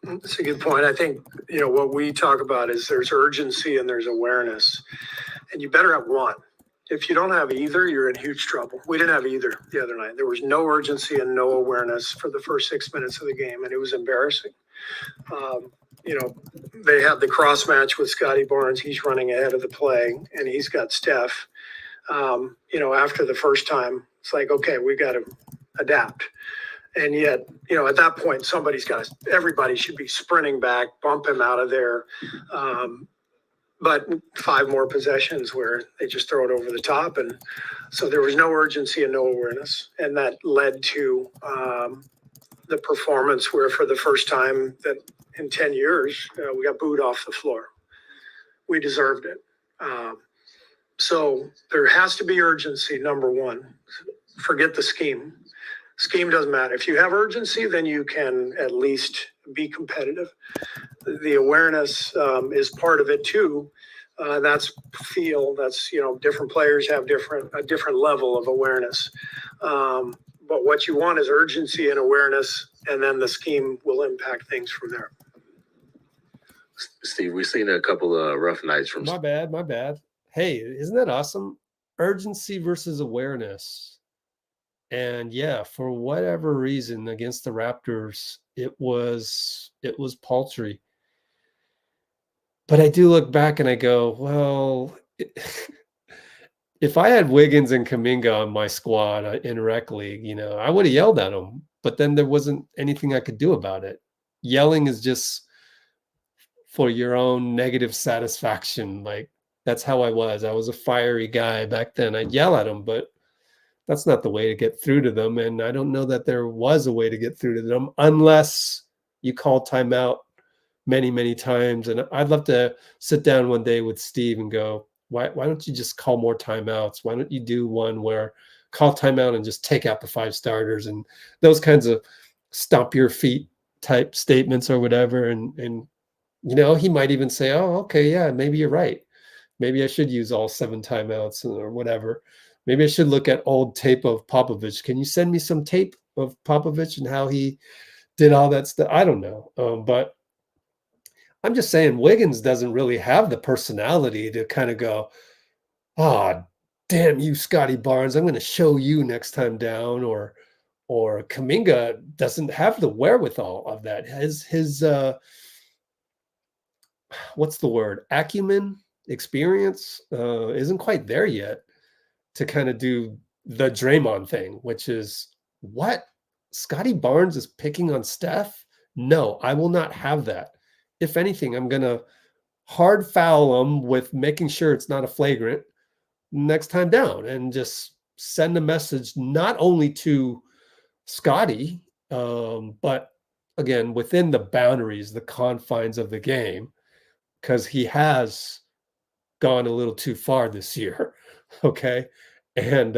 it's a good point. I think, you know, what we talk about is there's urgency and there's awareness, and you better have one. If you don't have either, you're in huge trouble. We didn't have either the other night. There was no urgency and no awareness for the first 6 minutes of the game, and it was embarrassing. You know, they had the cross match with Scotty Barnes. He's running ahead of the play, and he's got Steph. You know, after the first time, it's like, okay, we got to adapt. And yet, you know, at that point, everybody should be sprinting back, bump him out of there. But 5 more possessions where they just throw it over the top. And so there was no urgency and no awareness. And that led to the performance where for the first time that in 10 years, we got booed off the floor. We deserved it. So there has to be urgency, number one. Forget the scheme. Scheme doesn't matter. If you have urgency, then you can at least be competitive. The awareness is part of it too. That's feel. That's, you know, different players have a different level of awareness. But what you want is urgency and awareness, and then the scheme will impact things from there. Steve, we've seen a couple of rough nights from. My bad. Hey, isn't that awesome? Urgency versus awareness. And yeah, for whatever reason against the Raptors, it was paltry. But I do look back and I go, well, if I had Wiggins and Kuminga on my squad in rec league, you know, I would have yelled at them. But then there wasn't anything I could do about it. Yelling is just for your own negative satisfaction. Like, that's how I was. I was a fiery guy back then. I'd yell at them, but that's not the way to get through to them. And I don't know that there was a way to get through to them unless you call timeout many, many times. And I'd love to sit down one day with Steve and go, why don't you just call more timeouts? Why don't you do one where call timeout and just take out the 5 starters and those kinds of stomp your feet type statements or whatever. And you know, he might even say, oh, okay, yeah, maybe you're right. Maybe I should use all 7 timeouts or whatever. Maybe I should look at old tape of Popovich. Can you send me some tape of Popovich and how he did all that stuff? I don't know. But I'm just saying Wiggins doesn't really have the personality to kind of go, oh, damn you, Scotty Barnes, I'm going to show you next time down, or Kuminga doesn't have the wherewithal of that. His what's the word? Acumen, experience isn't quite there yet to kind of do the Draymond thing, which is what? Scotty Barnes is picking on Steph? No, I will not have that. If anything, I'm going to hard foul him with making sure it's not a flagrant next time down, and just send a message not only to Scotty, but again, within the boundaries, the confines of the game, because he has gone a little too far this year. Okay. And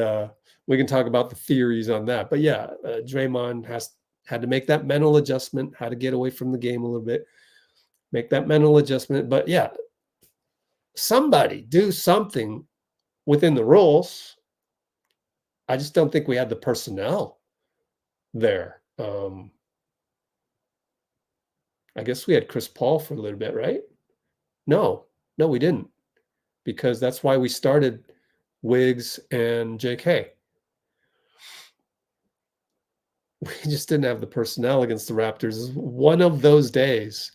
we can talk about the theories on that. But yeah, Draymond had to make that mental adjustment, how to get away from the game a little bit, make that mental adjustment. But yeah, somebody do something within the rules. I just don't think we had the personnel there. I guess we had Chris Paul for a little bit, right? No, we didn't, because that's why we started Wiggs and JK. We just didn't have the personnel against the Raptors. One of those days,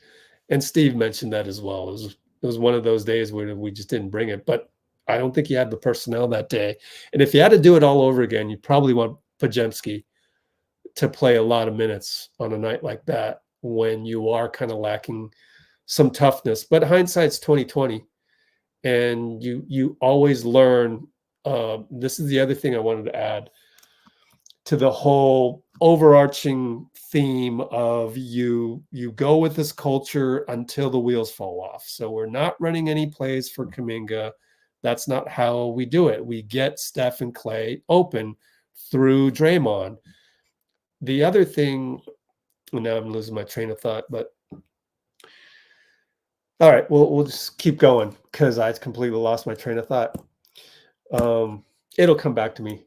and Steve mentioned that as well. It was one of those days where we just didn't bring it. But I don't think you had the personnel that day. And if you had to do it all over again, you probably want Podziemski to play a lot of minutes on a night like that when you are kind of lacking some toughness. But hindsight's 2020, and you always learn. This is the other thing I wanted to add to the whole overarching theme of you go with this culture until the wheels fall off. So we're not running any plays for Kuminga. That's not how we do it. We get Steph and Clay open through Draymond. The other thing, now I'm losing my train of thought, but all right, we'll just keep going because I completely lost my train of thought. It'll come back to me.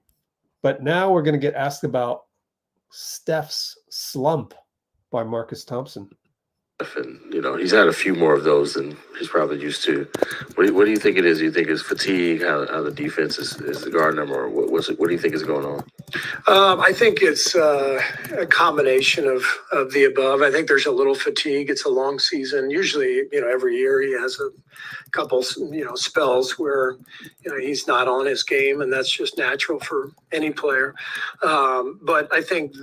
But now we're going to get asked about Steph's slump by Marcus Thompson. And, he's had a few more of those than he's probably used to. What do you think it is? Do you think it's fatigue, how the defense is guarding him, or what do you think is going on? I think it's a combination of the above. I think there's a little fatigue. It's a long season. Usually, every year he has a couple, spells where, he's not on his game, and that's just natural for any player. But I think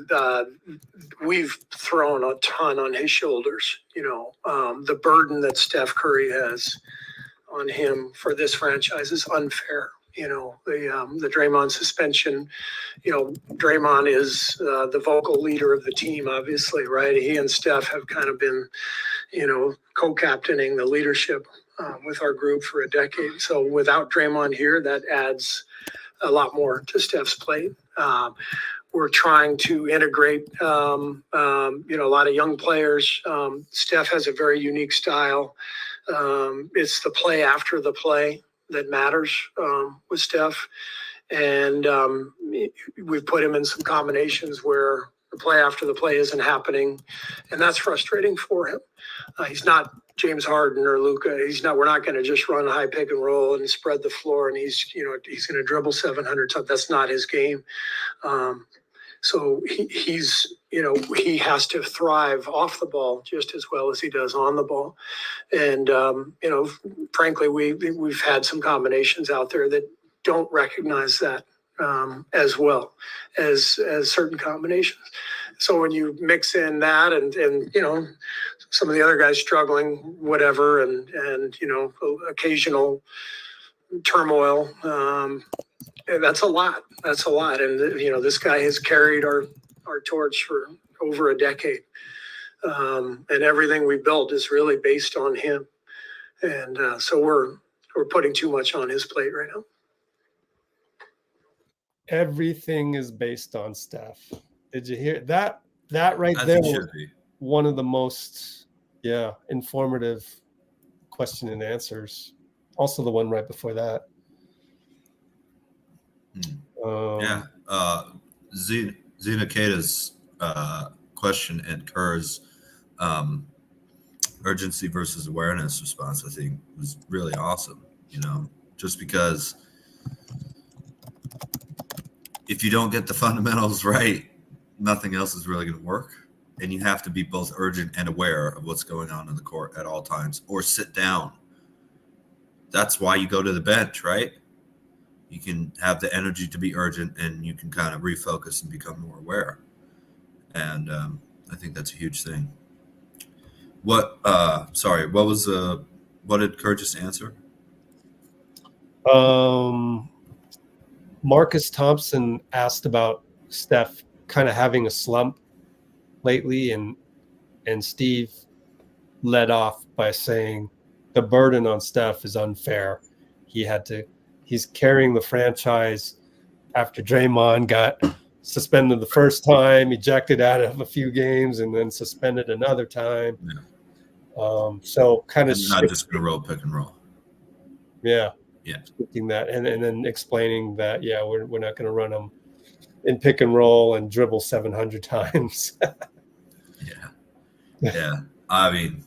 we've thrown a ton on his shoulders. The burden that Steph Curry has on him for this franchise is unfair. The Draymond suspension, Draymond is the vocal leader of the team, obviously, right? He and Steph have kind of been, co-captaining the leadership with our group for a decade. So without Draymond here, that adds a lot more to Steph's plate. We're trying to integrate, a lot of young players. Steph has a very unique style. It's the play after the play that matters with Steph. And we've put him in some combinations where the play after the play isn't happening. And that's frustrating for him. He's not James Harden or Luka. We're not going to just run high pick and roll and spread the floor and he's going to dribble 700 times. That's not his game. So he has to thrive off the ball just as well as he does on the ball. And, frankly, we've had some combinations out there that don't recognize that as well as certain combinations. So when you mix in that and some of the other guys struggling, whatever, and occasional turmoil, that's a lot. And, this guy has carried our torch for over a decade. And everything we built is really based on him. And so we're putting too much on his plate right now. Everything is based on Steph. Did you hear that? That right there was one of the most, informative question and answers. Also the one right before that. Zena Keita's question and Kerr's urgency versus awareness response, I think, was really awesome. Just because if you don't get the fundamentals right, nothing else is really going to work. And you have to be both urgent and aware of what's going on in the court at all times, or sit down. That's why you go to the bench, right? You can have the energy to be urgent, and you can kind of refocus and become more aware. And I think that's a huge thing. What did Kerr just answer? Marcus Thompson asked about Steph kind of having a slump lately, and Steve led off by saying the burden on Steph is unfair. He's carrying the franchise after Draymond got suspended the first time, ejected out of a few games, and then suspended another time. Yeah. So kind of not just going to roll pick and roll. Yeah. Yeah. Shifting that and then explaining that, yeah, we're not going to run them in pick and roll and dribble 700 times. Yeah. I mean,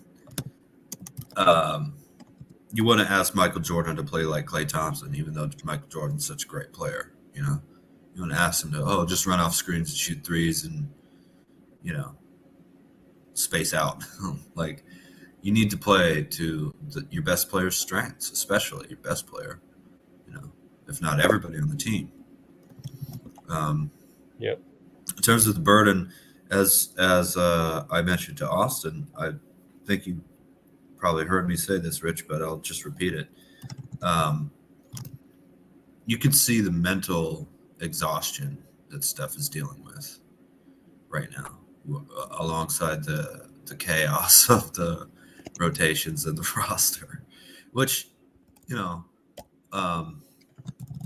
you want to ask Michael Jordan to play like Klay Thompson, even though Michael Jordan's such a great player, you know? You want to ask him to, just run off screens and shoot threes and, you know, space out. Like, you need to play to your best player's strengths, especially your best player, you know, if not everybody on the team. Yep. In terms of the burden, as I mentioned to Austin, I think you probably heard me say this, Rich, but I'll just repeat it. You can see the mental exhaustion that Steph is dealing with right now, alongside the chaos of the rotations and the roster, which, you know,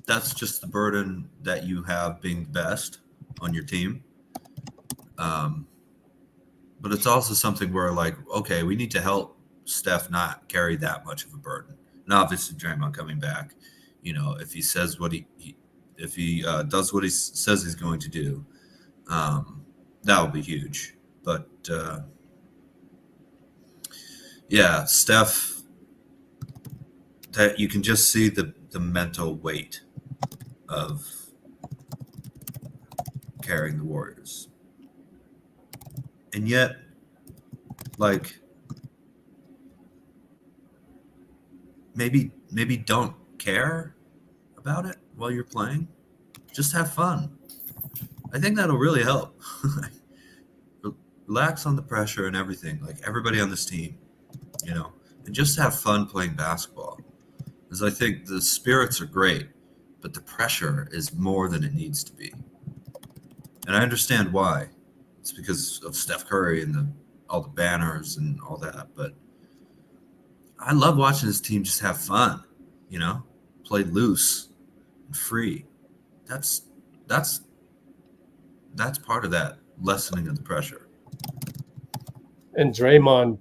that's just the burden that you have being the best on your team. But it's also something where, like, okay, we need to help Steph not carry that much of a burden. And obviously Draymond coming back, you know, if he says what if he does what he says he's going to do, that will be huge. But yeah, Steph, that you can just see the mental weight of carrying the Warriors. And yet, like, maybe don't care about it while you're playing. Just have fun. I think that'll really help. Relax on the pressure and everything, like everybody on this team, you know, and just have fun playing basketball. Because I think the spirits are great, but the pressure is more than it needs to be. And I understand why. It's because of Steph Curry and all the banners and all that. But I love watching this team just have fun, you know, play loose and free. That's part of that lessening of the pressure. And Draymond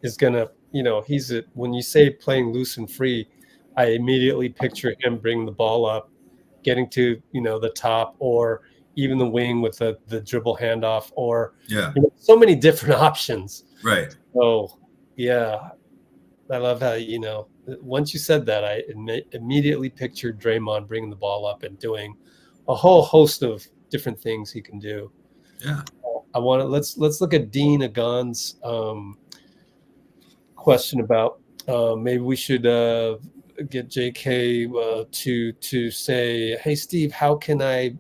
is going to, you know, when you say playing loose and free, I immediately picture him bringing the ball up, getting to, you know, the top, or even the wing with the dribble handoff, or you know, so many different options. Right. So, yeah, I love how, you know, once you said that, I immediately pictured Draymond bringing the ball up and doing a whole host of different things he can do. Yeah. Let's look at Dean Agon's question about maybe we should get JK to say, hey, Steve, how can I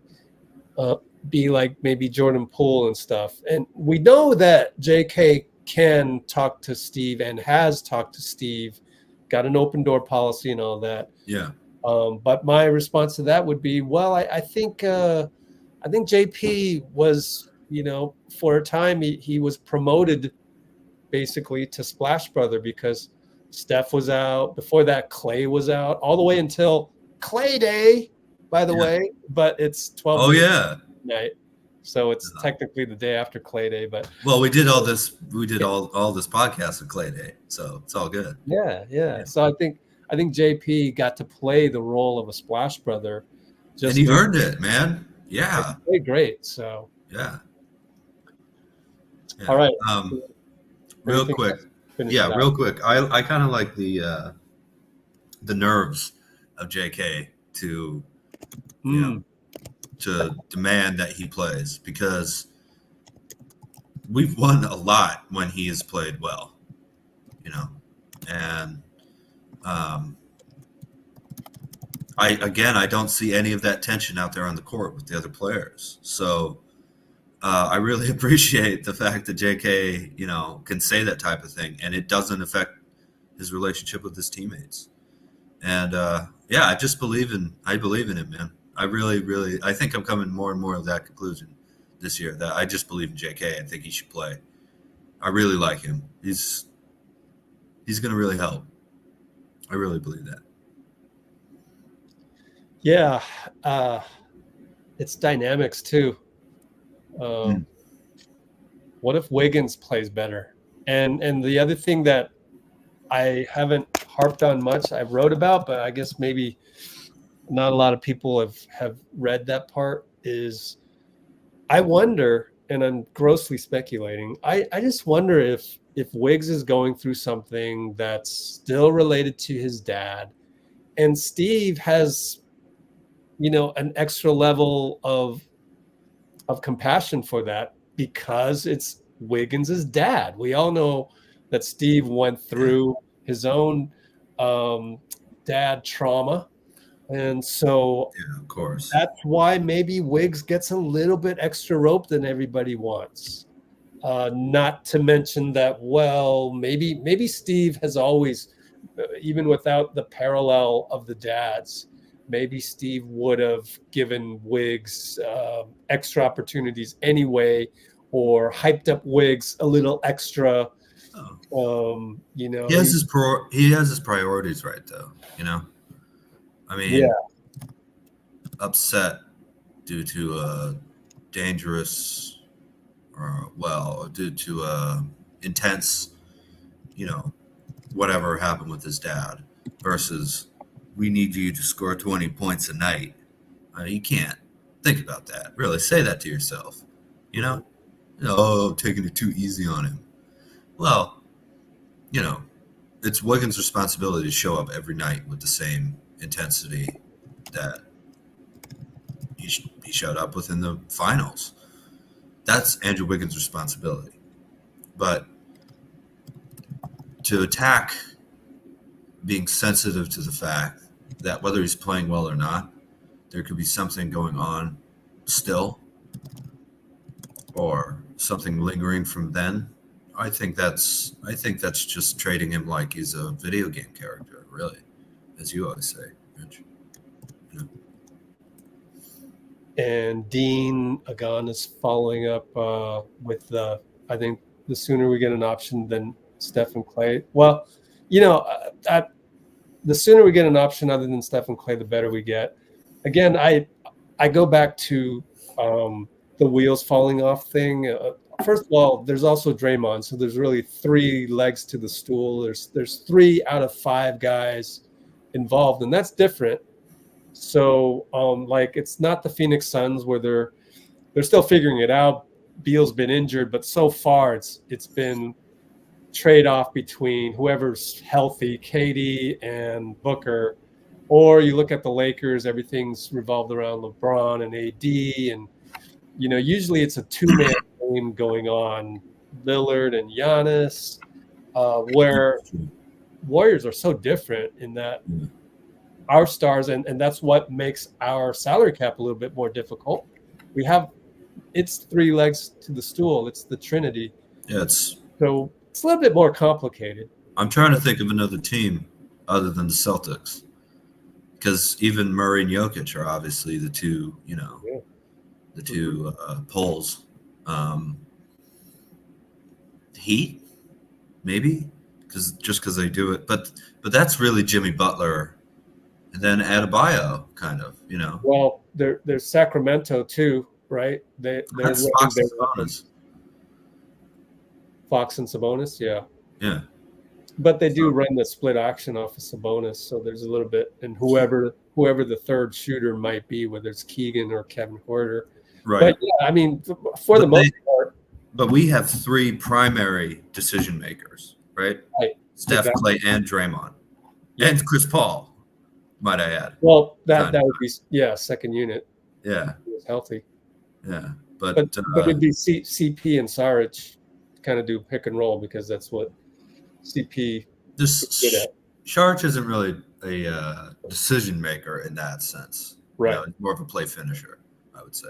be like maybe Jordan Poole and stuff? And we know that JK can talk to Steve and has talked to Steve, got an open door policy and all that. Yeah. But my response to that would be, well, I think JP was, you know, for a time he was promoted basically to Splash Brother because Steph was out. Before that, Klay was out, all the way until Klay Day, by the way. But it's 12. Oh yeah. Night. So it's technically the day after Klay Day, but we did all this. We did all this podcast with Klay Day, so it's all good. Yeah. So I think JP got to play the role of a Splash Brother, and he earned it, man. Yeah, he played great. So yeah. All right. Real quick. Real quick. I kind of like the nerves of JK to, you know, to demand that he plays, because we've won a lot when he has played well, and I don't see any of that tension out there on the court with the other players. So I really appreciate the fact that JK, can say that type of thing, and it doesn't affect his relationship with his teammates. And I believe in him, man. I really, I think I'm coming more and more to that conclusion this year, that I just believe in JK. I think he should play. I really like him. He's going to really help. I really believe that. Yeah. It's dynamics too. What if Wiggins plays better? And the other thing that I haven't harped on much, I wrote about, but I guess maybe not a lot of people have read that part, is I wonder, and I'm grossly speculating, I just wonder if Wiggs is going through something that's still related to his dad, and Steve has, an extra level of compassion for that because it's Wiggins' dad. We all know that Steve went through his own dad trauma. And so of course, that's why maybe Wiggs gets a little bit extra rope than everybody wants. Not to mention that, maybe Steve has always, even without the parallel of the dads, maybe Steve would have given Wiggs extra opportunities anyway, or hyped up Wiggs a little extra. He has his priorities right, though. I mean, upset due to a dangerous, due to intense, whatever happened with his dad, versus we need you to score 20 points a night. I mean, you can't think about that. Really, say that to yourself. Taking it too easy on him. Well, it's Wiggins' responsibility to show up every night with the same intensity that he showed up with in the finals. That's Andrew Wiggins' responsibility. But to attack being sensitive to the fact that whether he's playing well or not, there could be something going on still, or something lingering from then, I think that's just treating him like he's a video game character, really, as you always say, Rich. And Dean Agon is following up with I think the sooner we get an option than Steph and Clay. Well, the sooner we get an option other than Steph and Clay, the better we get. Again, I go back to the wheels falling off thing. First of all, there's also Draymond, so there's really three legs to the stool. There's 3 out of 5 guys involved, and that's different. So, it's not the Phoenix Suns where they're still figuring it out. Beal's been injured, but so far it's been trade-off between whoever's healthy, KD and Booker, or you look at the Lakers, everything's revolved around LeBron and AD, and usually it's a 2-man game going on, Lillard and Giannis, where Warriors are so different in that our stars, and that's what makes our salary cap a little bit more difficult. It's 3 legs to the stool. It's the Trinity. Yeah, so it's a little bit more complicated. I'm trying to think of another team other than the Celtics, because even Murray and Jokic are obviously the two, the two poles. Heat, maybe, because they do it, but that's really Jimmy Butler, and then Adebayo, kind of, Well, there's Sacramento too, right? That's Fox and Sabonis. Fox and Sabonis, yeah. But they do run the split action off of Sabonis, so there's a little bit, and whoever the third shooter might be, whether it's Keegan or Kevin Huerter. Right. But for the most part. But we have 3 primary decision makers, right? Steph, Clay, and Draymond, and Chris Paul, might I add. Well, that would be second unit. Yeah. was healthy. Yeah, But it'd be CP and Saric kind of do pick and roll because that's what CP is good at. Saric isn't really a decision maker in that sense. Right. You know, more of a play finisher, I would say.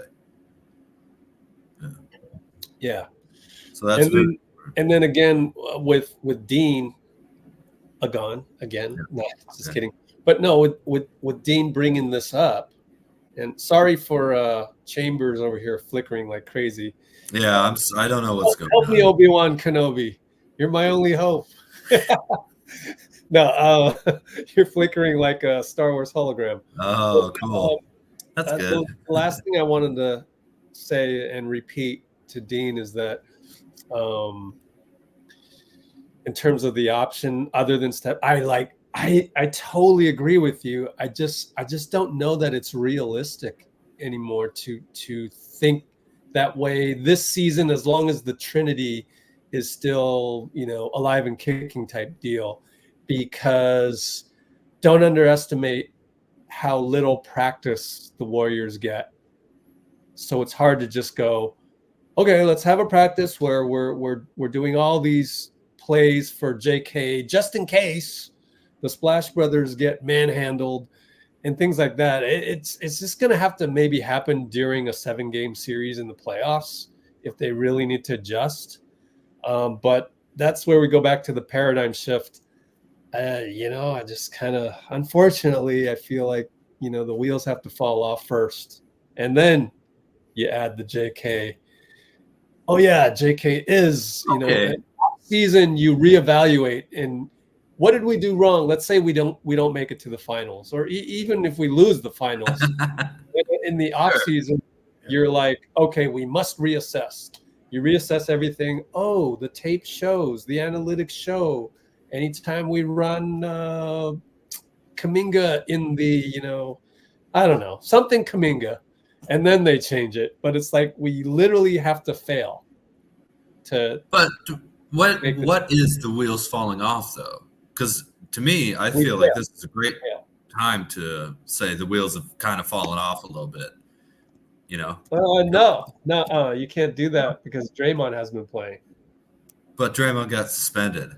Yeah. So that's good. And then again with Dean again. No, just kidding. But no, with Dean bringing this up, and sorry for Chambers over here flickering like crazy. Yeah, I don't know what's going on. Help me, Obi-Wan Kenobi. You're my only hope. No, you're flickering like a Star Wars hologram. Oh, cool. That's good. The last thing I wanted to say and repeat to Dean is that in terms of the option other than Steph, I totally agree with you. I just don't know that it's realistic anymore to think that way this season, as long as the Trinity is still, alive and kicking type deal, because don't underestimate how little practice the Warriors get. So it's hard to just go, okay, let's have a practice where we're doing all these plays for JK just in case the Splash Brothers get manhandled and things like that. It's just going to have to maybe happen during a 7-game series in the playoffs if they really need to adjust. But that's where we go back to the paradigm shift. I just kind of, unfortunately, I feel like, the wheels have to fall off first. And then you add the JK. Oh, yeah, JK is, season you reevaluate and what did we do wrong? Let's say we don't make it to the finals, or even if we lose the finals in the off season, you're like, okay, we must reassess. You reassess everything. Oh, the tape shows, the analytics show. Anytime we run Kuminga in the, I don't know, something Kuminga, and then they change it. But it's like we literally have to fail to. But what is the wheels falling off though? Because to me, I feel like this is a great time to say the wheels have kind of fallen off a little bit. No, you can't do that because Draymond hasn't been playing. But Draymond got suspended.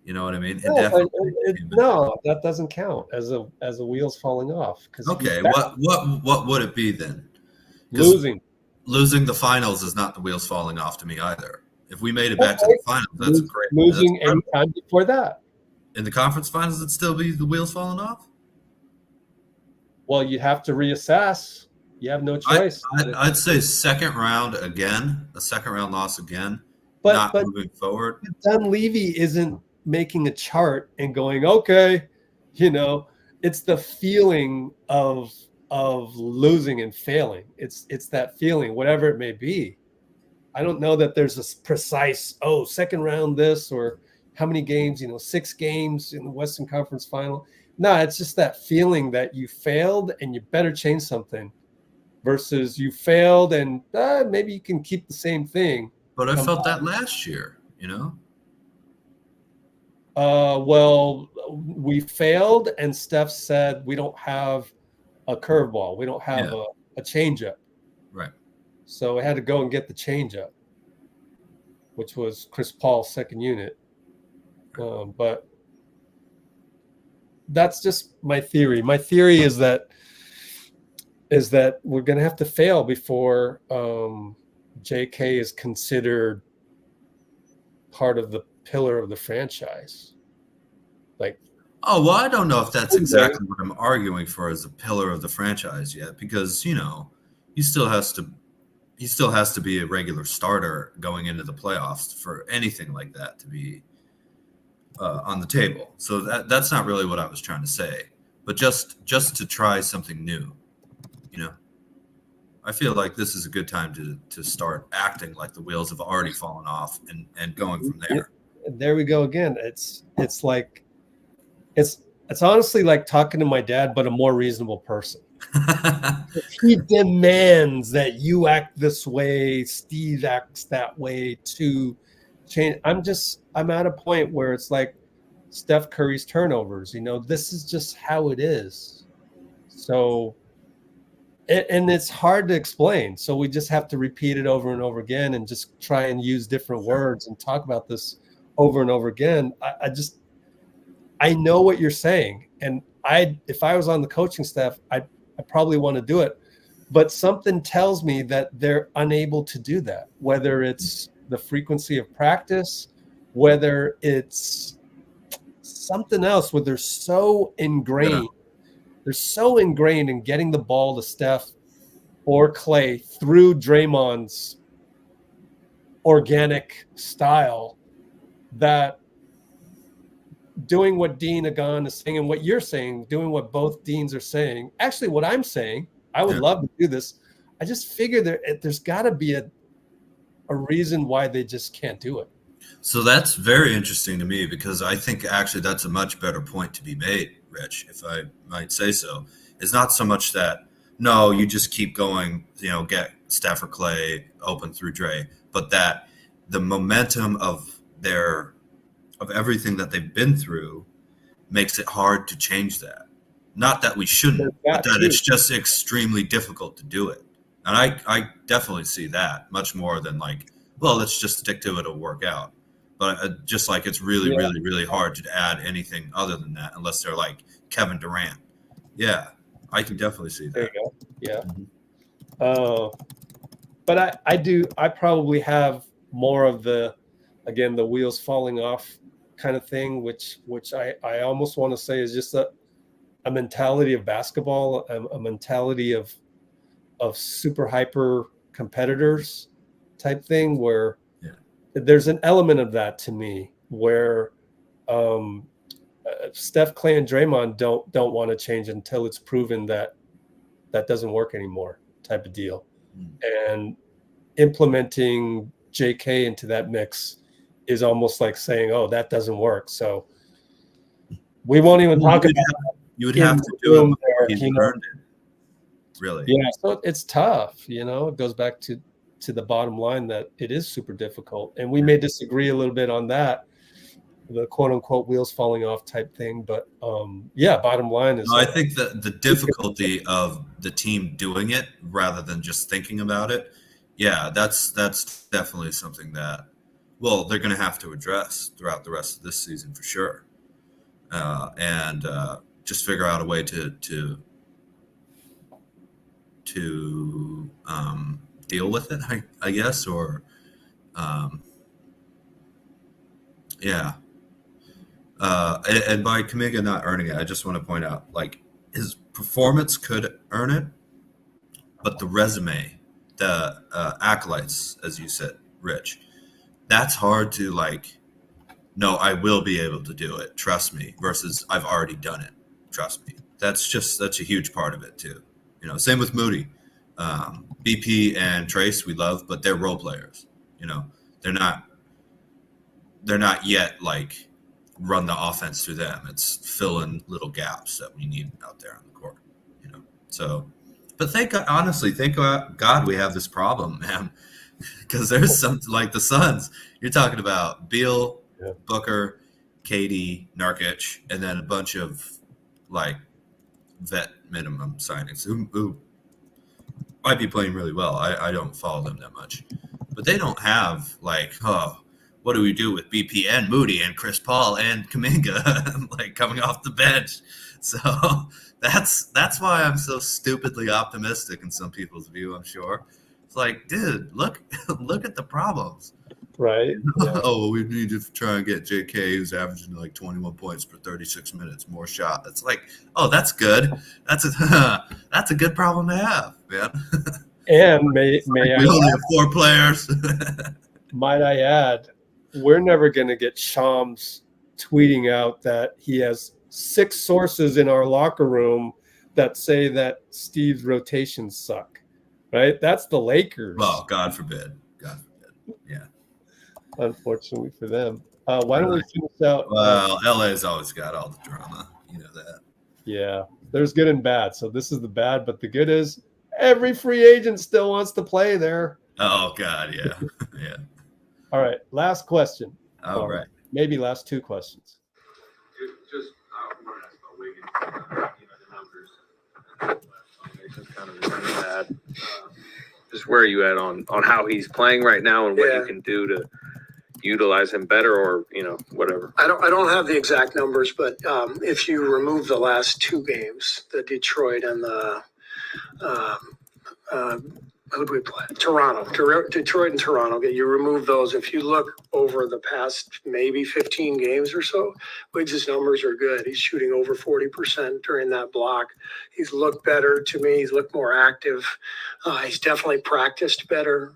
You know what I mean? No, that doesn't count as a wheels falling off. Okay, what would it be then? Losing the finals is not the wheels falling off to me either. If we made it back to the finals, that's great. Losing any time before that. In the conference finals, it'd still be the wheels falling off? Well, you'd have to reassess. You have no choice. I'd say second round again, a second round loss again, but moving forward. Dunleavy isn't making a chart and going, okay, it's the feeling of losing and failing. It's that feeling, whatever it may be. I don't know that there's a precise, second round this or how many games, 6 games in the Western Conference Final. No, it's just that feeling that you failed and you better change something versus you failed and maybe you can keep the same thing. But I felt that last year, Well, we failed and Steph said we don't have a curveball. We don't have a changeup. Right. So I had to go and get the changeup, which was Chris Paul's second unit. But that's just my theory. My theory is that we're going to have to fail before JK is considered part of the pillar of the franchise. I don't know if that's exactly what I'm arguing for as a pillar of the franchise yet, because he still has to be a regular starter going into the playoffs for anything like that to be on the table. So that's not really what I was trying to say, but just to try something new, I feel like this is a good time to start acting like the wheels have already fallen off and going from there. There we go again. It's like it's honestly like talking to my dad, but a more reasonable person. He demands that you act this way. Steve acts that way to change. I'm at a point where it's like Steph Curry's turnovers. This is just how it is. So and it's hard to explain. So we just have to repeat it over and over again and just try and use different words and talk about this over and over again. I know what you're saying. And if I was on the coaching staff, I probably want to do it. But something tells me that they're unable to do that, whether it's the frequency of practice, whether it's something else, where they're so ingrained. They're so ingrained in getting the ball to Steph or Clay through Draymond's organic style that doing what Dean Agon is saying and what you're saying, doing what both Deans are saying, actually what I'm saying, I would love to do this. I just figure there's got to be a reason why they just can't do it. So that's very interesting to me, because I think actually that's a much better point to be made, Rich, if I might say so. It's not so much that, no, you just keep going, get Steph or Clay open through Dray, but that the momentum of everything that they've been through makes it hard to change that. Not that we shouldn't, but that it's just extremely difficult to do it. And I definitely see that much more than like, well, let's just stick to it, it'll work out. But just like it's really, really, really hard to add anything other than that unless they're like Kevin Durant. Yeah, I can definitely see that. There you go. Yeah. But I probably have more of the wheels falling off kind of thing, which I almost want to say is just a mentality of basketball, a mentality of super hyper competitors type thing, where there's an element of that to me where Steph, Clay, and Draymond don't want to change until it's proven that doesn't work anymore type of deal. And implementing JK into that mix is almost like saying, oh, that doesn't work. So we won't even talk about it. You would have to do it. He's earned it. Really? Yeah. So it's tough. It goes back to the bottom line that it is super difficult. And we may disagree a little bit on that, the quote unquote wheels falling off type thing. But bottom line is, I think that the difficulty of the team doing it rather than just thinking about it. Yeah, that's definitely something that, well, they're going to have to address throughout the rest of this season for sure. And just figure out a way to deal with it, I guess, or and by Kuminga not earning it, I just want to point out, like, his performance could earn it, but the resume, the acolytes, as you said, Rich, that's hard to like, no, I will be able to do it, trust me, versus I've already done it, trust me. That's a huge part of it too. Same with Moody. BP and Trace we love, but they're role players. They're not yet like run the offense through them. It's fill in little gaps that we need out there on the court. So, but thank God we have this problem, man, because there's something like the Suns. You're talking about Beal, Booker, KD, Nurkic, and then a bunch of like vet minimum signings who might be playing really well. I don't follow them that much, but they don't have like, what do we do with BP and Moody and Chris Paul and Kuminga like coming off the bench? So that's why I'm so stupidly optimistic in some people's view, I'm sure. It's like, dude, look at the problems. Right. Yeah. Oh, we need to try and get JK, who's averaging like 21 points per 36 minutes, more shot. It's like, oh, that's good. That's a good problem to have, man. And may we I only add, have 4 players. might I add, we're never going to get Shams tweeting out that he has 6 sources in our locker room that say that Steve's rotations suck, right? That's the Lakers. Well, God forbid. Yeah. Unfortunately for them. Why don't we finish out? Well, LA's always got all the drama. You know that. Yeah, there's good and bad. So this is the bad, but the good is every free agent still wants to play there. Oh, God, yeah. Yeah. All right, last question. All right. Maybe last 2 questions. Just I want to ask about Wiggins. The numbers. Just kind of just where are you at on how he's playing right now and what Yeah. you can do to utilize him better, or whatever. I don't have the exact numbers, but if you remove the last two games, the Detroit and the who did we play? Detroit and Toronto. You remove those. If you look over the past maybe 15 games or so, Wiggs' numbers are good. He's shooting over 40% during that block. He's looked better to me. He's looked more active. He's definitely practiced better.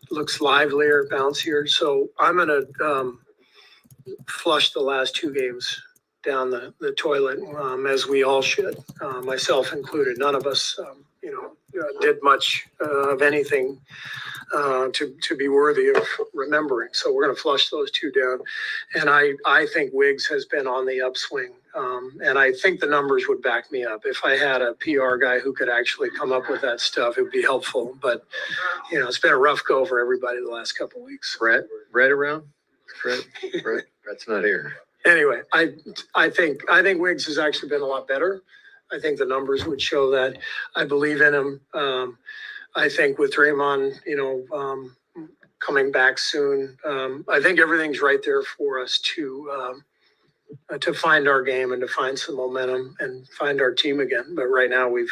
Looks livelier, bouncier. So I'm going to flush the last two games down the toilet, as we all should, myself included. None of us, did much of anything to be worthy of remembering. So we're going to flush those two down. And I think Wiggs has been on the upswing. And I think the numbers would back me up. If I had a PR guy who could actually come up with that stuff, it would be helpful. But, it's been a rough go for everybody the last couple of weeks. Brett around? Brett's not here. Anyway, I think Wiggs has actually been a lot better. I think the numbers would show that. I believe in him. I think with Draymond, coming back soon, I think everything's right there for us to find our game and to find some momentum and find our team again. But right now we've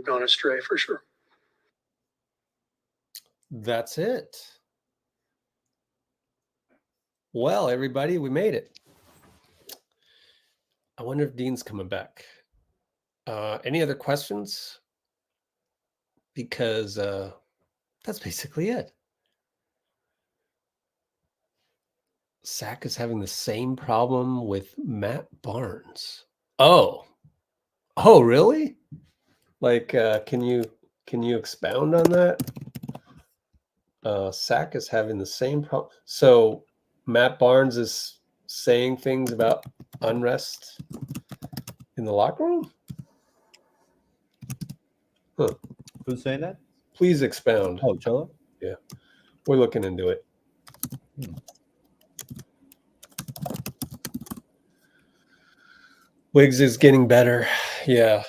gone astray for sure. That's it. Well, everybody, we made it. I wonder if Dean's coming back. Any other questions? Because that's basically it. Sack is having the same problem with Matt Barnes. Oh, really? Like, can you expound on that? Sack is having the same problem. So Matt Barnes is saying things about unrest in the locker room? Huh. Who's saying that? Please expound. Oh, Cholo? Yeah. We're looking into it. Wiggs is getting better. Yeah.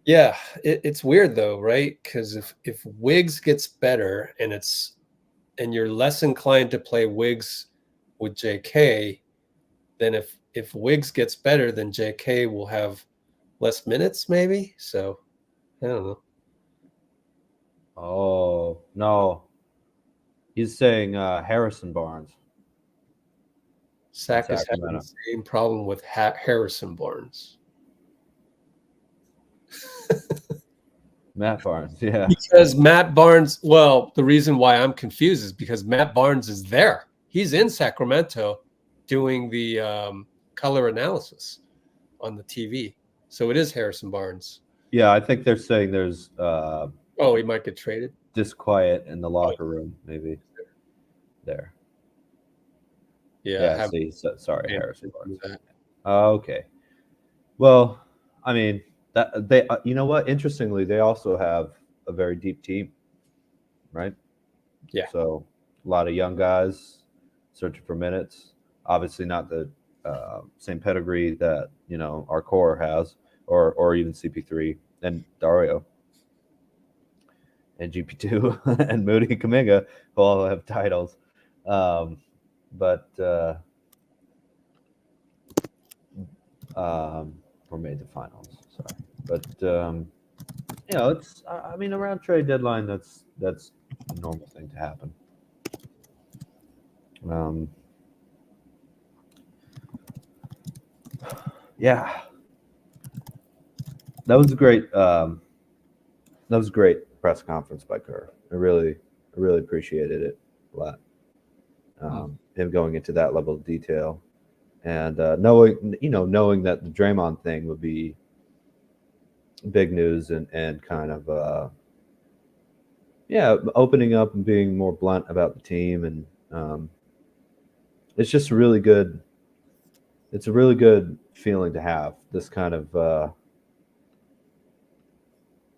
Yeah. It's weird though, right? Because if Wiggs gets better and you're less inclined to play Wiggs with JK, then if Wiggs gets better, then JK will have less minutes, maybe. So I don't know. Oh no, he's saying Harrison Barnes. Sack is having the same problem with Harrison Barnes. Matt Barnes, yeah. Because Matt Barnes, well, the reason why I'm confused is because Matt Barnes is there. He's in Sacramento doing the color analysis on the TV. So it is Harrison Barnes. Yeah, I think they're saying there's he might get traded. Disquiet in the locker room, maybe. There. Yeah. Sorry, Harrison Barnes. Okay. Well, I mean, that they you know what? Interestingly, they also have a very deep team, right? Yeah. So a lot of young guys searching for minutes. Obviously, not the same pedigree that our core has, or even CP3 and Dario and GP2 and Moody Kuminga, who all have titles. But or made the finals. Sorry, but it's around trade deadline. That's a normal thing to happen. Yeah, that was a great. That was a great press conference by Kerr. I really appreciated it a lot. Him going into that level of detail, and knowing that the Draymond thing would be big news and kind of opening up and being more blunt about the team, and it's just really good. It's a really good feeling to have this kind of.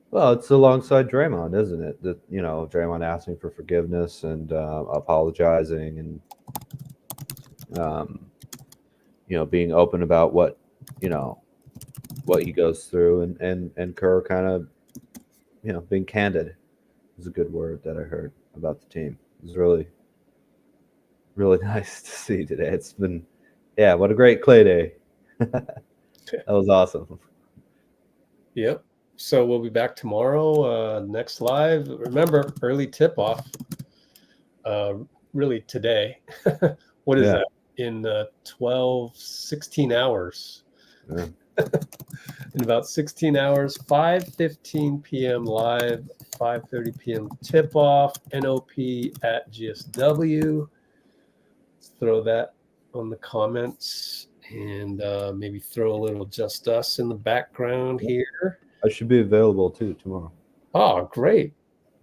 Well, it's alongside Draymond, isn't it? That Draymond asking for forgiveness and apologizing, and being open about what he goes through, and Kerr kind of being candid. was a good word that I heard about the team. It was really, really nice to see today. It's been, yeah, what a great Clay day. That was awesome. Yep. So we'll be back tomorrow. Next live. Remember, early tip off. Really today. What is that? In 16 hours. Yeah. In about 16 hours, 5:15 p.m. live, 5:30 p.m. tip off, NOP at GSW. Let's throw that on the comments and maybe throw a little Just Us in the background here. I should be available too tomorrow. Oh, great.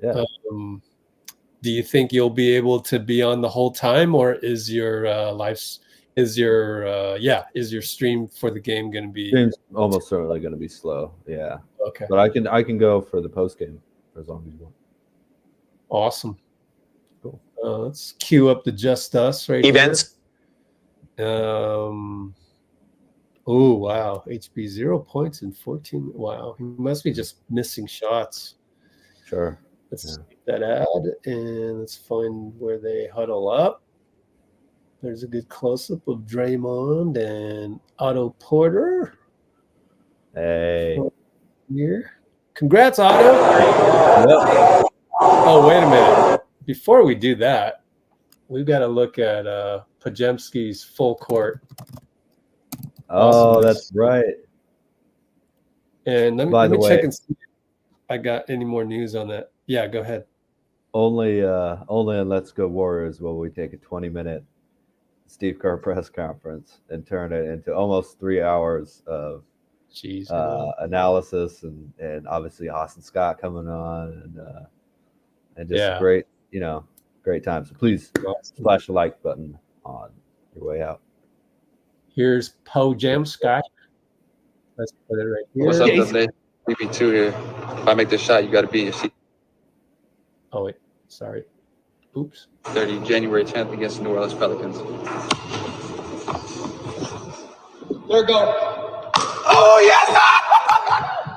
Yeah. Do you think you'll be able to be on the whole time, or is your is your stream for the game going to be? Stream's almost certainly going to be slow. Yeah. Okay. But I can go for the post game for as long as you want. Awesome. Cool. Let's queue up the Just Us right Events. here. Oh wow, HB 0 points in 14. Wow, he must be just missing shots. Sure. Let's take that ad and let's find where they huddle up. There's a good close-up of Draymond and Otto Porter. Hey. Here. Congrats, Otto. Yep. Oh, wait a minute. Before we do that, we've got to look at Podziemski's full court. Oh, Awesomeness. that's right. And let By me the check way- and see if I got any more news on that. Yeah, go ahead. Only on Let's Go Warriors will we take a 20-minute Steve Kerr press conference and turn it into almost 3 hours of Jeez. analysis and obviously Austin Scott coming on and just Yeah. great time. So please splash the like button on your way out. Here's Podziemski. Let's put it right here. What's up, Dunleavy? BP2 here. If I make this shot, you got to be in your seat. Oh, wait. Sorry. Oops. 30 January 10th against the New Orleans Pelicans. There we go. Oh, yes!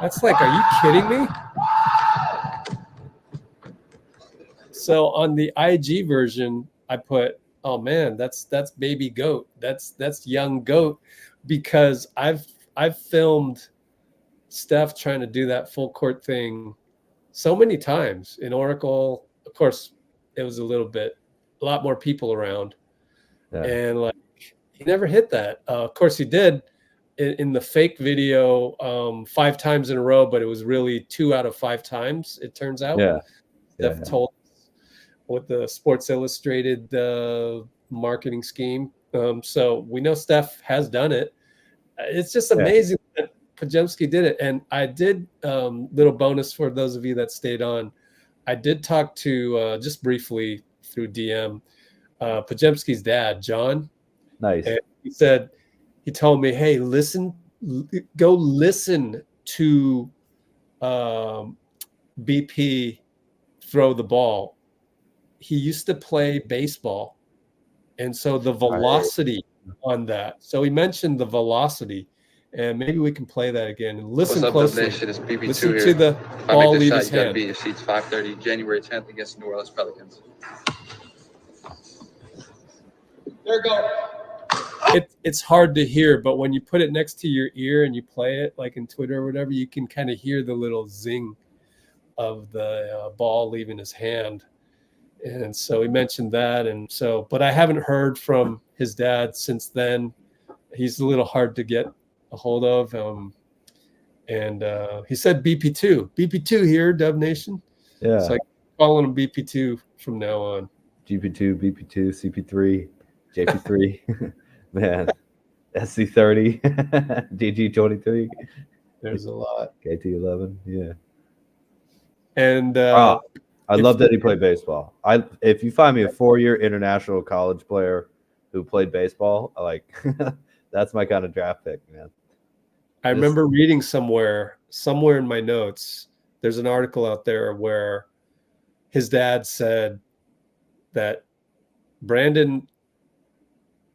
That's like, are you kidding me? So on the IG version, I put, oh man, that's baby goat. That's young goat, because I've filmed Steph trying to do that full court thing so many times in Oracle. Of course, it was a lot more people around, and like he never hit that. Of course, he did in the fake video 5 times in a row, but it was really 2 out of 5 times. It turns out. Yeah. Steph told us with the Sports Illustrated marketing scheme. So we know Steph has done it. It's just amazing that Podziemski did it. And I did little bonus for those of you that stayed on. I did talk to just briefly through DM Podziemski's dad, John. Nice. And he told me, hey, go listen to BP throw the ball. He used to play baseball, and so the velocity on that. So he mentioned the velocity, and maybe we can play that again and listen What's up, closely. Nation? It's BB2 Listen here. to the If I ball make leave this his shot, you got to hand. be in your seats. 5:30 January 10th against the New Orleans Pelicans. There we go. It's hard to hear, but when you put it next to your ear and you play it like in Twitter or whatever, you can kind of hear the little zing of the ball leaving his hand. And so he mentioned that. And so, but I haven't heard from his dad since then. He's a little hard to get a hold of. And he said BP2 here, Dub Nation. Yeah. So I'm calling him BP2 from now on. GP2, BP2, CP3, JP3, man, SC30, DG23. There's a lot. KT11, yeah. And I love that he played baseball. If you find me a 4-year international college player who played baseball, that's my kind of draft pick, man. I remember reading somewhere in my notes, there's an article out there where his dad said that Brandon,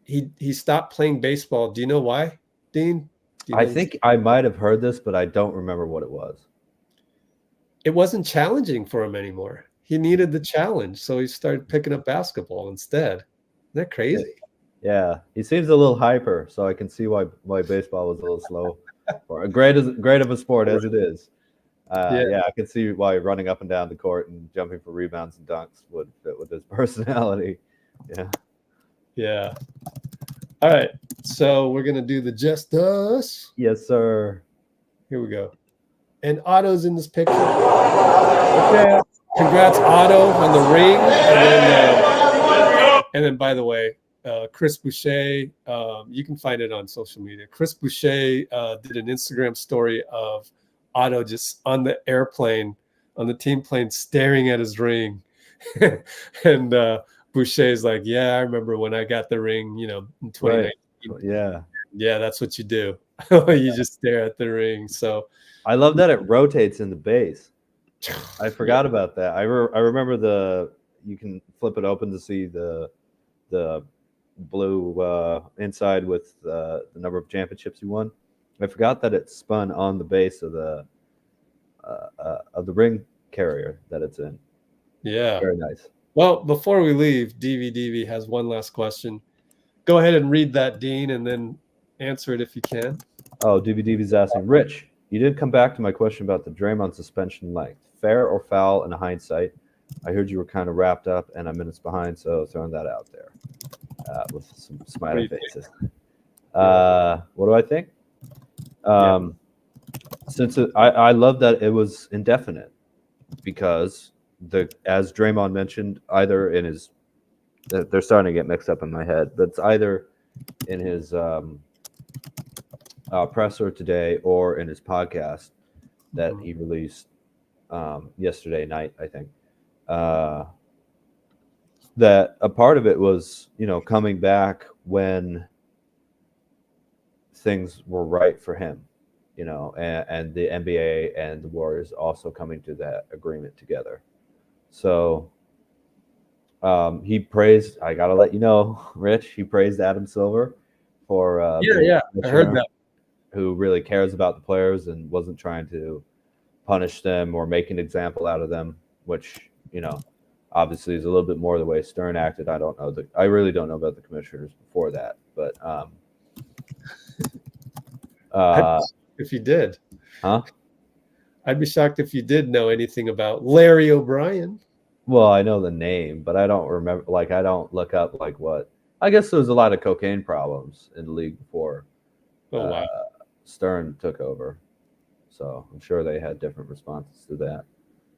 he stopped playing baseball. Do you know why, Dean? I think I might have heard this, but I don't remember what it was. It wasn't challenging for him anymore. he needed the challenge, so he started picking up basketball instead. Isn't that crazy? Yeah, he seems a little hyper, so I can see why baseball was a little slow. For a great of a sport as it is. Yeah, I can see why running up and down the court and jumping for rebounds and dunks would fit with his personality. Yeah. Yeah. All right, so we're gonna do the Just Us. Yes, sir. Here we go. And Otto's in this picture. Okay. Congrats, Otto, on the ring. And then by the way, Chris Boucher, you can find it on social media. Chris Boucher did an Instagram story of Otto just on the airplane, on the team plane, staring at his ring. And Boucher's like, yeah, I remember when I got the ring, in 2019. Right. Yeah, that's what you do. You just stare at the ring. So I love that it rotates in the base. I forgot about that. I remember you can flip it open to see the blue inside with the number of championships you won. I forgot that it spun on the base of the ring carrier that it's in. Yeah, very nice. Well, before we leave, DV has one last question. Go ahead and read that, Dean, and then answer it if you can. Oh, DV's asking, Rich, you did come back to my question about the Draymond suspension length. Fair or foul in hindsight? I heard you were kind of wrapped up and I'm minutes behind, so throwing that out there with some smiley faces. What do I think? Since I love that it was indefinite, because as Draymond mentioned, either in his they're starting to get mixed up in my head, but it's either in his presser today or in his podcast that he released yesterday night, I think, that a part of it was, coming back when things were right for him, and the NBA and the Warriors also coming to that agreement together. So he praised, I got to let you know, Rich, he praised Adam Silver for I heard that. Who really cares about the players and wasn't trying to punish them or make an example out of them, which, obviously is a little bit more the way Stern acted. I really don't know about the commissioners before that, but if you did. Huh? I'd be shocked if you did know anything about Larry O'Brien. Well, I know the name, but I don't remember, I don't look up what. I guess there was a lot of cocaine problems in the league before Stern took over. So I'm sure they had different responses to that,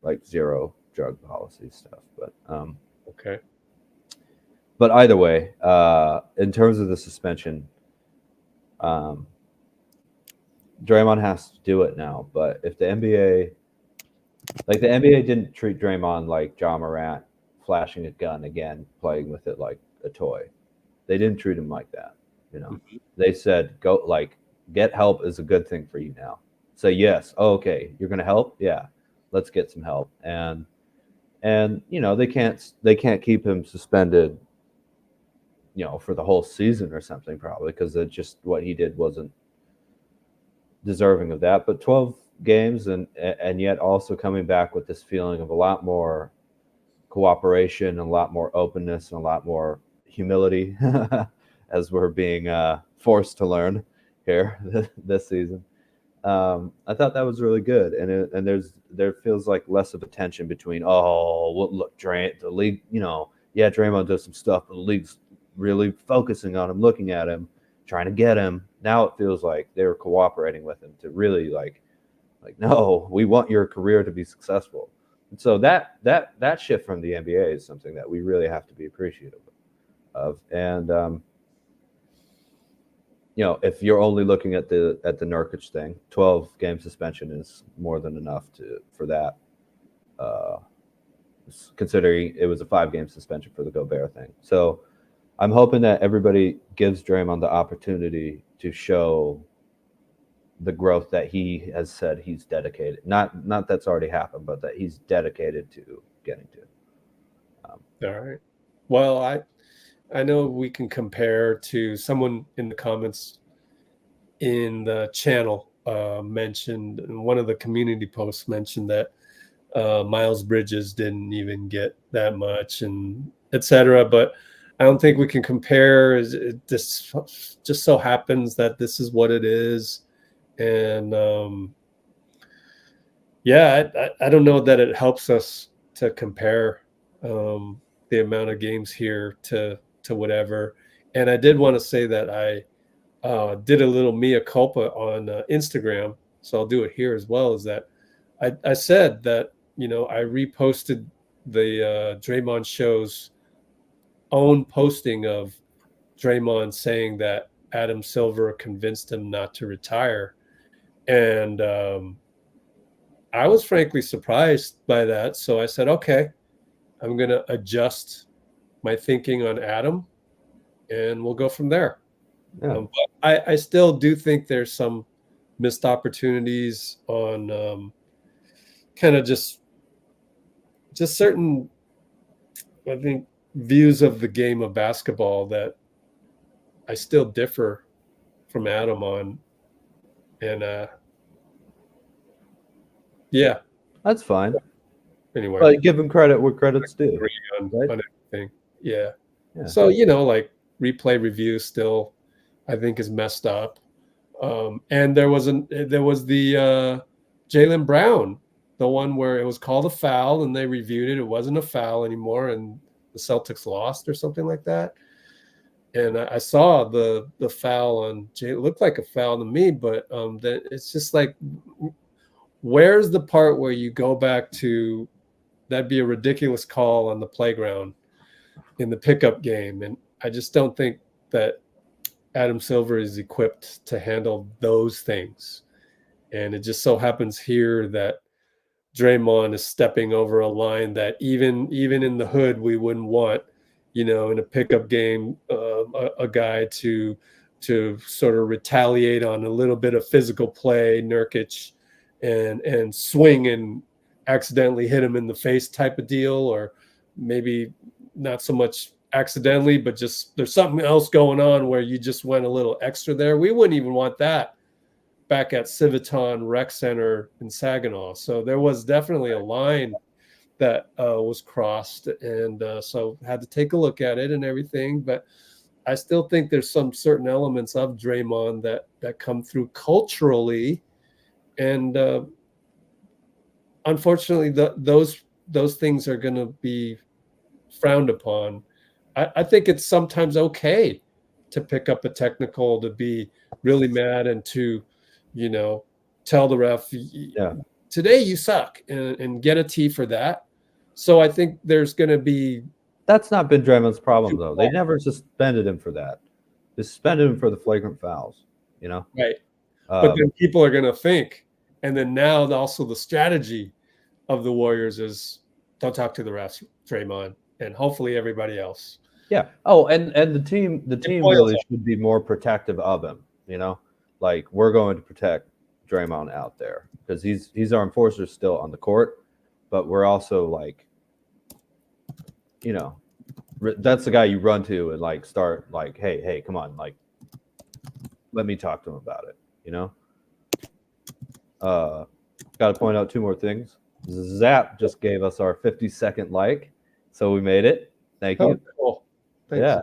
like zero drug policy stuff. But okay. But either way, in terms of the suspension, Draymond has to do it now. But if the NBA didn't treat Draymond like John Morant flashing a gun again, playing with it like a toy. They didn't treat him like that. They said, go, get help is a good thing for you now. Say yes. Oh, okay. You're going to help. Yeah. Let's get some help. And they can't keep him suspended, for the whole season or something, probably, because it just what he did wasn't deserving of that. But 12 games and yet also coming back with this feeling of a lot more cooperation and a lot more openness and a lot more humility as we're being forced to learn here this season. I thought that was really good, and there feels like less of a tension between look, the league, Draymond does some stuff, but the league's really focusing on him, looking at him, trying to get him. Now it feels like they're cooperating with him to really no, we want your career to be successful. And so that shift from the NBA is something that we really have to be appreciative of. And if you're only looking at the Nurkic thing, 12-game suspension is more than enough for that. Considering it was a 5-game suspension for the Gobert thing. So I'm hoping that everybody gives Draymond the opportunity to show the growth that he has said he's dedicated. Not that's already happened, but that he's dedicated to getting to. All right. Well, I know we can compare to someone in the comments in the channel mentioned, one of the community posts mentioned that Miles Bridges didn't even get that much, and etc. But I don't think we can compare. This just so happens that this is what it is, and I don't know that it helps us to compare the amount of games here to whatever. And I did want to say that I did a little mea culpa on Instagram, so I'll do it here as well. Is that I said that I reposted the Draymond Show's own posting of Draymond saying that Adam Silver convinced him not to retire, and I was frankly surprised by that. So I said, okay, I'm going to adjust my thinking on Adam, and we'll go from there. Yeah. But I still do think there's some missed opportunities on kind of just certain, I think, views of the game of basketball that I still differ from Adam on. And yeah, That's fine. anyway, But give him credit where credit's due. agree on Right? everything. Yeah. Yeah. So, like replay review still, I think, is messed up. And there was the Jaylen Brown, the one where it was called a foul and they reviewed it. It wasn't a foul anymore, and the Celtics lost or something like that. And I saw the foul on Jay. It looked like a foul to me, but that it's just like, where's the part where you go back to that'd be a ridiculous call on the playground in the pickup game? And I just don't think that Adam Silver is equipped to handle those things. And it just so happens here that Draymond is stepping over a line that even in the hood we wouldn't want, in a pickup game, a guy to sort of retaliate on a little bit of physical play, Nurkic, and swing and accidentally hit him in the face type of deal, or maybe not so much accidentally, but just there's something else going on where you just went a little extra there. We wouldn't even want that back at Civitan Rec Center in Saginaw. So there was definitely a line that was crossed, and so had to take a look at it and everything. But I still think there's some certain elements of Draymond that come through culturally, and unfortunately, those things are going to be frowned upon. I think it's sometimes okay to pick up a technical, to be really mad, and to, tell the ref, today you suck, and get a T for that. So I think there's going to be. That's not been Draymond's problem, though. They never suspended him for that. They suspended him for the flagrant fouls, Right. But then people are going to think, and then now also the strategy of the Warriors is don't talk to the refs, Draymond, and hopefully everybody else. Yeah. Oh, and the team really should be more protective of him. Like, we're going to protect Draymond out there because he's our enforcer still on the court, but we're also like, that's the guy you run to and like start like, hey, come on, like, let me talk to him about it. Got to point out two more things. Zap just gave us our 50-second like, so we made it. Thank you. Cool. Thanks. Yeah.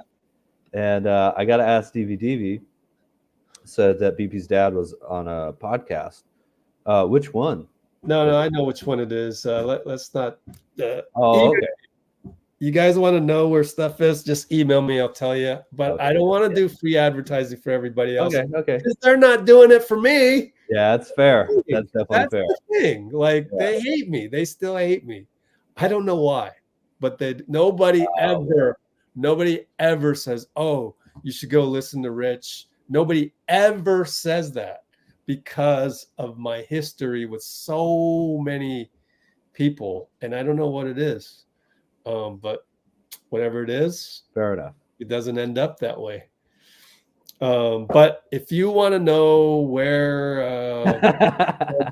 And I got to ask DV said that BP's dad was on a podcast. Which one? No, I know which one it is. Let's not. Okay. You guys want to know where stuff is? Just email me. I'll tell you. But Okay. I don't want to do free advertising for everybody else. Okay. Because they're not doing it for me. Yeah, that's fair. That's definitely That's fair. the thing. Like, they hate me. They still hate me. I don't know why. But nobody ever says, oh, you should go listen to Rich. Nobody ever says that because of my history with so many people. And I don't know what it is. But whatever it is, Fair enough. it doesn't end up that way. But if you want to know where,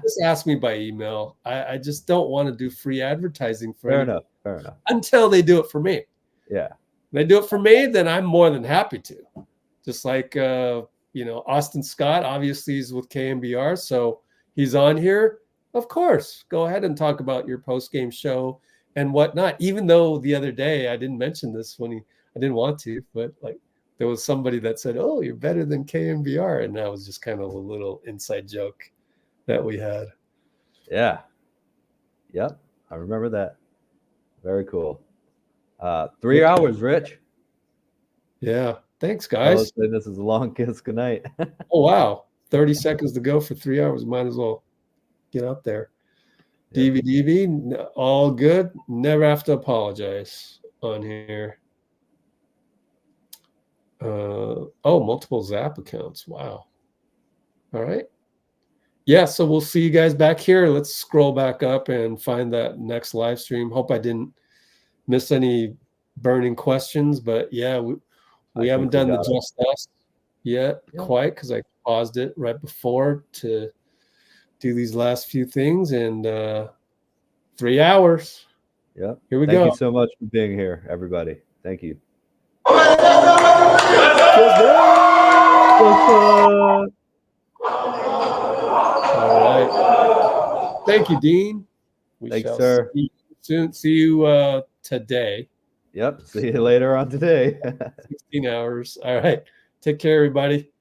just ask me by email. I just don't want to do free advertising for Fair anybody enough. until they do it for me. Yeah. If they do it for me, then I'm more than happy to. Just like Austin Scott, obviously he's with KNBR, so he's on here. Of course. Go ahead and talk about your post-game show and whatnot. Even though the other day I didn't mention this I didn't want to, but like there was somebody that said, "Oh, you're better than KNBR," and that was just kind of a little inside joke that we had. Yeah. Yep. I remember that. Very cool. 3 hours, Rich. Yeah. Thanks, I guys. was saying this is a long kiss goodnight. Oh, wow. 30 seconds to go for 3 hours. Might as well get up there. Yeah. DVDV, all good. Never have to apologize on here. Multiple Zap accounts. Wow. All right. Yeah, so we'll see you guys back here. Let's scroll back up and find that next live stream. Hope I didn't miss any burning questions, but yeah, we haven't done the Just Us yet quite because I paused it right before to do these last few things, and 3 hours. Yep. Here we go. Thank you so much for being here, everybody. Thank you. All right. Thank you, Dean. Thanks, sir. See you soon. See you today. Yep. See you later on today. 16 hours. All right. Take care, everybody.